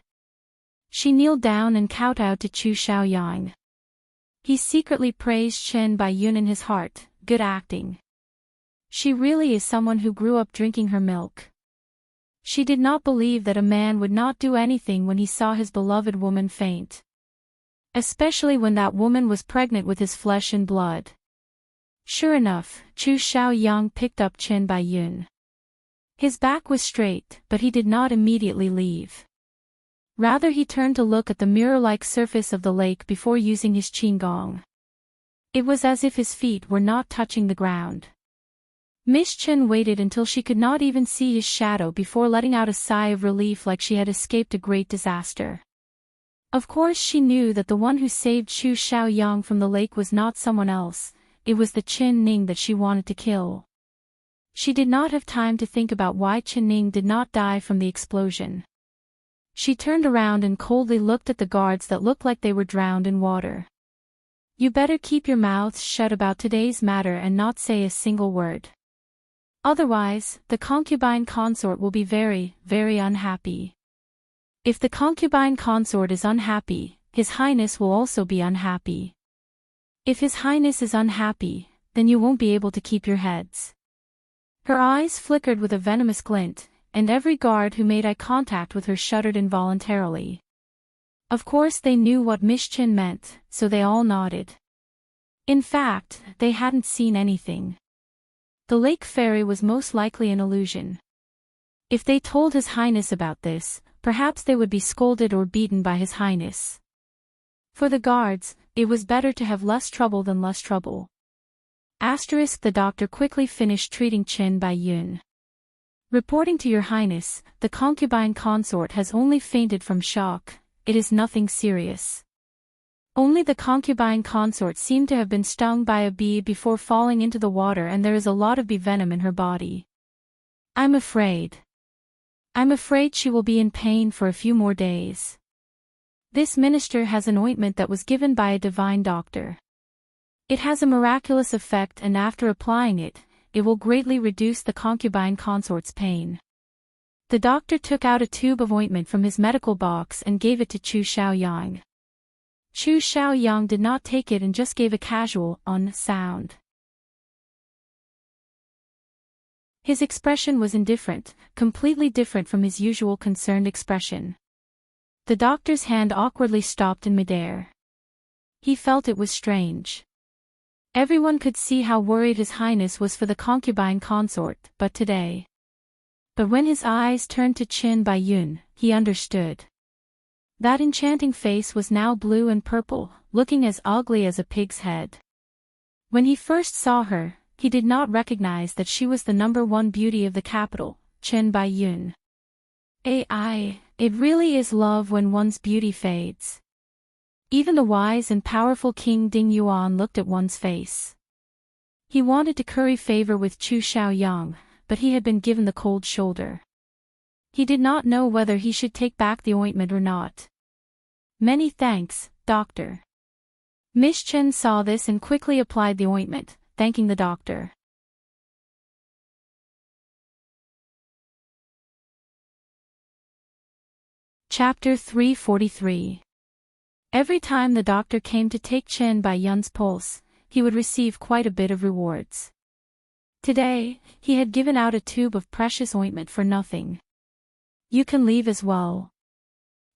S1: She kneeled down and kowtowed to Chu Xiaoyang. He secretly praised Chen Bai Yun in his heart, good acting. She really is someone who grew up drinking her milk. She did not believe that a man would not do anything when he saw his beloved woman faint. Especially when that woman was pregnant with his flesh and blood. Sure enough, Chu Xiaoyang picked up Chen Bai Yun. His back was straight, but he did not immediately leave. Rather he turned to look at the mirror-like surface of the lake before using his qigong. It was as if his feet were not touching the ground. Miss Chen waited until she could not even see his shadow before letting out a sigh of relief like she had escaped a great disaster. Of course she knew that the one who saved Chu Xiaoyang from the lake was not someone else, it was the Qin Ning that she wanted to kill. She did not have time to think about why Qin Ning did not die from the explosion. She turned around and coldly looked at the guards that looked like they were drowned in water. You better keep your mouths shut about today's matter and not say a single word. Otherwise, the concubine consort will be very, very unhappy. If the concubine consort is unhappy, His Highness will also be unhappy. If His Highness is unhappy, then you won't be able to keep your heads. Her eyes flickered with a venomous glint, and every guard who made eye contact with her shuddered involuntarily. Of course they knew what Miss Chen meant, so they all nodded. In fact, they hadn't seen anything. The lake fairy was most likely an illusion. If they told His Highness about this, perhaps they would be scolded or beaten by His Highness. For the guards, it was better to have less trouble than less trouble. The doctor quickly finished treating Chen Bai Yun. Reporting to Your Highness, the concubine consort has only fainted from shock, it is nothing serious. Only the concubine consort seemed to have been stung by a bee before falling into the water and there is a lot of bee venom in her body. I'm afraid she will be in pain for a few more days. This minister has an ointment that was given by a divine doctor. It has a miraculous effect and after applying it, it will greatly reduce the concubine consort's pain. The doctor took out a tube of ointment from his medical box and gave it to Chu Xiaoyang. Chu Xiaoyang did not take it and just gave a casual, sound. His expression was indifferent, completely different from his usual concerned expression. The doctor's hand awkwardly stopped in midair. He felt it was strange. Everyone could see how worried His Highness was for the concubine consort, but when his eyes turned to Chen Bai Yun, he understood. That enchanting face was now blue and purple, looking as ugly as a pig's head. When he first saw her, he did not recognize that she was the #1 beauty of the capital, Chen Bai Yun. It really is love when one's beauty fades. Even the wise and powerful King Ding Yuan looked at one's face. He wanted to curry favor with Chu Xiaoyang, but he had been given the cold shoulder. He did not know whether he should take back the ointment or not. Many thanks, doctor. Miss Chen saw this and quickly applied the ointment, thanking the doctor. Chapter 343. Every time the doctor came to take Chen Bai Yun's pulse, he would receive quite a bit of rewards. Today, he had given out a tube of precious ointment for nothing. You can leave as well.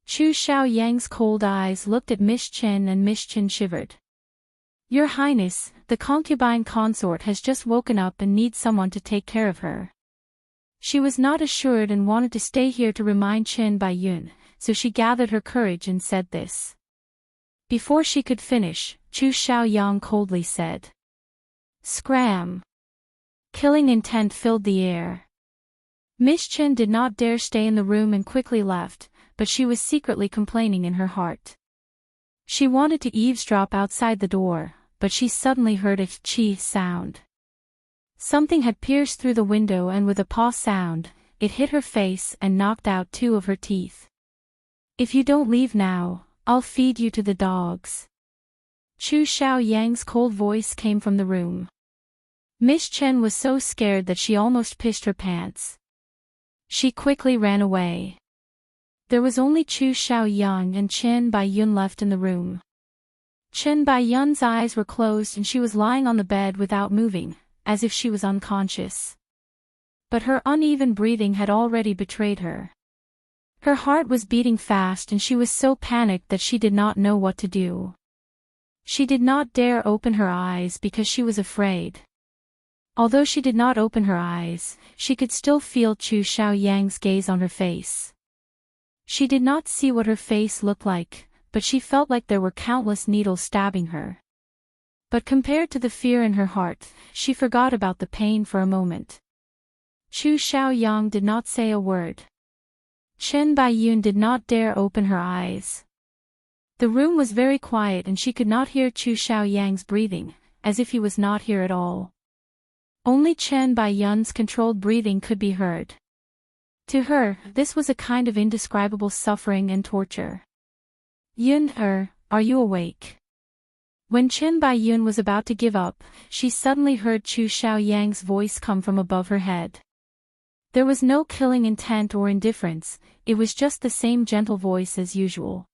S1: Chu Xiaoyang's cold eyes looked at Miss Chen and Miss Chen shivered. Your Highness, the concubine consort has just woken up and needs someone to take care of her. She was not assured and wanted to stay here to remind Chen Baiyun, so she gathered her courage and said this. Before she could finish, Chu Xiaoyang coldly said. Scram! Killing intent filled the air. Miss Chen did not dare stay in the room and quickly left, but she was secretly complaining in her heart. She wanted to eavesdrop outside the door, but she suddenly heard a chi sound. Something had pierced through the window and with a paw sound, it hit her face and knocked out 2 of her teeth. If you don't leave now, I'll feed you to the dogs. Chu Xiaoyang's cold voice came from the room. Miss Chen was so scared that she almost pissed her pants. She quickly ran away. There was only Chu Xiaoyang and Chen Baiyun left in the room. Chen Baiyun's eyes were closed and she was lying on the bed without moving, as if she was unconscious. But her uneven breathing had already betrayed her. Her heart was beating fast and she was so panicked that she did not know what to do. She did not dare open her eyes because she was afraid. Although she did not open her eyes, she could still feel Chu Xiaoyang's gaze on her face. She did not see what her face looked like, but she felt like there were countless needles stabbing her. But compared to the fear in her heart, she forgot about the pain for a moment. Chu Xiaoyang did not say a word. Chen Baiyun did not dare open her eyes. The room was very quiet and she could not hear Chu Xiaoyang's breathing, as if he was not here at all. Only Chen Baiyun's controlled breathing could be heard. To her, this was a kind of indescribable suffering and torture. Yun, are you awake? When Chen Baiyun was about to give up, she suddenly heard Chu Xiaoyang's voice come from above her head. There was no killing intent or indifference, it was just the same gentle voice as usual.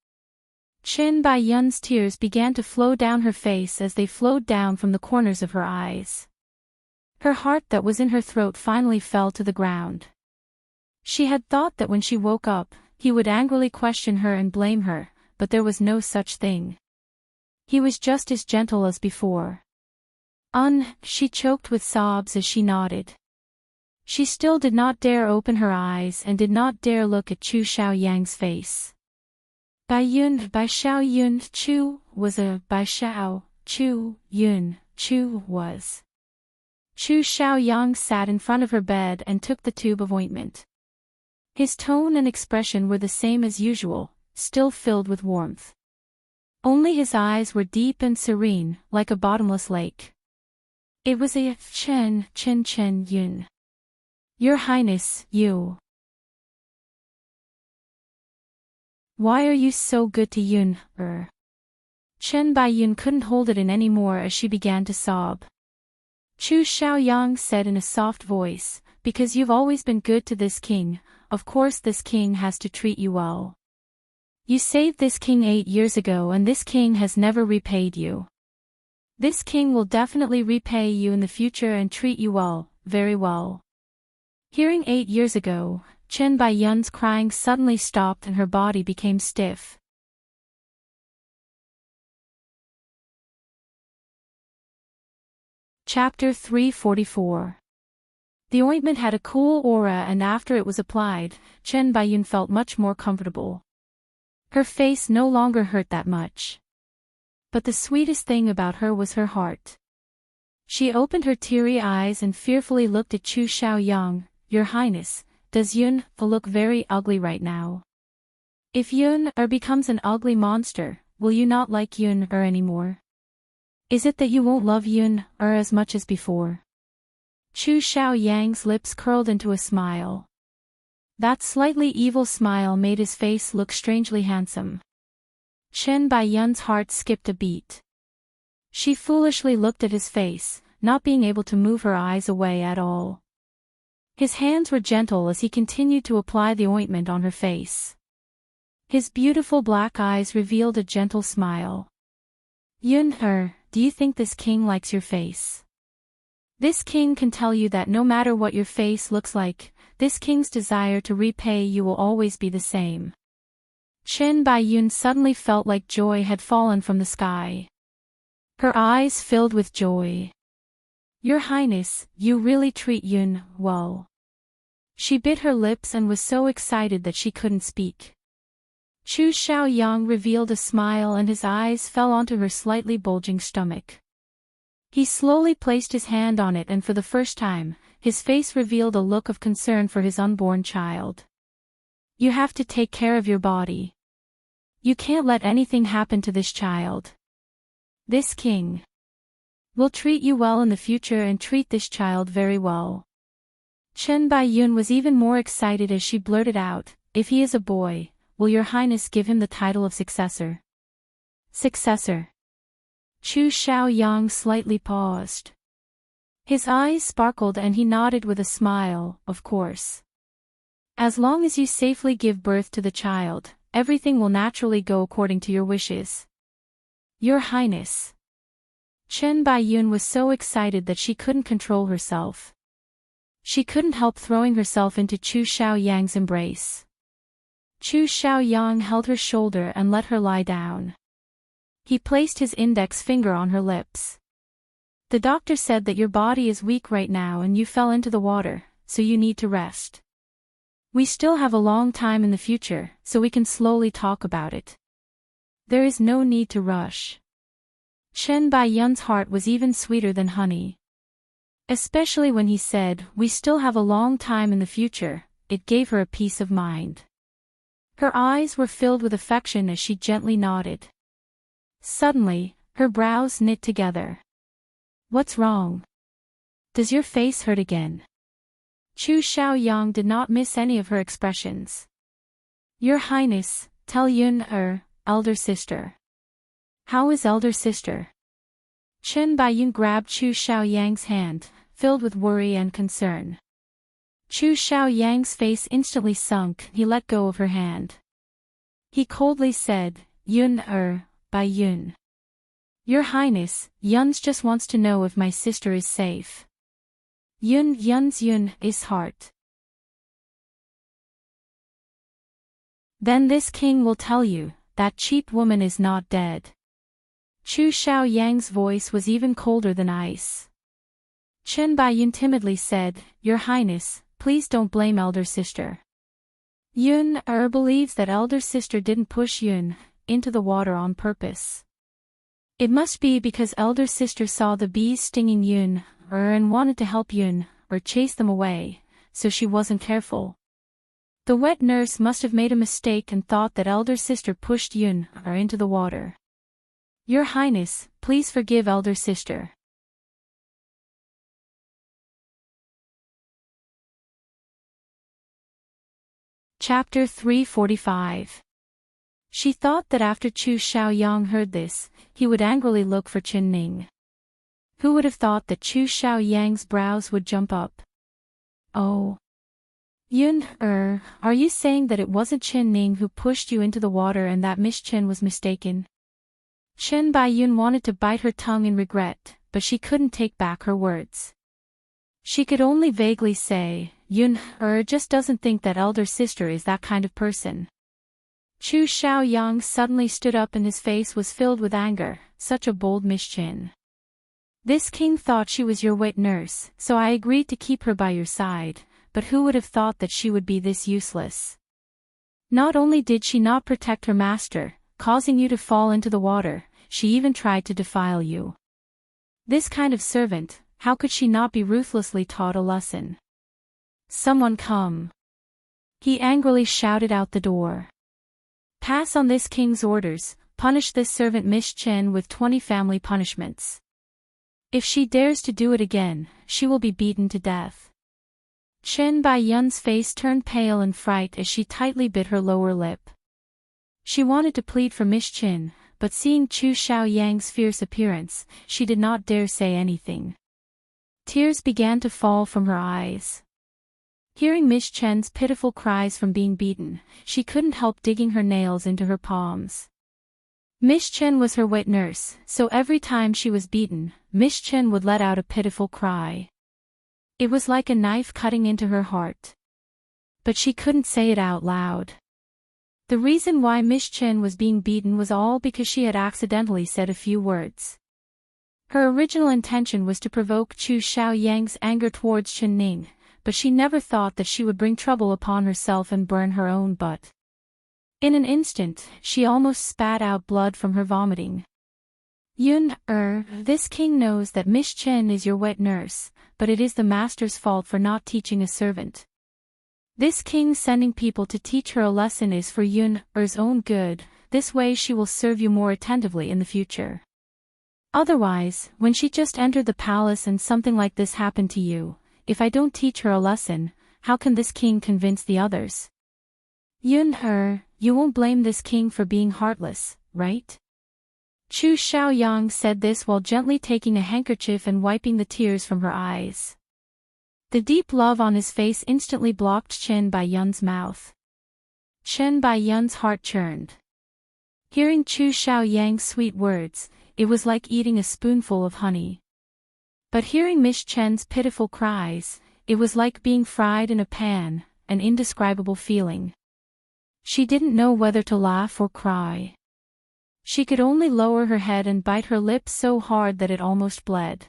S1: Chen Baiyun's tears began to flow down her face as they flowed down from the corners of her eyes. Her heart that was in her throat finally fell to the ground. She had thought that when she woke up, he would angrily question her and blame her, but there was no such thing. He was just as gentle as before. She choked with sobs as she nodded. She still did not dare open her eyes and did not dare look at Chu Xiaoyang's face. Bai Xiaoyun Chu was a Bai Xiao, Chu Yun, Chu was. Chu Xiaoyang sat in front of her bed and took the tube of ointment. His tone and expression were the same as usual, still filled with warmth. Only his eyes were deep and serene, like a bottomless lake. It was a Chen Yun. Your Highness, you. Why are you so good to Yun, Chen Baiyun couldn't hold it in any more as she began to sob. Chu Xiaoyang said in a soft voice, because you've always been good to this king, of course this king has to treat you well. You saved this king 8 years ago and this king has never repaid you. This king will definitely repay you in the future and treat you well, very well. Hearing 8 years ago, Chen Baiyun's crying suddenly stopped and her body became stiff. Chapter 344. The ointment had a cool aura and after it was applied, Chen Baiyun felt much more comfortable. Her face no longer hurt that much. But the sweetest thing about her was her heart. She opened her teary eyes and fearfully looked at Chu Xiaoyang. Your Highness, does Yun look very ugly right now? If Yun becomes an ugly monster, will you not like Yun anymore? Is it that you won't love Yun as much as before? Chu Xiaoyang's lips curled into a smile. That slightly evil smile made his face look strangely handsome. Chen Baiyun's heart skipped a beat. She foolishly looked at his face, not being able to move her eyes away at all. His hands were gentle as he continued to apply the ointment on her face. His beautiful black eyes revealed a gentle smile. Yun, do you think this king likes your face? This king can tell you that no matter what your face looks like, this king's desire to repay you will always be the same. Chen Baiyun suddenly felt like joy had fallen from the sky. Her eyes filled with joy. Your Highness, you really treat Yun well. She bit her lips and was so excited that she couldn't speak. Chu Xiaoyang revealed a smile and his eyes fell onto her slightly bulging stomach. He slowly placed his hand on it and for the first time, his face revealed a look of concern for his unborn child. You have to take care of your body. You can't let anything happen to this child. This king will treat you well in the future and treat this child very well. Chen Baiyun was even more excited as she blurted out, if he is a boy, will your Highness give him the title of successor? Successor. Chu Xiaoyang slightly paused. His eyes sparkled and he nodded with a smile, of course. As long as you safely give birth to the child, everything will naturally go according to your wishes. Your Highness. Chen Baiyun was so excited that she couldn't control herself. She couldn't help throwing herself into Chu Xiaoyang's embrace. Chu Xiaoyang held her shoulder and let her lie down. He placed his index finger on her lips. The doctor said that your body is weak right now and you fell into the water, so you need to rest. We still have a long time in the future, so we can slowly talk about it. There is no need to rush. Chen Baiyun's heart was even sweeter than honey. Especially when he said, we still have a long time in the future, it gave her a peace of mind. Her eyes were filled with affection as she gently nodded. Suddenly, her brows knit together. What's wrong? Does your face hurt again? Chu Xiaoyang did not miss any of her expressions. Your Highness, tell Yun, elder sister. How is elder sister? Chen Baiyun grabbed Chu Xiaoyang's hand, filled with worry and concern. Chu Xiaoyang's face instantly sunk, he let go of her hand. He coldly said, Yun, Baiyun. Your Highness, Yun's just wants to know if my sister is safe. Yun's Yun is heart. Then this king will tell you, that cheap woman is not dead. Chu Xiaoyang's voice was even colder than ice. Chen Baiyun timidly said, Your Highness, please don't blame elder sister. Yun, believes that elder sister didn't push Yun into the water on purpose. It must be because elder sister saw the bees stinging Yun, and wanted to help Yun, chase them away, so she wasn't careful. The wet nurse must have made a mistake and thought that elder sister pushed Yun, into the water. Your Highness, please forgive elder sister. Chapter 345. She thought that after Chu Xiaoyang heard this, he would angrily look for Qin Ning. Who would have thought that Chu Xiaoyang's brows would jump up? Oh. Yun, are you saying that it wasn't Qin Ning who pushed you into the water and that Miss Qin was mistaken? Chen Baiyun wanted to bite her tongue in regret, but she couldn't take back her words. She could only vaguely say, Yun, just doesn't think that elder sister is that kind of person. Chu Xiaoyang suddenly stood up and his face was filled with anger, such a bold Miss Qin. This king thought she was your wet nurse, so I agreed to keep her by your side, but who would have thought that she would be this useless? Not only did she not protect her master, causing you to fall into the water, she even tried to defile you. This kind of servant, how could she not be ruthlessly taught a lesson? Someone come. He angrily shouted out the door. Pass on this king's orders, punish this servant Miss Chen with 20 family punishments. If she dares to do it again, she will be beaten to death. Chen Baiyun's face turned pale in fright as she tightly bit her lower lip. She wanted to plead for Miss Qin, but seeing Chu Xiaoyang's fierce appearance, she did not dare say anything. Tears began to fall from her eyes. Hearing Miss Chen's pitiful cries from being beaten, she couldn't help digging her nails into her palms. Miss Chen was her wet nurse, so every time she was beaten, Miss Chen would let out a pitiful cry. It was like a knife cutting into her heart. but she couldn't say it out loud. The reason why Miss Chen was being beaten was all because she had accidentally said a few words. Her original intention was to provoke Chu Xiaoyang's anger towards Chen Ning, but she never thought that she would bring trouble upon herself and burn her own butt. In an instant, she almost spat out blood from her vomiting. This king knows that Miss Chen is your wet nurse, but it is the master's fault for not teaching a servant. This king sending people to teach her a lesson is for Yun-er's own good, this way she will serve you more attentively in the future. Otherwise, when she just entered the palace and something like this happened to you, if I don't teach her a lesson, how can this king convince the others? Yun-er, you won't blame this king for being heartless, right? Chu Xiaoyang said this while gently taking a handkerchief and wiping the tears from her eyes. The deep love on his face instantly blocked Chen Baiyun's mouth. Chen Baiyun's heart churned. Hearing Chu Xiaoyang's sweet words, it was like eating a spoonful of honey. But hearing Miss Chen's pitiful cries, it was like being fried in a pan, an indescribable feeling. She didn't know whether to laugh or cry. She could only lower her head and bite her lips so hard that it almost bled.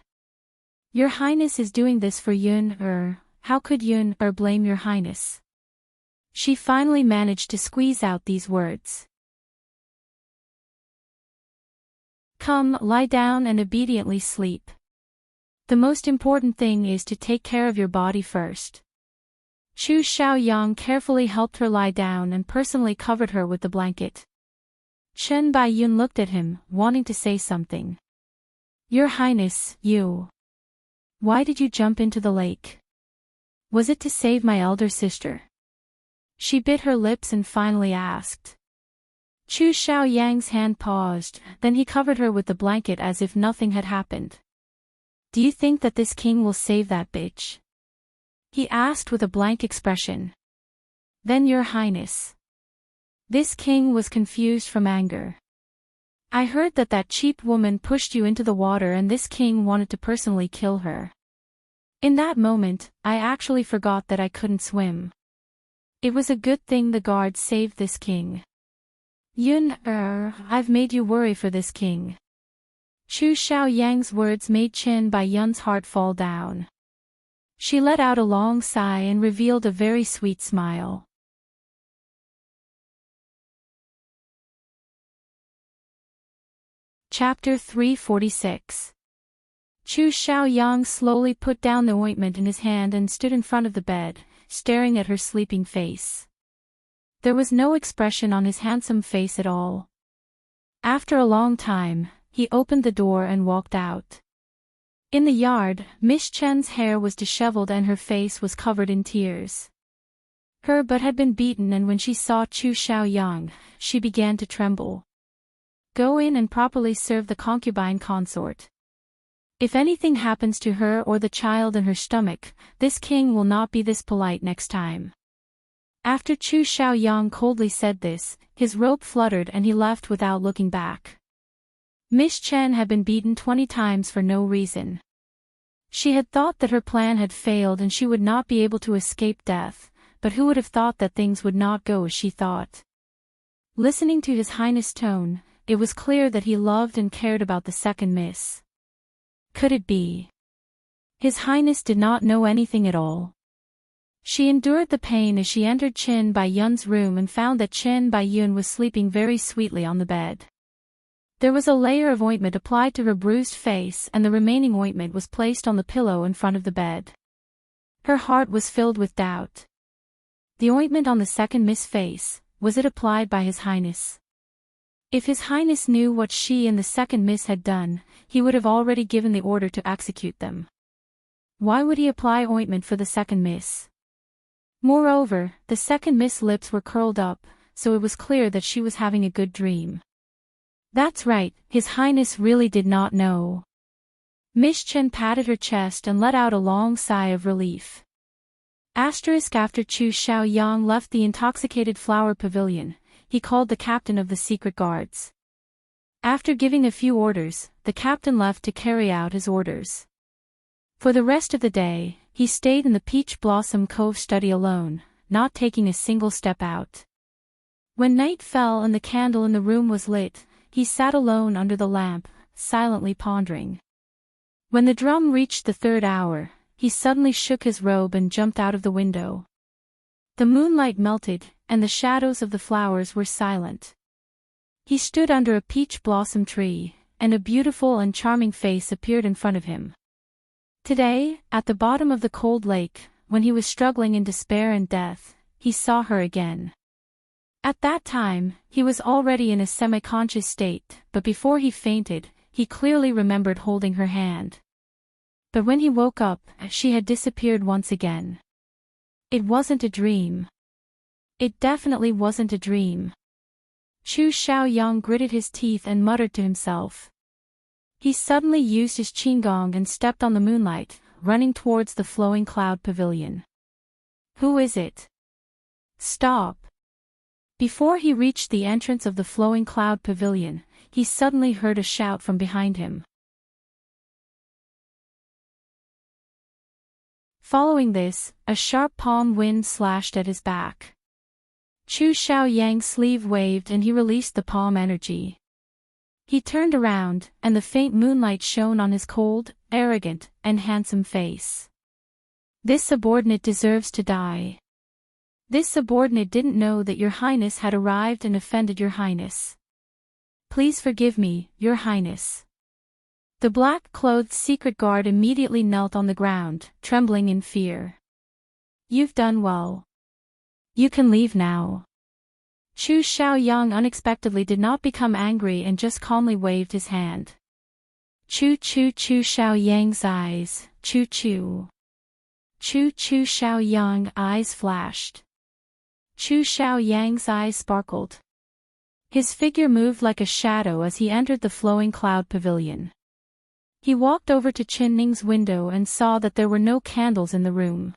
S1: Your Highness is doing this for Yun-er, how could Yun-er blame your Highness? She finally managed to squeeze out these words. Come, lie down and obediently sleep. The most important thing is to take care of your body first. Chu Xiaoyang carefully helped her lie down and personally covered her with the blanket. Chen Baiyun looked at him, wanting to say something. Your Highness, why did you jump into the lake? Was it to save my elder sister? She bit her lips and finally asked. Chu Xiaoyang's hand paused, then he covered her with the blanket as if nothing had happened. Do you think that this king will save that bitch? He asked with a blank expression. Then your Highness. This king was confused from anger. I heard that that cheap woman pushed you into the water and this king wanted to personally kill her. In that moment, I actually forgot that I couldn't swim. It was a good thing the guards saved this king. I've made you worry for this king. Chu Xiaoyang's words made Chen Baiyun's heart fall down. She let out a long sigh and revealed a very sweet smile. Chapter 346. Chu Xiaoyang slowly put down the ointment in his hand and stood in front of the bed, staring at her sleeping face. There was no expression on his handsome face at all. After a long time, he opened the door and walked out. In the yard, Miss Chen's hair was disheveled and her face was covered in tears. Her butt had been beaten and when she saw Chu Xiaoyang, she began to tremble. Go in and properly serve the concubine consort. If anything happens to her or the child in her stomach, this king will not be this polite next time. After Chu Xiaoyang coldly said this, his robe fluttered and he left without looking back. Miss Chen had been beaten 20 times for no reason. She had thought that her plan had failed and she would not be able to escape death, but who would have thought that things would not go as she thought? Listening to His Highness' tone, it was clear that he loved and cared about the second miss. Could it be? His Highness did not know anything at all. She endured the pain as she entered Chen Baiyun's room and found that Chen Baiyun was sleeping very sweetly on the bed. There was a layer of ointment applied to her bruised face and the remaining ointment was placed on the pillow in front of the bed. Her heart was filled with doubt. The ointment on the second Miss face, was it applied by His Highness? If His Highness knew what she and the second Miss had done, he would have already given the order to execute them. Why would he apply ointment for the second Miss? Moreover, the second Miss' lips were curled up, so it was clear that she was having a good dream. That's right, His Highness really did not know. Miss Chen patted her chest and let out a long sigh of relief. After Chu Xiaoyang left the intoxicated flower pavilion, he called the captain of the secret guards. After giving a few orders, the captain left to carry out his orders. For the rest of the day, he stayed in the Peach Blossom Cove study alone, not taking a single step out. When night fell and the candle in the room was lit, he sat alone under the lamp, silently pondering. When the drum reached the 3rd hour, he suddenly shook his robe and jumped out of the window. The moonlight melted, and the shadows of the flowers were silent. He stood under a peach blossom tree, and a beautiful and charming face appeared in front of him. Today, at the bottom of the cold lake, when he was struggling in despair and death, he saw her again. At that time, he was already in a semi-conscious state, but before he fainted, he clearly remembered holding her hand. But when he woke up, she had disappeared once again. It wasn't a dream. It definitely wasn't a dream. Chu Xiaoyang gritted his teeth and muttered to himself. He suddenly used his qigong and stepped on the moonlight, running towards the flowing cloud pavilion. Who is it? Stop! Before he reached the entrance of the flowing cloud pavilion, he suddenly heard a shout from behind him. Following this, a sharp palm wind slashed at his back. Chu Xiaoyang's sleeve waved and he released the palm energy. He turned around, and the faint moonlight shone on his cold, arrogant, and handsome face. This subordinate deserves to die. This subordinate didn't know that Your Highness had arrived and offended Your Highness. Please forgive me, Your Highness. The black-clothed secret guard immediately knelt on the ground, trembling in fear. You've done well. You can leave now. Chu Xiaoyang unexpectedly did not become angry and just calmly waved his hand. Chu Xiaoyang's eyes, Chu Xiaoyang eyes flashed. Chu Xiaoyang's eyes sparkled. His figure moved like a shadow as he entered the flowing cloud pavilion. He walked over to Qin Ning's window and saw that there were no candles in the room.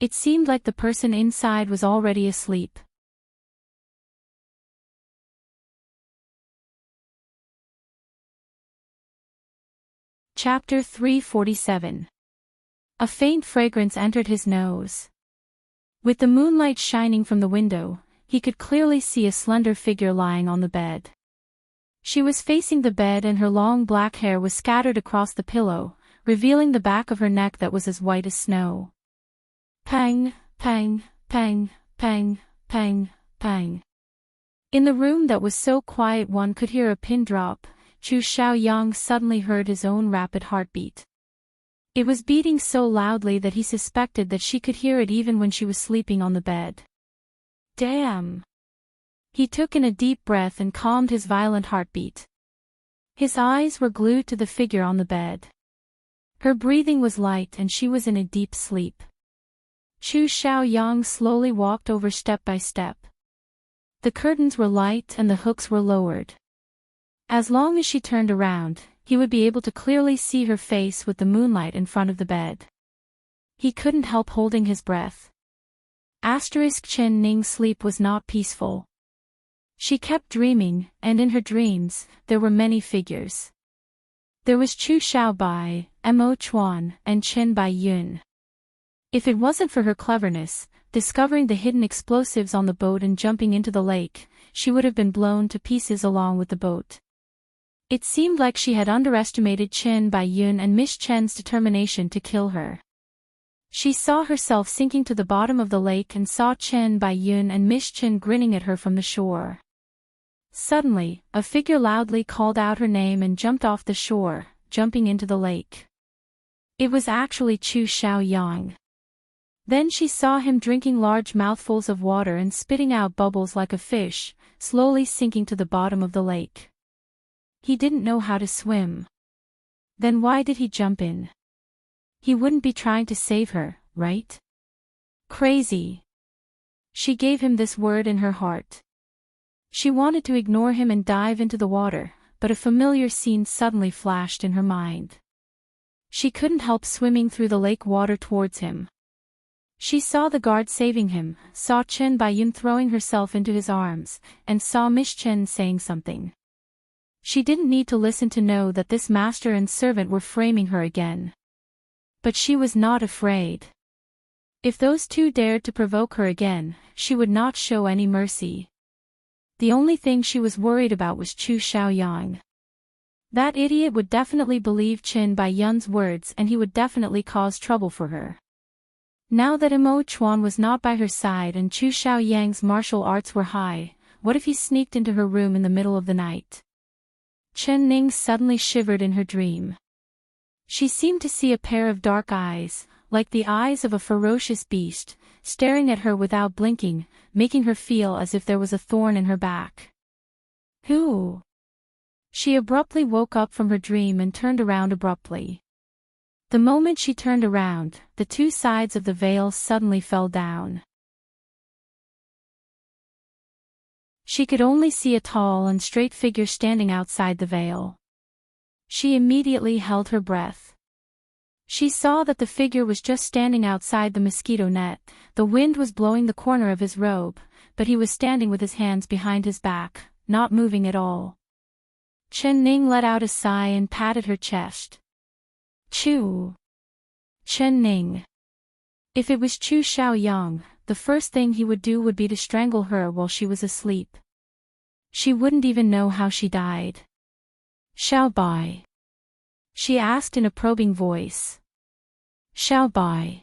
S1: It seemed like the person inside was already asleep. Chapter 347. A faint fragrance entered his nose. With the moonlight shining from the window, he could clearly see a slender figure lying on the bed. She was facing the bed and her long black hair was scattered across the pillow, revealing the back of her neck that was as white as snow. Pang, pang, pang, pang, pang, pang. In the room that was so quiet one could hear a pin drop. Chu Xiaoyang suddenly heard his own rapid heartbeat. It was beating so loudly that he suspected that she could hear it even when she was sleeping on the bed. Damn! He took in a deep breath and calmed his violent heartbeat. His eyes were glued to the figure on the bed. Her breathing was light and she was in a deep sleep. Chu Xiaoyang slowly walked over step by step. The curtains were light and the hooks were lowered. As long as she turned around, he would be able to clearly see her face with the moonlight in front of the bed. He couldn't help holding his breath. Qin Ning's sleep was not peaceful. She kept dreaming, and in her dreams, there were many figures. There was Chu Xiaobai, Mo Chuan, and Qin Baiyun. If it wasn't for her cleverness, discovering the hidden explosives on the boat and jumping into the lake, she would have been blown to pieces along with the boat. It seemed like she had underestimated Qin Baiyun and Miss Chen's determination to kill her. She saw herself sinking to the bottom of the lake and saw Qin Baiyun and Miss Chen grinning at her from the shore. Suddenly, a figure loudly called out her name and jumped off the shore, jumping into the lake. It was actually Chu Xiaoyang. Then she saw him drinking large mouthfuls of water and spitting out bubbles like a fish, slowly sinking to the bottom of the lake. He didn't know how to swim. Then why did he jump in? He wouldn't be trying to save her, right? Crazy. She gave him this word in her heart. She wanted to ignore him and dive into the water, but a familiar scene suddenly flashed in her mind. She couldn't help swimming through the lake water towards him. She saw the guard saving him, saw Qin Baiyun throwing herself into his arms, and saw Miss Chen saying something. She didn't need to listen to know that this master and servant were framing her again. But she was not afraid. If those two dared to provoke her again, she would not show any mercy. The only thing she was worried about was Chu Xiaoyang. That idiot would definitely believe Qin Bai Yun's words and he would definitely cause trouble for her. Now that Imo Chuan was not by her side and Chu Xiaoyang's martial arts were high, what if he sneaked into her room in the middle of the night? Chen Ning suddenly shivered in her dream. She seemed to see a pair of dark eyes, like the eyes of a ferocious beast, staring at her without blinking, making her feel as if there was a thorn in her back. Who? She abruptly woke up from her dream and turned around abruptly. The moment she turned around, the two sides of the veil suddenly fell down. She could only see a tall and straight figure standing outside the veil. She immediately held her breath. She saw that the figure was just standing outside the mosquito net, the wind was blowing the corner of his robe, but he was standing with his hands behind his back, not moving at all. Chen Ning let out a sigh and patted her chest. Chu. Chen Ning. If it was Chu Xiaoyang, the first thing he would do would be to strangle her while she was asleep. She wouldn't even know how she died. Xiao Bai? She asked in a probing voice. Xiao Bai?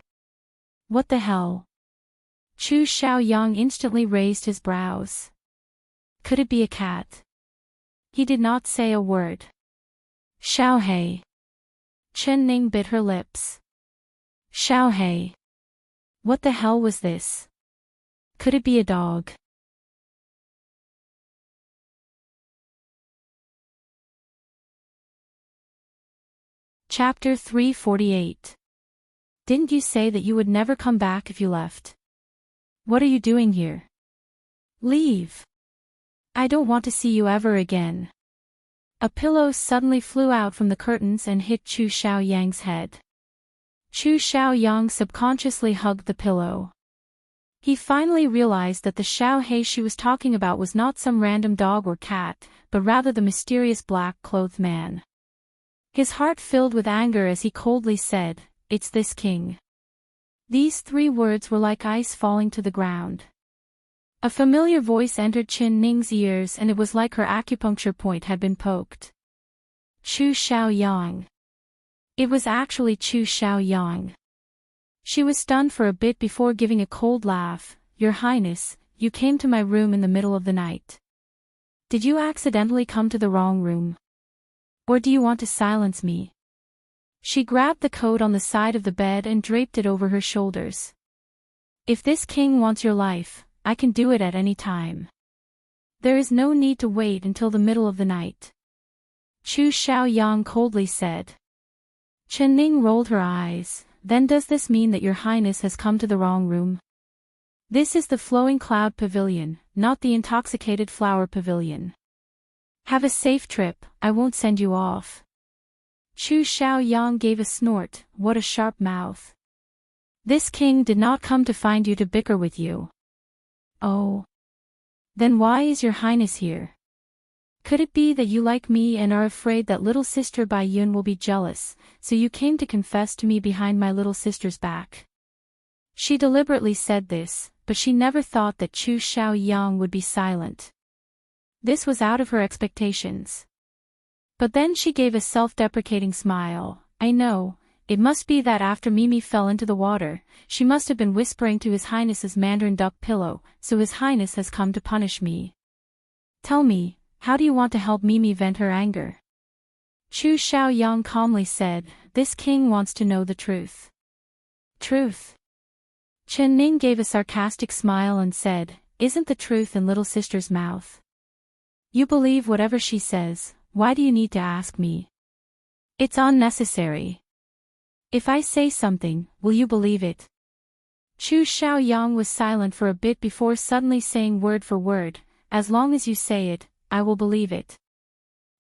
S1: What the hell? Chu Xiaoyang instantly raised his brows. Could it be a cat? He did not say a word. Xiao He. Chen Ning bit her lips. Xiao He. What the hell was this? Could it be a dog? Chapter 348. Didn't you say that you would never come back if you left? What are you doing here? Leave. I don't want to see you ever again. A pillow suddenly flew out from the curtains and hit Chu Xiaoyang's head. Chu Xiaoyang subconsciously hugged the pillow. He finally realized that the Xiao He she was talking about was not some random dog or cat, but rather the mysterious black-clothed man. His heart filled with anger as he coldly said, "It's this king." These three words were like ice falling to the ground. A familiar voice entered Qin Ning's ears and it was like her acupuncture point had been poked. Chu Xiaoyang. It was actually Chu Xiaoyang. She was stunned for a bit before giving a cold laugh. "Your Highness, you came to my room in the middle of the night. Did you accidentally come to the wrong room? Or do you want to silence me?" She grabbed the coat on the side of the bed and draped it over her shoulders. "If this king wants your life, I can do it at any time. There is no need to wait until the middle of the night." Chu Xiaoyang coldly said. Chen Ning rolled her eyes. "Then does this mean that your Highness has come to the wrong room? This is the Flowing Cloud Pavilion, not the Intoxicated Flower Pavilion. Have a safe trip, I won't send you off." Chu Xiaoyang gave a snort. What a sharp mouth. "This king did not come to find you to bicker with you." "Oh. Then why is your Highness here? Could it be that you like me and are afraid that little sister Bai Yun will be jealous, so you came to confess to me behind my little sister's back?" She deliberately said this, but she never thought that Chu Xiaoyang would be silent. This was out of her expectations. But then she gave a self-deprecating smile. "I know, it must be that after Mimi fell into the water, she must have been whispering to His Highness's Mandarin duck pillow, so His Highness has come to punish me. Tell me, how do you want to help Mimi vent her anger?" Chu Xiaoyang calmly said, "This king wants to know the truth." "Truth?" Chen Ning gave a sarcastic smile and said, "Isn't the truth in little sister's mouth? You believe whatever she says, why do you need to ask me? It's unnecessary. If I say something, will you believe it?" Chu Xiaoyang was silent for a bit before suddenly saying word for word, "As long as you say it, I will believe it."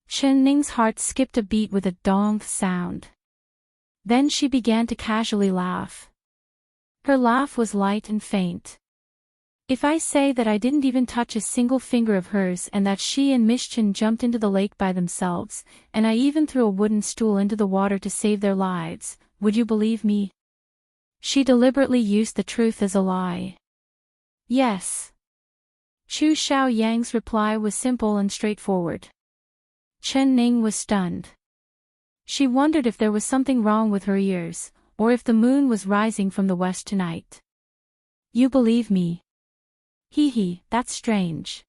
S1: Chen Ning's heart skipped a beat with a dong sound. Then she began to casually laugh. Her laugh was light and faint. "If I say that I didn't even touch a single finger of hers and that she and Miss Chen jumped into the lake by themselves, and I even threw a wooden stool into the water to save their lives, would you believe me?" She deliberately used the truth as a lie. Yes. Chu Xiaoyang's reply was simple and straightforward. Chen Ning was stunned. She wondered if there was something wrong with her ears, or if the moon was rising from the west tonight. You believe me? Hee hee, that's strange.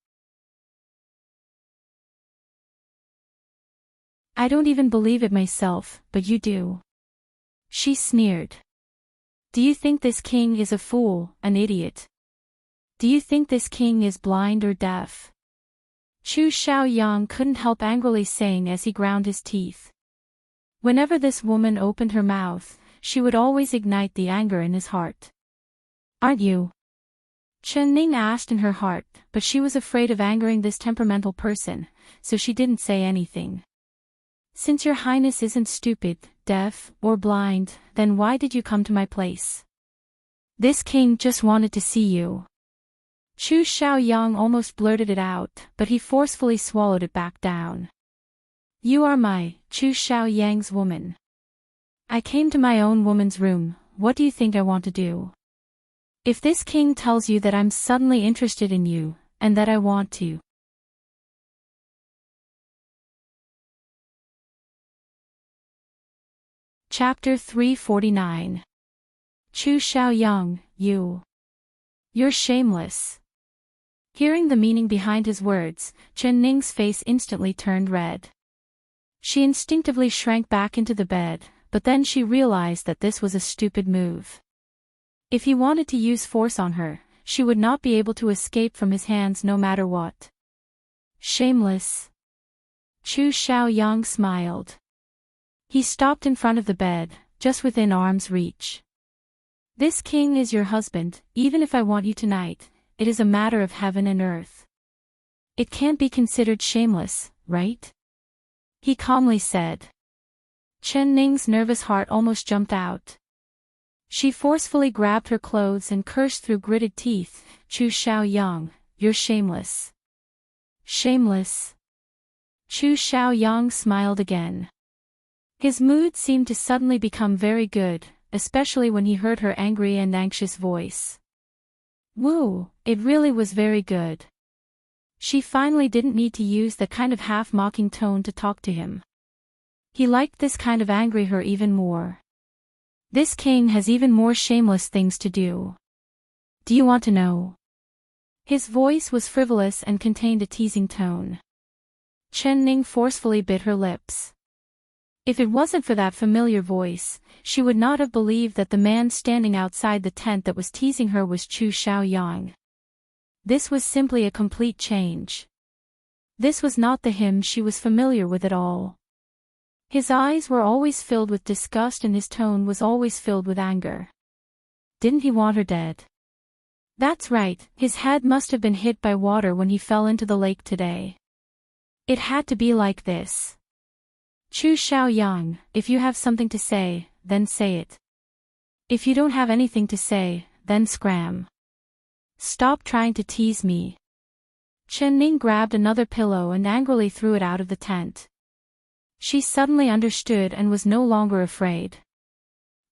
S1: I don't even believe it myself, but you do. She sneered. Do you think this king is a fool, an idiot? Do you think this king is blind or deaf? Chu Xiaoyang couldn't help angrily saying as he ground his teeth. Whenever this woman opened her mouth, she would always ignite the anger in his heart. Aren't you? Chen Ning asked in her heart, but she was afraid of angering this temperamental person, so she didn't say anything. Since your highness isn't stupid, deaf, or blind, then why did you come to my place? This king just wanted to see you. Chu Xiaoyang almost blurted it out, but he forcefully swallowed it back down. You are my, Chu Xiaoyang's woman. I came to my own woman's room, what do you think I want to do? If this king tells you that I'm suddenly interested in you, and that I want to. Chapter 349. Chu Xiaoyang, you're shameless. Hearing the meaning behind his words, Chen Ning's face instantly turned red. She instinctively shrank back into the bed, but then she realized that this was a stupid move. If he wanted to use force on her, she would not be able to escape from his hands no matter what. Shameless. Chu Xiaoyang smiled. He stopped in front of the bed, just within arm's reach. This king is your husband, even if I want you tonight, it is a matter of heaven and earth. It can't be considered shameless, right? He calmly said. Chen Ning's nervous heart almost jumped out. She forcefully grabbed her clothes and cursed through gritted teeth, Chu Xiaoyang, you're shameless. Shameless. Chu Xiaoyang smiled again. His mood seemed to suddenly become very good, especially when he heard her angry and anxious voice. Woo, it really was very good. She finally didn't need to use that kind of half-mocking tone to talk to him. He liked this kind of angry her even more. This king has even more shameless things to do. Do you want to know? His voice was frivolous and contained a teasing tone. Chen Ning forcefully bit her lips. If it wasn't for that familiar voice, she would not have believed that the man standing outside the tent that was teasing her was Chu Xiaoyang. This was simply a complete change. This was not the him she was familiar with at all. His eyes were always filled with disgust and his tone was always filled with anger. Didn't he want her dead? That's right, his head must have been hit by water when he fell into the lake today. It had to be like this. Chu Xiaoyang, if you have something to say, then say it. If you don't have anything to say, then scram. Stop trying to tease me. Chen Ning grabbed another pillow and angrily threw it out of the tent. She suddenly understood and was no longer afraid.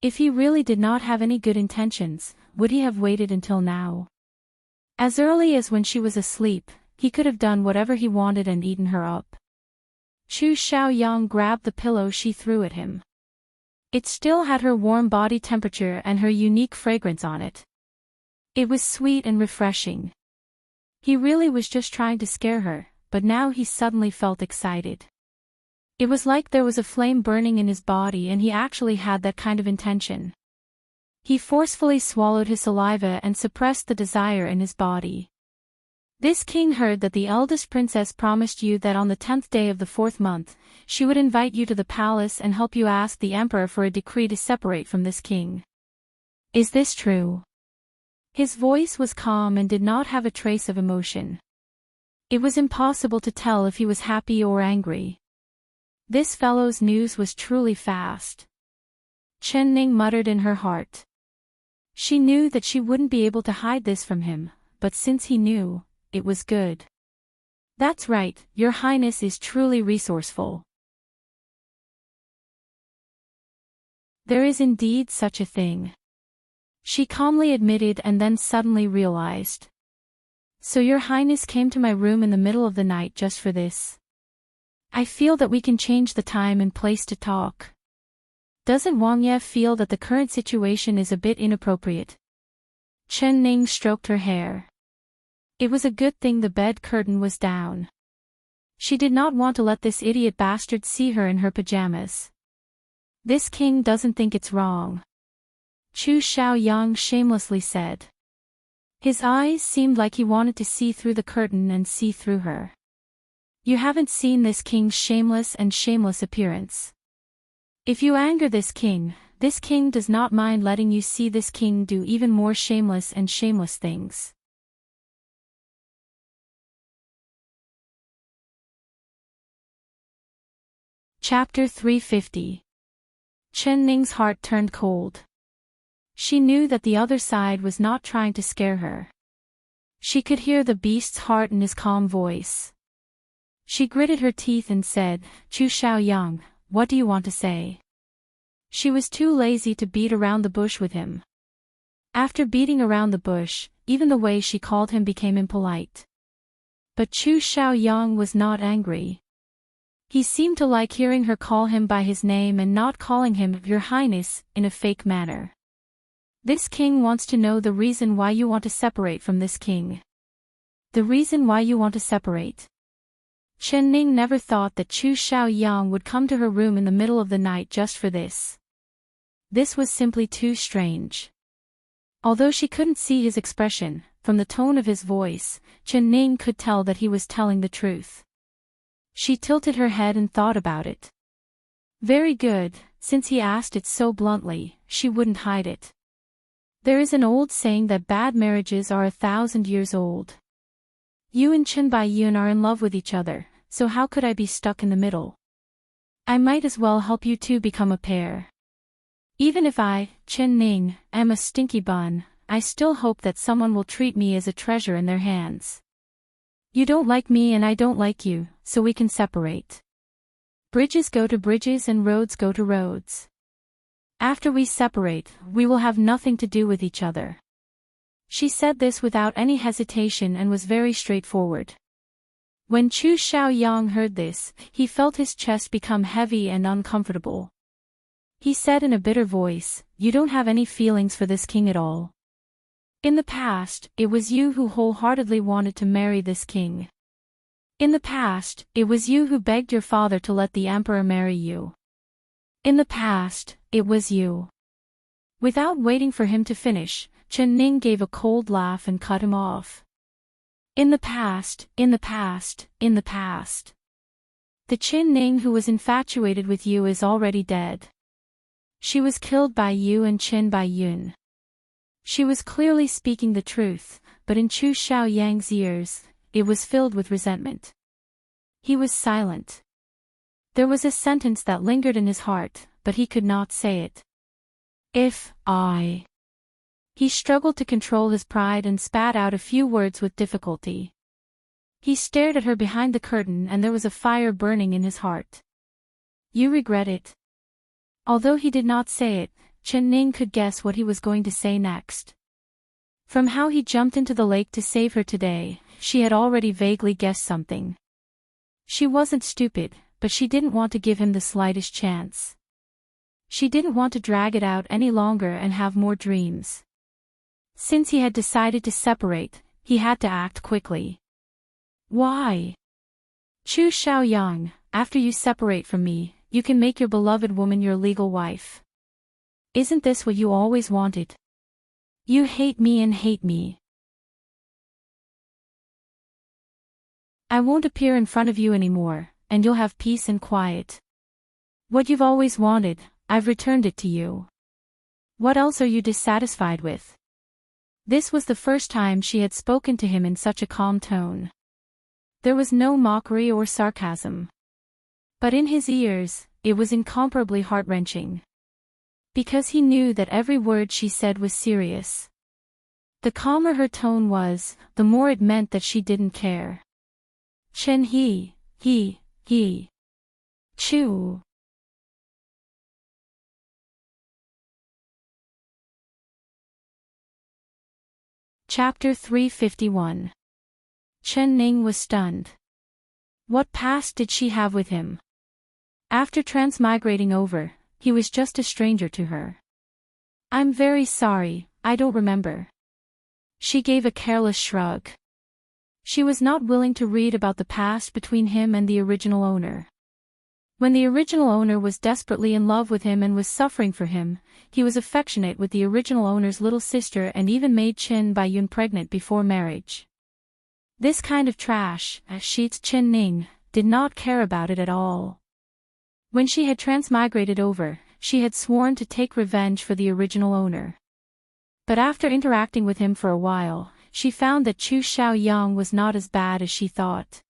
S1: If he really did not have any good intentions, would he have waited until now? As early as when she was asleep, he could have done whatever he wanted and eaten her up. Chu Xiaoyang grabbed the pillow she threw at him. It still had her warm body temperature and her unique fragrance on it. It was sweet and refreshing. He really was just trying to scare her, but now he suddenly felt excited. It was like there was a flame burning in his body and he actually had that kind of intention. He forcefully swallowed his saliva and suppressed the desire in his body. This king heard that the eldest princess promised you that on the 10th day of the 4th month, she would invite you to the palace and help you ask the emperor for a decree to separate from this king. Is this true? His voice was calm and did not have a trace of emotion. It was impossible to tell if he was happy or angry. This fellow's news was truly fast. Chen Ning muttered in her heart. She knew that she wouldn't be able to hide this from him, but since he knew, it was good. That's right, your highness is truly resourceful. There is indeed such a thing. She calmly admitted and then suddenly realized. So your highness came to my room in the middle of the night just for this? I feel that we can change the time and place to talk. Doesn't Wang Ye feel that the current situation is a bit inappropriate? Chen Ning stroked her hair. It was a good thing the bed curtain was down. She did not want to let this idiot bastard see her in her pajamas. This king doesn't think it's wrong. Chu Xiaoyang shamelessly said. His eyes seemed like he wanted to see through the curtain and see through her. You haven't seen this king's shameless appearance. If you anger this king does not mind letting you see this king do even more shameless things. Chapter 350. Chen Ning's heart turned cold. She knew that the other side was not trying to scare her. She could hear the beast's heart in his calm voice. She gritted her teeth and said, Chu Xiaoyang, what do you want to say? She was too lazy to beat around the bush with him. After beating around the bush, even the way she called him became impolite. But Chu Xiaoyang was not angry. He seemed to like hearing her call him by his name and not calling him Your Highness in a fake manner. This king wants to know the reason why you want to separate from this king. The reason why you want to separate. Chen Ning never thought that Chu Xiaoyang would come to her room in the middle of the night just for this. This was simply too strange. Although she couldn't see his expression, from the tone of his voice, Chen Ning could tell that he was telling the truth. She tilted her head and thought about it. Very good, since he asked it so bluntly, she wouldn't hide it. There is an old saying that bad marriages are 1,000 years old. You and Chen Baiyun are in love with each other, so how could I be stuck in the middle? I might as well help you two become a pair. Even if I, Chen Ning, am a stinky bun, I still hope that someone will treat me as a treasure in their hands. You don't like me and I don't like you, so we can separate. Bridges go to bridges and roads go to roads. After we separate, we will have nothing to do with each other. She said this without any hesitation and was very straightforward. When Chu Xiaoyang heard this, he felt his chest become heavy and uncomfortable. He said in a bitter voice, You don't have any feelings for this king at all. In the past, it was you who wholeheartedly wanted to marry this king. In the past, it was you who begged your father to let the emperor marry you. In the past, it was you. Without waiting for him to finish, Chen Ning gave a cold laugh and cut him off. In the past, in the past, in the past. The Chen Ning who was infatuated with you is already dead. She was killed by you and Chen Baiyun. She was clearly speaking the truth, but in Chu Xiaoyang's ears, it was filled with resentment. He was silent. There was a sentence that lingered in his heart, but he could not say it. He struggled to control his pride and spat out a few words with difficulty. He stared at her behind the curtain and there was a fire burning in his heart. You regret it? Although he did not say it, Chen Ning could guess what he was going to say next. From how he jumped into the lake to save her today, she had already vaguely guessed something. She wasn't stupid, but she didn't want to give him the slightest chance. She didn't want to drag it out any longer and have more dreams. Since he had decided to separate, he had to act quickly. Why? Chu Xiaoyang, after you separate from me, you can make your beloved woman your legal wife. Isn't this what you always wanted? You hate me and hate me. I won't appear in front of you anymore, and you'll have peace and quiet. What you've always wanted, I've returned it to you. What else are you dissatisfied with? This was the first time she had spoken to him in such a calm tone. There was no mockery or sarcasm. But in his ears, it was incomparably heart-wrenching. Because he knew that every word she said was serious. The calmer her tone was, the more it meant that she didn't care. Chen Chu. Chapter 351. Chen Ning was stunned. What past did she have with him? After transmigrating over, he was just a stranger to her. I'm very sorry, I don't remember. She gave a careless shrug. She was not willing to read about the past between him and the original owner. When the original owner was desperately in love with him and was suffering for him, he was affectionate with the original owner's little sister and even made Chen Baiyun pregnant before marriage. This kind of trash, Sheets Chen Ning, did not care about it at all. When she had transmigrated over, she had sworn to take revenge for the original owner. But after interacting with him for a while, she found that Chu Xiaoyang was not as bad as she thought.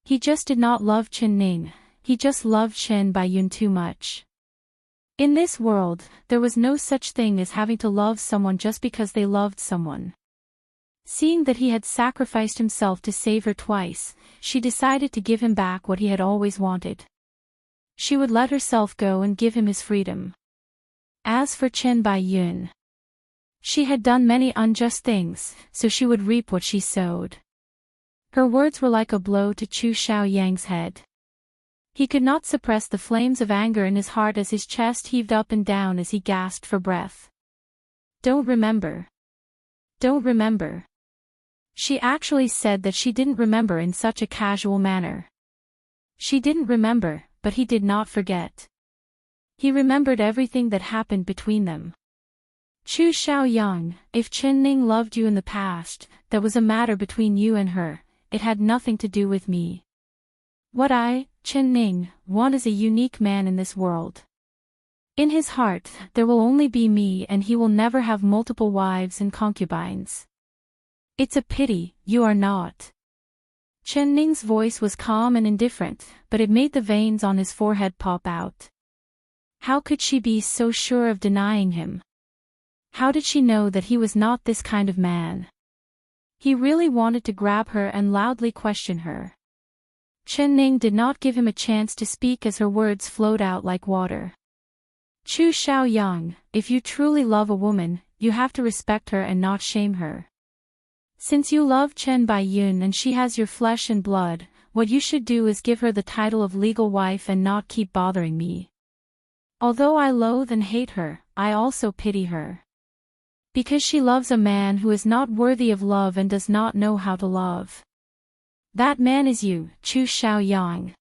S1: He just did not love Chen Ning, he just loved Chen Baiyun too much. In this world, there was no such thing as having to love someone just because they loved someone. Seeing that he had sacrificed himself to save her twice, she decided to give him back what he had always wanted. She would let herself go and give him his freedom. As for Chen Baiyun, she had done many unjust things, so she would reap what she sowed. Her words were like a blow to Chu Xiaoyang's head. He could not suppress the flames of anger in his heart as his chest heaved up and down as he gasped for breath. Don't remember. Don't remember. She actually said that she didn't remember in such a casual manner. She didn't remember, but he did not forget. He remembered everything that happened between them. Chu Xiaoyang, if Chen Ning loved you in the past, that was a matter between you and her, it had nothing to do with me. What I, Chen Ning, want is a unique man in this world. In his heart, there will only be me and he will never have multiple wives and concubines. It's a pity, you are not. Chen Ning's voice was calm and indifferent, but it made the veins on his forehead pop out. How could she be so sure of denying him? How did she know that he was not this kind of man? He really wanted to grab her and loudly question her. Chen Ning did not give him a chance to speak as her words flowed out like water. Chu Xiaoyang, if you truly love a woman, you have to respect her and not shame her. Since you love Chen Baiyun and she has your flesh and blood, what you should do is give her the title of legal wife and not keep bothering me. Although I loathe and hate her, I also pity her. Because she loves a man who is not worthy of love and does not know how to love. That man is you, Chu Xiaoyang.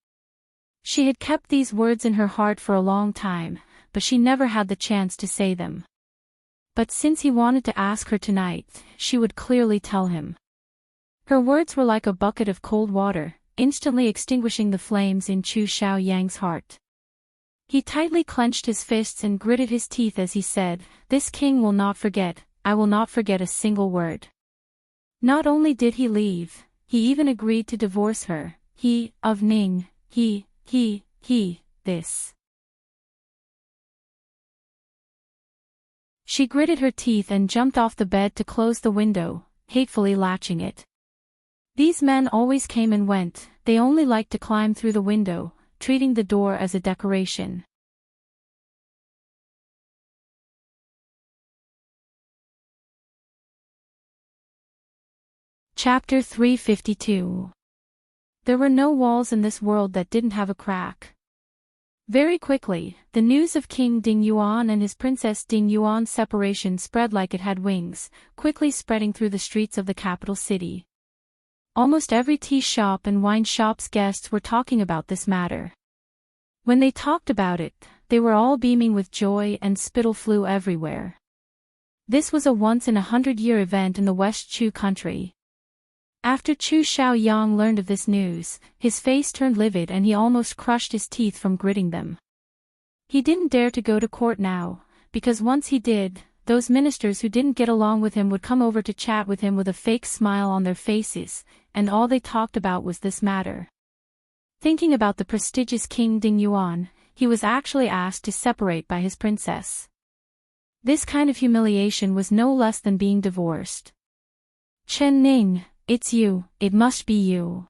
S1: She had kept these words in her heart for a long time, but she never had the chance to say them. But since he wanted to ask her tonight, she would clearly tell him. Her words were like a bucket of cold water, instantly extinguishing the flames in Chu Xiaoyang's heart. He tightly clenched his fists and gritted his teeth as he said, "This king will not forget, I will not forget a single word." Not only did he leave, he even agreed to divorce her, he, of Ning, this. She gritted her teeth and jumped off the bed to close the window, hatefully latching it. These men always came and went, they only liked to climb through the window, treating the door as a decoration. Chapter 352. There were no walls in this world that didn't have a crack. Very quickly, the news of King Ding Yuan and his Princess Ding Yuan's separation spread like it had wings, quickly spreading through the streets of the capital city. Almost every tea shop and wine shop's guests were talking about this matter. When they talked about it, they were all beaming with joy and spittle flew everywhere. This was a once-in-a-100-year event in the West Chu country. After Chu Xiaoyang learned of this news, his face turned livid and he almost crushed his teeth from gritting them. He didn't dare to go to court now, because once he did, those ministers who didn't get along with him would come over to chat with him with a fake smile on their faces, and all they talked about was this matter. Thinking about the prestigious King Ding Yuan, he was actually asked to separate by his princess. This kind of humiliation was no less than being divorced. Chen Ning, it's you, it must be you.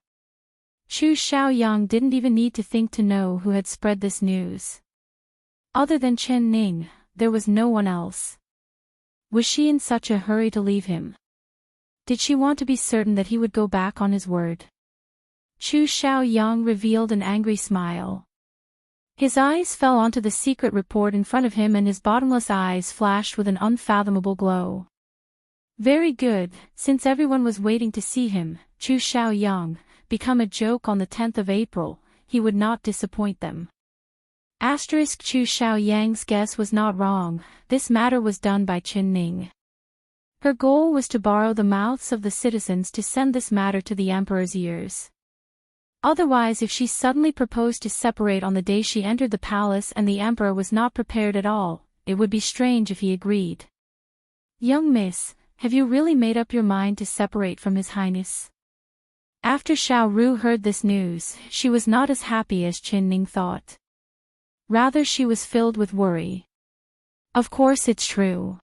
S1: Chu Xiaoyang didn't even need to think to know who had spread this news. Other than Chen Ning, there was no one else. Was she in such a hurry to leave him? Did she want to be certain that he would go back on his word? Chu Xiaoyang revealed an angry smile. His eyes fell onto the secret report in front of him and his bottomless eyes flashed with an unfathomable glow. Very good, since everyone was waiting to see him, Chu Xiaoyang, become a joke on the 10th of April, he would not disappoint them. Asterisk Chu Xiaoyang's guess was not wrong, this matter was done by Qin Ning. Her goal was to borrow the mouths of the citizens to send this matter to the emperor's ears. Otherwise, if she suddenly proposed to separate on the day she entered the palace and the emperor was not prepared at all, it would be strange if he agreed. Young miss, have you really made up your mind to separate from His Highness? After Xiao Ru heard this news, she was not as happy as Qin Ning thought. Rather, she was filled with worry. Of course it's true.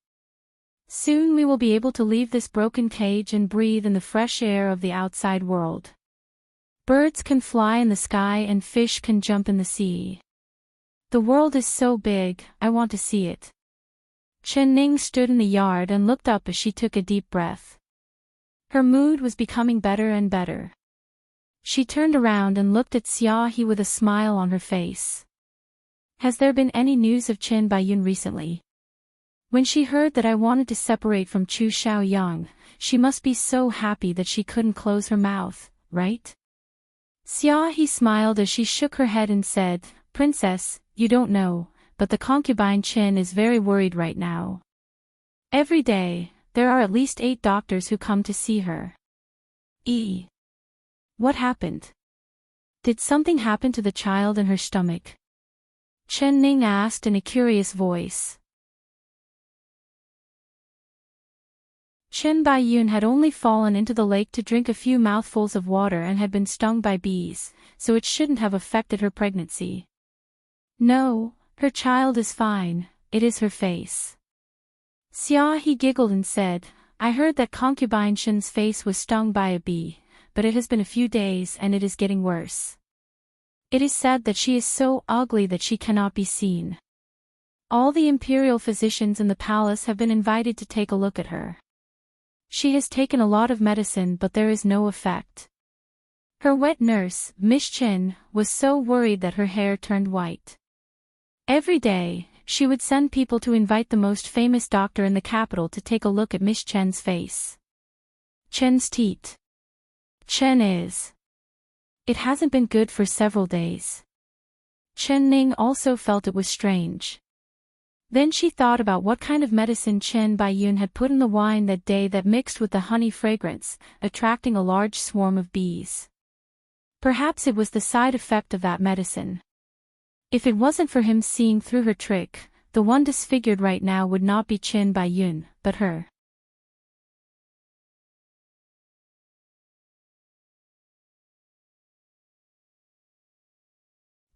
S1: Soon we will be able to leave this broken cage and breathe in the fresh air of the outside world. Birds can fly in the sky and fish can jump in the sea. The world is so big, I want to see it. Chen Ning stood in the yard and looked up as she took a deep breath. Her mood was becoming better and better. She turned around and looked at Xia He with a smile on her face. Has there been any news of Chen Baiyun recently? When she heard that I wanted to separate from Chu Xiaoyang, she must be so happy that she couldn't close her mouth, right? Xia He smiled as she shook her head and said, Princess, you don't know, but the concubine Chen is very worried right now. Every day, there are at least 8 doctors who come to see her. What happened? Did something happen to the child in her stomach? Chen Ning asked in a curious voice. Chen Baiyun had only fallen into the lake to drink a few mouthfuls of water and had been stung by bees, so it shouldn't have affected her pregnancy. No, her child is fine, it is her face. Xia He giggled and said, I heard that concubine Shen's face was stung by a bee, but it has been a few days and it is getting worse. It is said that she is so ugly that she cannot be seen. All the imperial physicians in the palace have been invited to take a look at her. She has taken a lot of medicine but there is no effect. Her wet nurse, Miss Chen, was so worried that her hair turned white. Every day, she would send people to invite the most famous doctor in the capital to take a look at Miss Chen's face. Chen's teeth. Chen is. It hasn't been good for several days. Chen Ning also felt it was strange. Then she thought about what kind of medicine Chen Baiyun had put in the wine that day that mixed with the honey fragrance, attracting a large swarm of bees. Perhaps it was the side effect of that medicine. If it wasn't for him seeing through her trick, the one disfigured right now would not be Chen Baiyun, but her.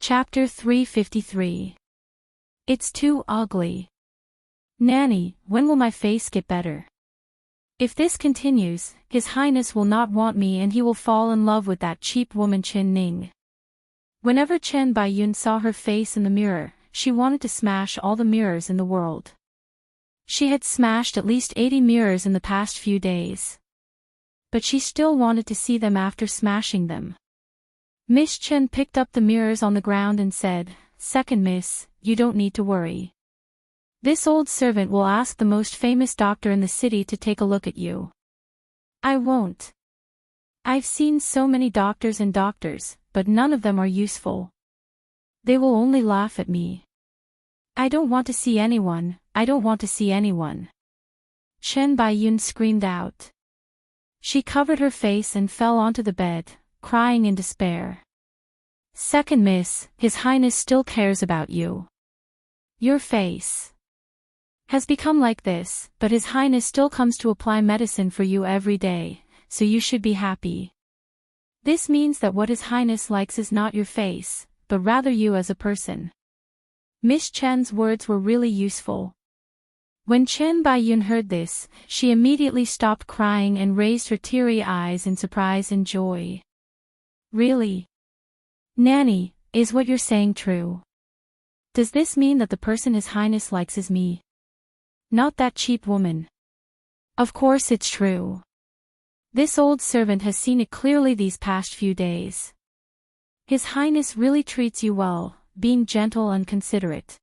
S1: Chapter 353. It's too ugly. Nanny, when will my face get better? If this continues, His Highness will not want me and he will fall in love with that cheap woman Qin Ning. Whenever Chen Baiyun saw her face in the mirror, she wanted to smash all the mirrors in the world. She had smashed at least 80 mirrors in the past few days. But she still wanted to see them after smashing them. Miss Chen picked up the mirrors on the ground and said, Second miss, you don't need to worry. This old servant will ask the most famous doctor in the city to take a look at you. I won't. I've seen so many doctors and doctors, but none of them are useful. They will only laugh at me. I don't want to see anyone, I don't want to see anyone. Chen Baiyun screamed out. She covered her face and fell onto the bed, crying in despair. Second miss, His Highness still cares about you. Your face has become like this, but His Highness still comes to apply medicine for you every day, so you should be happy. This means that what His Highness likes is not your face, but rather you as a person. Miss Chen's words were really useful. When Chen Baiyun heard this, she immediately stopped crying and raised her teary eyes in surprise and joy. Really? Nanny, is what you're saying true? Does this mean that the person His Highness likes is me? Not that cheap woman. Of course it's true. This old servant has seen it clearly these past few days. His Highness really treats you well, being gentle and considerate.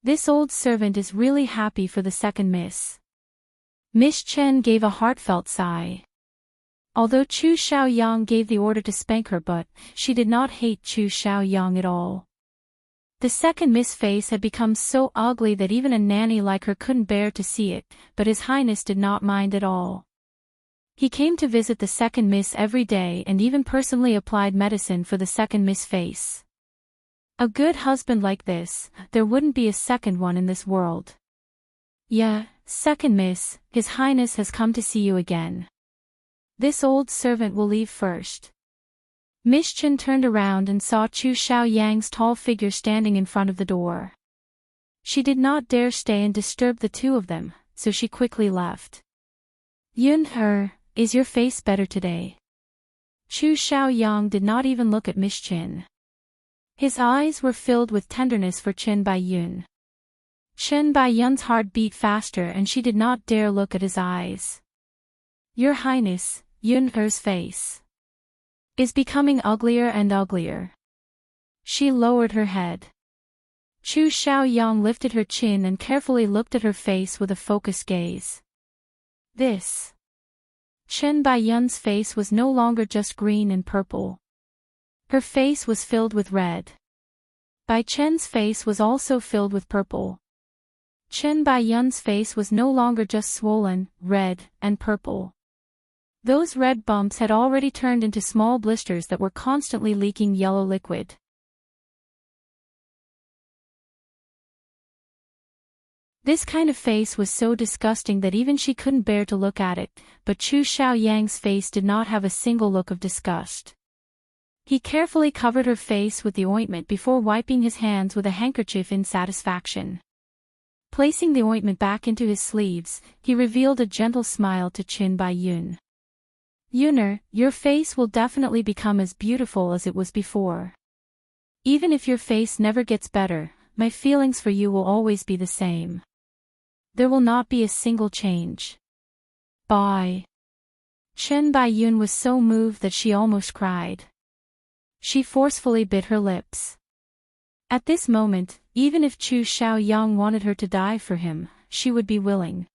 S1: This old servant is really happy for the second miss. Miss Chen gave a heartfelt sigh. Although Chu Xiaoyang gave the order to spank her butt, she did not hate Chu Xiaoyang at all. The second Miss face had become so ugly that even a nanny like her couldn't bear to see it, but His Highness did not mind at all. He came to visit the second Miss every day and even personally applied medicine for the second Miss face. A good husband like this, there wouldn't be a second one in this world. Yeah, second Miss, His Highness has come to see you again. This old servant will leave first. Miss Chen turned around and saw Chu Xiaoyang's tall figure standing in front of the door. She did not dare stay and disturb the two of them, so she quickly left. Yun, is your face better today? Chu Xiaoyang did not even look at Miss Chen. His eyes were filled with tenderness for Chen Baiyun. Chen Baiyun's heart beat faster and she did not dare look at his eyes. Your Highness, Yun-er's face is becoming uglier and uglier. She lowered her head. Chu Xiaoyang lifted her chin and carefully looked at her face with a focused gaze. This Chen Baiyun's face was no longer just green and purple. Her face was filled with red. Bai Chen's face was also filled with purple. Chen Baiyun's face was no longer just swollen, red, and purple. Those red bumps had already turned into small blisters that were constantly leaking yellow liquid. This kind of face was so disgusting that even she couldn't bear to look at it, but Chu Xiaoyang's face did not have a single look of disgust. He carefully covered her face with the ointment before wiping his hands with a handkerchief in satisfaction. Placing the ointment back into his sleeves, he revealed a gentle smile to Qin Baiyun. Yuner, your face will definitely become as beautiful as it was before. Even if your face never gets better, my feelings for you will always be the same. There will not be a single change. Bye. Chen Baiyun was so moved that she almost cried. She forcefully bit her lips. At this moment, even if Chu Xiaoyang wanted her to die for him, she would be willing.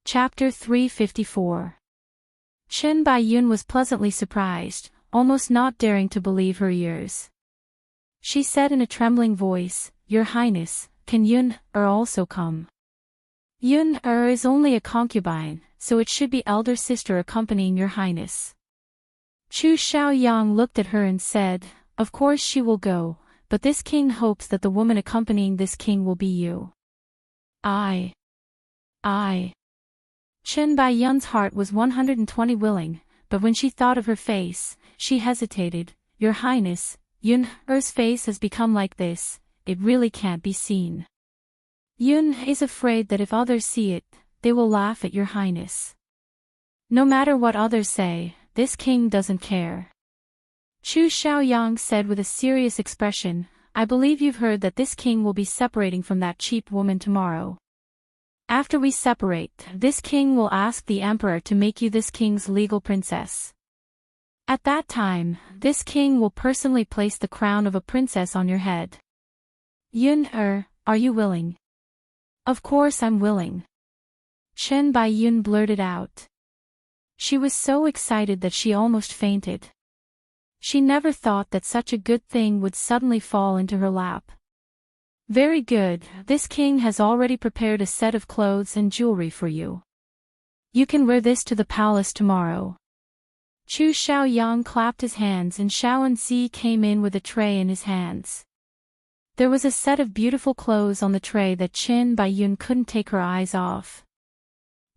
S1: Chapter 354. Chen Baiyun was pleasantly surprised, almost not daring to believe her ears. She said in a trembling voice, Your Highness, can Yun-er also come? Yun-er is only a concubine, so it should be elder sister accompanying your Highness. Chu Xiaoyang looked at her and said, Of course she will go, but this king hopes that the woman accompanying this king will be you. I. Chen Baiyun's heart was 120 willing, but when she thought of her face, she hesitated. Your Highness, Yun-er's face has become like this, it really can't be seen. Yun is afraid that if others see it, they will laugh at your Highness. No matter what others say, this king doesn't care. Chu Xiaoyang said with a serious expression, I believe you've heard that this king will be separating from that cheap woman tomorrow. After we separate, this king will ask the emperor to make you this king's legal princess. At that time, this king will personally place the crown of a princess on your head. Yun-er, are you willing? Of course I'm willing. Chen Baiyun blurted out. She was so excited that she almost fainted. She never thought that such a good thing would suddenly fall into her lap. Very good, this king has already prepared a set of clothes and jewelry for you. You can wear this to the palace tomorrow. Chu Xiaoyang clapped his hands and Xiaoanzi came in with a tray in his hands. There was a set of beautiful clothes on the tray that Qin Baiyun couldn't take her eyes off.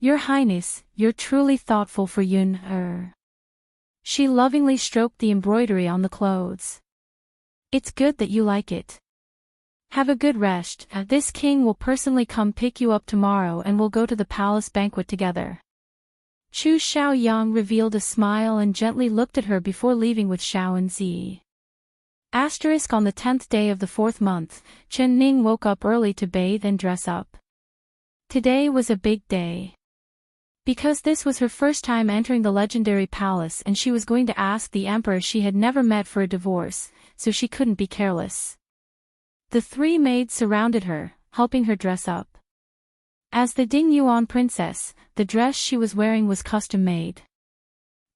S1: Your Highness, you're truly thoughtful for Yun-er. She lovingly stroked the embroidery on the clothes. It's good that you like it. Have a good rest, this king will personally come pick you up tomorrow and we'll go to the palace banquet together. Chu Xiaoyang revealed a smile and gently looked at her before leaving with Xiaoanzi. On the 10th day of the 4th month, Chen Ning woke up early to bathe and dress up. Today was a big day. Because this was her first time entering the legendary palace and she was going to ask the emperor she had never met for a divorce, so she couldn't be careless. The 3 maids surrounded her, helping her dress up. As the Dingyuan princess, the dress she was wearing was custom-made.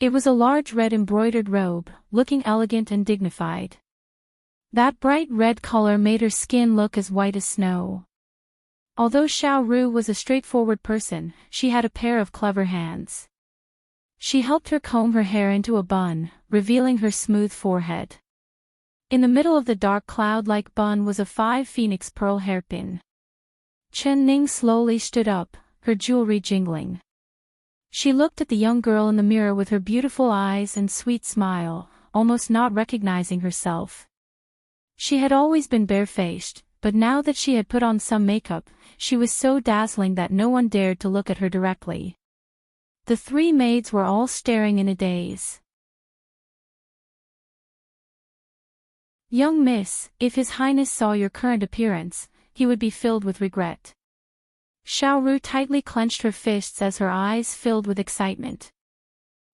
S1: It was a large red embroidered robe, looking elegant and dignified. That bright red color made her skin look as white as snow. Although Xiao Ru was a straightforward person, she had a pair of clever hands. She helped her comb her hair into a bun, revealing her smooth forehead. In the middle of the dark cloud-like bun was a 5 phoenix pearl hairpin. Chen Ning slowly stood up, her jewelry jingling. She looked at the young girl in the mirror with her beautiful eyes and sweet smile, almost not recognizing herself. She had always been barefaced, but now that she had put on some makeup, she was so dazzling that no one dared to look at her directly. The 3 maids were all staring in a daze. "Young miss, if His Highness saw your current appearance, he would be filled with regret." Xiao Ru tightly clenched her fists as her eyes filled with excitement.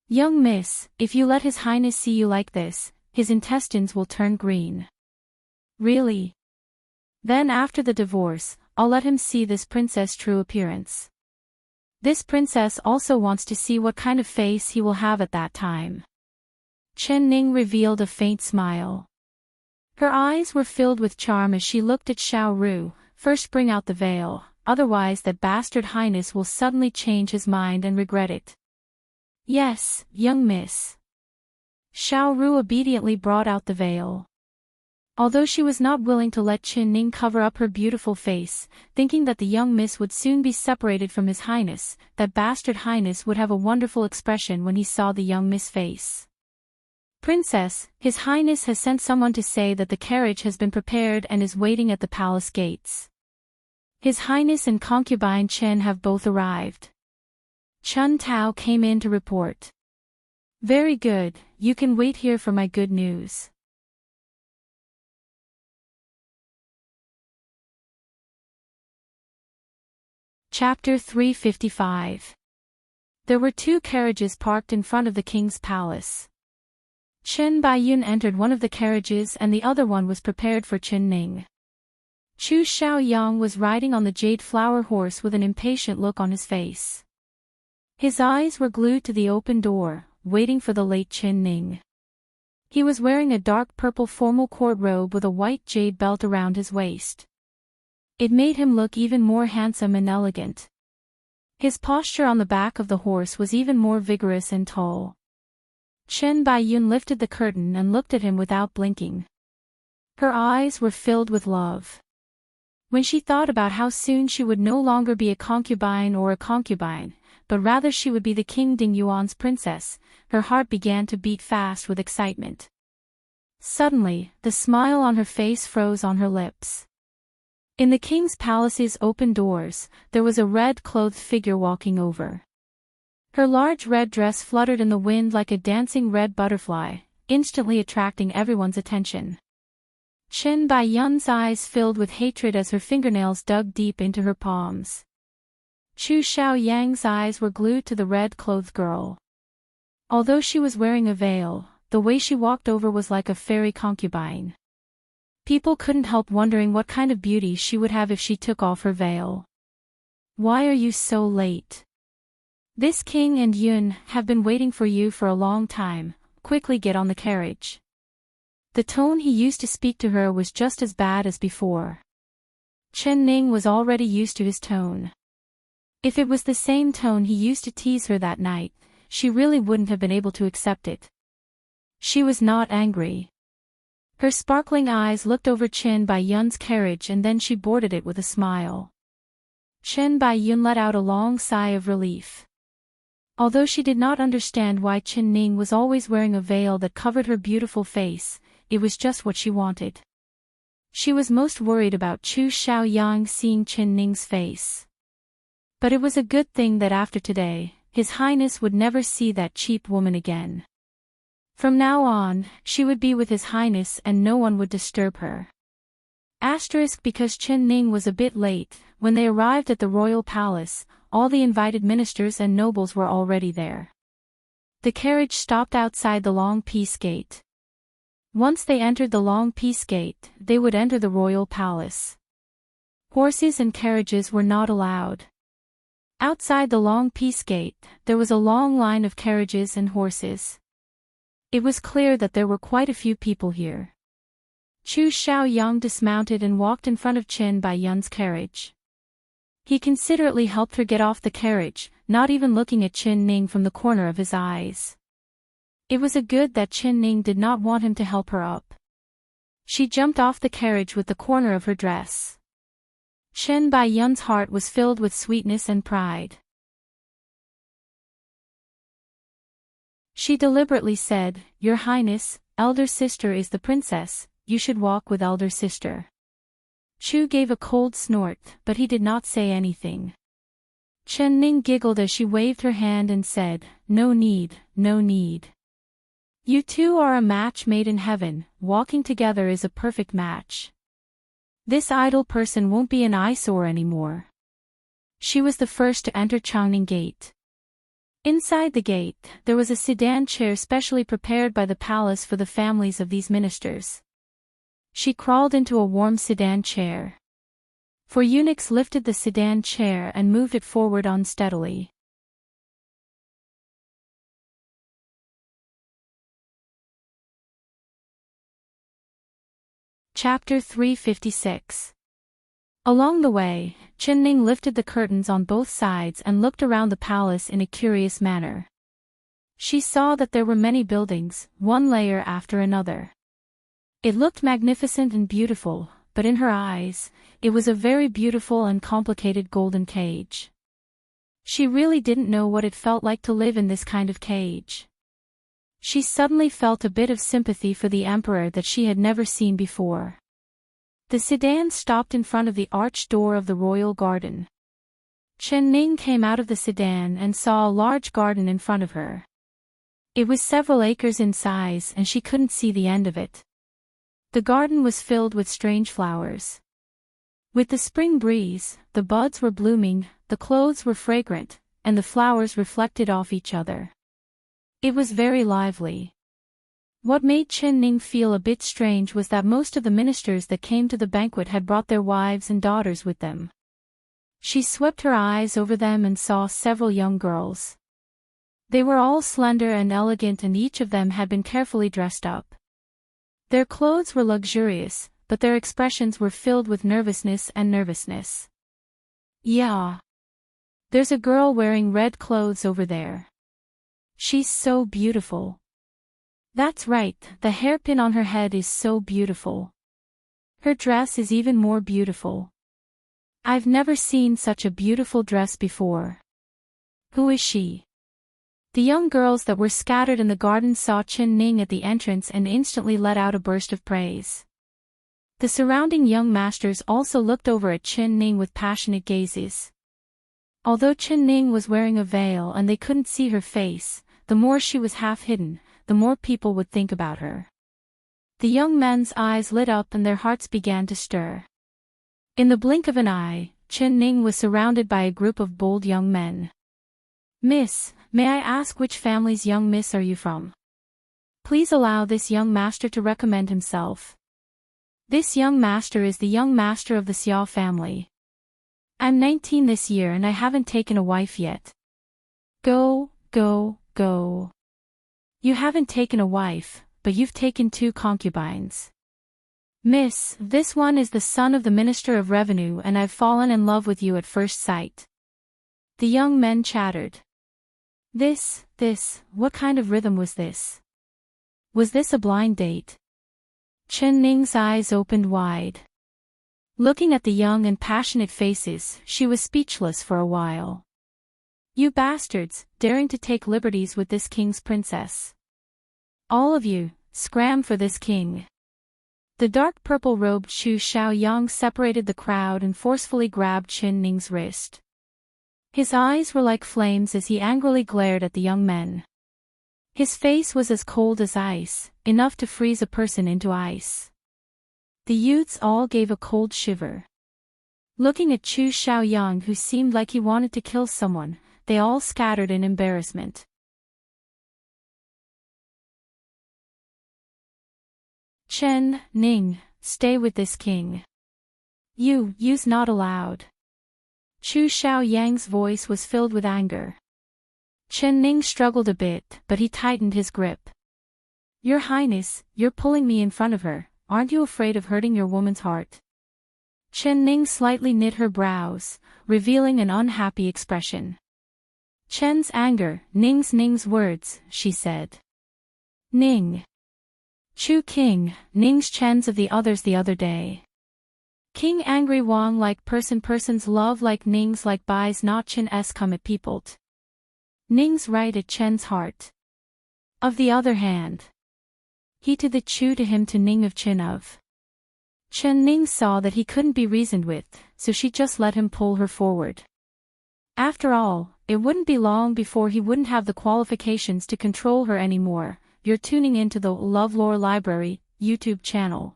S1: "Young miss, if you let His Highness see you like this, his intestines will turn green." "Really? Then after the divorce, I'll let him see this princess' true appearance. This princess also wants to see what kind of face he will have at that time." Chen Ning revealed a faint smile. Her eyes were filled with charm as she looked at Xiao Ru. "First bring out the veil, otherwise that bastard highness will suddenly change his mind and regret it." "Yes, young miss." Xiao Ru obediently brought out the veil. Although she was not willing to let Chen Ning cover up her beautiful face, thinking that the young miss would soon be separated from His Highness, that bastard highness would have a wonderful expression when he saw the young miss face. "Princess, His Highness has sent someone to say that the carriage has been prepared and is waiting at the palace gates. His Highness and concubine Chen have both arrived." Chun Tao came in to report. "Very good, you can wait here for my good news." Chapter 355. There were 2 carriages parked in front of the king's palace. Chen Baiyun entered one of the carriages and the other one was prepared for Chen Ning. Chu Xiaoyang was riding on the jade flower horse with an impatient look on his face. His eyes were glued to the open door, waiting for the late Chen Ning. He was wearing a dark purple formal court robe with a white jade belt around his waist. It made him look even more handsome and elegant. His posture on the back of the horse was even more vigorous and tall. Chen Baiyun lifted the curtain and looked at him without blinking. Her eyes were filled with love. When she thought about how soon she would no longer be a concubine or a concubine, but rather she would be the King Dingyuan's princess, her heart began to beat fast with excitement. Suddenly, the smile on her face froze on her lips. In the king's palace's open doors, there was a red-clothed figure walking over. Her large red dress fluttered in the wind like a dancing red butterfly, instantly attracting everyone's attention. Chen Baiyun's eyes filled with hatred as her fingernails dug deep into her palms. Chu Xiaoyang's eyes were glued to the red-clothed girl. Although she was wearing a veil, the way she walked over was like a fairy concubine. People couldn't help wondering what kind of beauty she would have if she took off her veil. "Why are you so late? This king and Yun have been waiting for you for a long time, quickly get on the carriage." The tone he used to speak to her was just as bad as before. Chen Ning was already used to his tone. If it was the same tone he used to tease her that night, she really wouldn't have been able to accept it. She was not angry. Her sparkling eyes looked over Chen Baiyun's carriage and then she boarded it with a smile. Chen Baiyun let out a long sigh of relief. Although she did not understand why Chen Ning was always wearing a veil that covered her beautiful face, it was just what she wanted. She was most worried about Chu Xiaoyang seeing Chen Ning's face. But it was a good thing that after today, His Highness would never see that cheap woman again. From now on, she would be with His Highness and no one would disturb her. Because Chen Ning was a bit late, when they arrived at the royal palace, all the invited ministers and nobles were already there. The carriage stopped outside the Long Peace Gate. Once they entered the Long Peace Gate, they would enter the royal palace. Horses and carriages were not allowed. Outside the Long Peace Gate, there was a long line of carriages and horses. It was clear that there were quite a few people here. Chu Xiaoyang dismounted and walked in front of Chen Baiyun's carriage. He considerately helped her get off the carriage, not even looking at Chen Ning from the corner of his eyes. It was a good that Chen Ning did not want him to help her up. She jumped off the carriage with the corner of her dress. Chen Baiyun's heart was filled with sweetness and pride. She deliberately said, "Your Highness, elder sister is the princess, you should walk with elder sister." Chu gave a cold snort, but he did not say anything. Chen Ning giggled as she waved her hand and said, "No need, no need. You two are a match made in heaven, walking together is a perfect match. This idle person won't be an eyesore anymore." She was the first to enter Changning Gate. Inside the gate, there was a sedan chair specially prepared by the palace for the families of these ministers. She crawled into a warm sedan chair. Four eunuchs lifted the sedan chair and moved it forward unsteadily. Chapter 356. Along the way, Chen Ning lifted the curtains on both sides and looked around the palace in a curious manner. She saw that there were many buildings, one layer after another. It looked magnificent and beautiful, but in her eyes, it was a very beautiful and complicated golden cage. She really didn't know what it felt like to live in this kind of cage. She suddenly felt a bit of sympathy for the emperor that she had never seen before. The sedan stopped in front of the arched door of the royal garden. Chen Ning came out of the sedan and saw a large garden in front of her. It was several acres in size and she couldn't see the end of it. The garden was filled with strange flowers. With the spring breeze, the buds were blooming, the clothes were fragrant, and the flowers reflected off each other. It was very lively. What made Chen Ning feel a bit strange was that most of the ministers that came to the banquet had brought their wives and daughters with them. She swept her eyes over them and saw several young girls. They were all slender and elegant and each of them had been carefully dressed up. Their clothes were luxurious, but their expressions were filled with nervousness. Yeah. There's a girl wearing red clothes over there. She's so beautiful. That's right, the hairpin on her head is so beautiful. Her dress is even more beautiful. I've never seen such a beautiful dress before. Who is she? The young girls that were scattered in the garden saw Chen Ning at the entrance and instantly let out a burst of praise. The surrounding young masters also looked over at Chen Ning with passionate gazes. Although Chen Ning was wearing a veil and they couldn't see her face, the more she was half hidden, the more people would think about her. The young men's eyes lit up and their hearts began to stir. In the blink of an eye, Chen Ning was surrounded by a group of bold young men. "Miss, may I ask which family's young miss are you from? Please allow this young master to recommend himself." This young master is the young master of the Xiao family. I'm 19 this year and I haven't taken a wife yet. Go. You haven't taken a wife, but you've taken 2 concubines. Miss, this one is the son of the Minister of Revenue and I've fallen in love with you at first sight. The young men chattered. This, what kind of rhythm was this? Was this a blind date? Chen Ning's eyes opened wide. Looking at the young and passionate faces, she was speechless for a while. You bastards, daring to take liberties with this king's princess. All of you, scram for this king. The dark purple-robed Chu Xiaoyang separated the crowd and forcefully grabbed Chen Ning's wrist. His eyes were like flames as he angrily glared at the young men. His face was as cold as ice, enough to freeze a person into ice. The youths all gave a cold shiver. Looking at Chu Xiaoyang, who seemed like he wanted to kill someone, they all scattered in embarrassment. Chen Ning, stay with this king. You's not allowed. Chu Xiaoyang's voice was filled with anger. Chen Ning struggled a bit, but he tightened his grip. Your Highness, you're pulling me in front of her, aren't you afraid of hurting your woman's heart? Chen Ning slightly knit her brows, revealing an unhappy expression. Chen's anger, Ning's words, she said. Ning. Chu King, Ning's Chen's of the others the other day. King angry Wang like person's love like Ning's like buys not Chen come at peopled. Ning's right at Chen's heart. Of the other hand. He to the Chu to him to Ning of Chen of. Chen Ning saw that he couldn't be reasoned with, so she just let him pull her forward. After all, it wouldn't be long before he wouldn't have the qualifications to control her anymore. You're tuning into the LoveLore Library YouTube channel.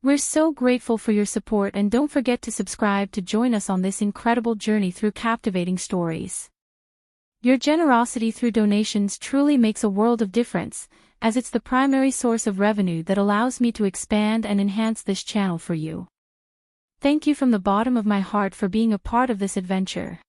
S1: We're so grateful for your support, and don't forget to subscribe to join us on this incredible journey through captivating stories. Your generosity through donations truly makes a world of difference, as it's the primary source of revenue that allows me to expand and enhance this channel for you. Thank you from the bottom of my heart for being a part of this adventure.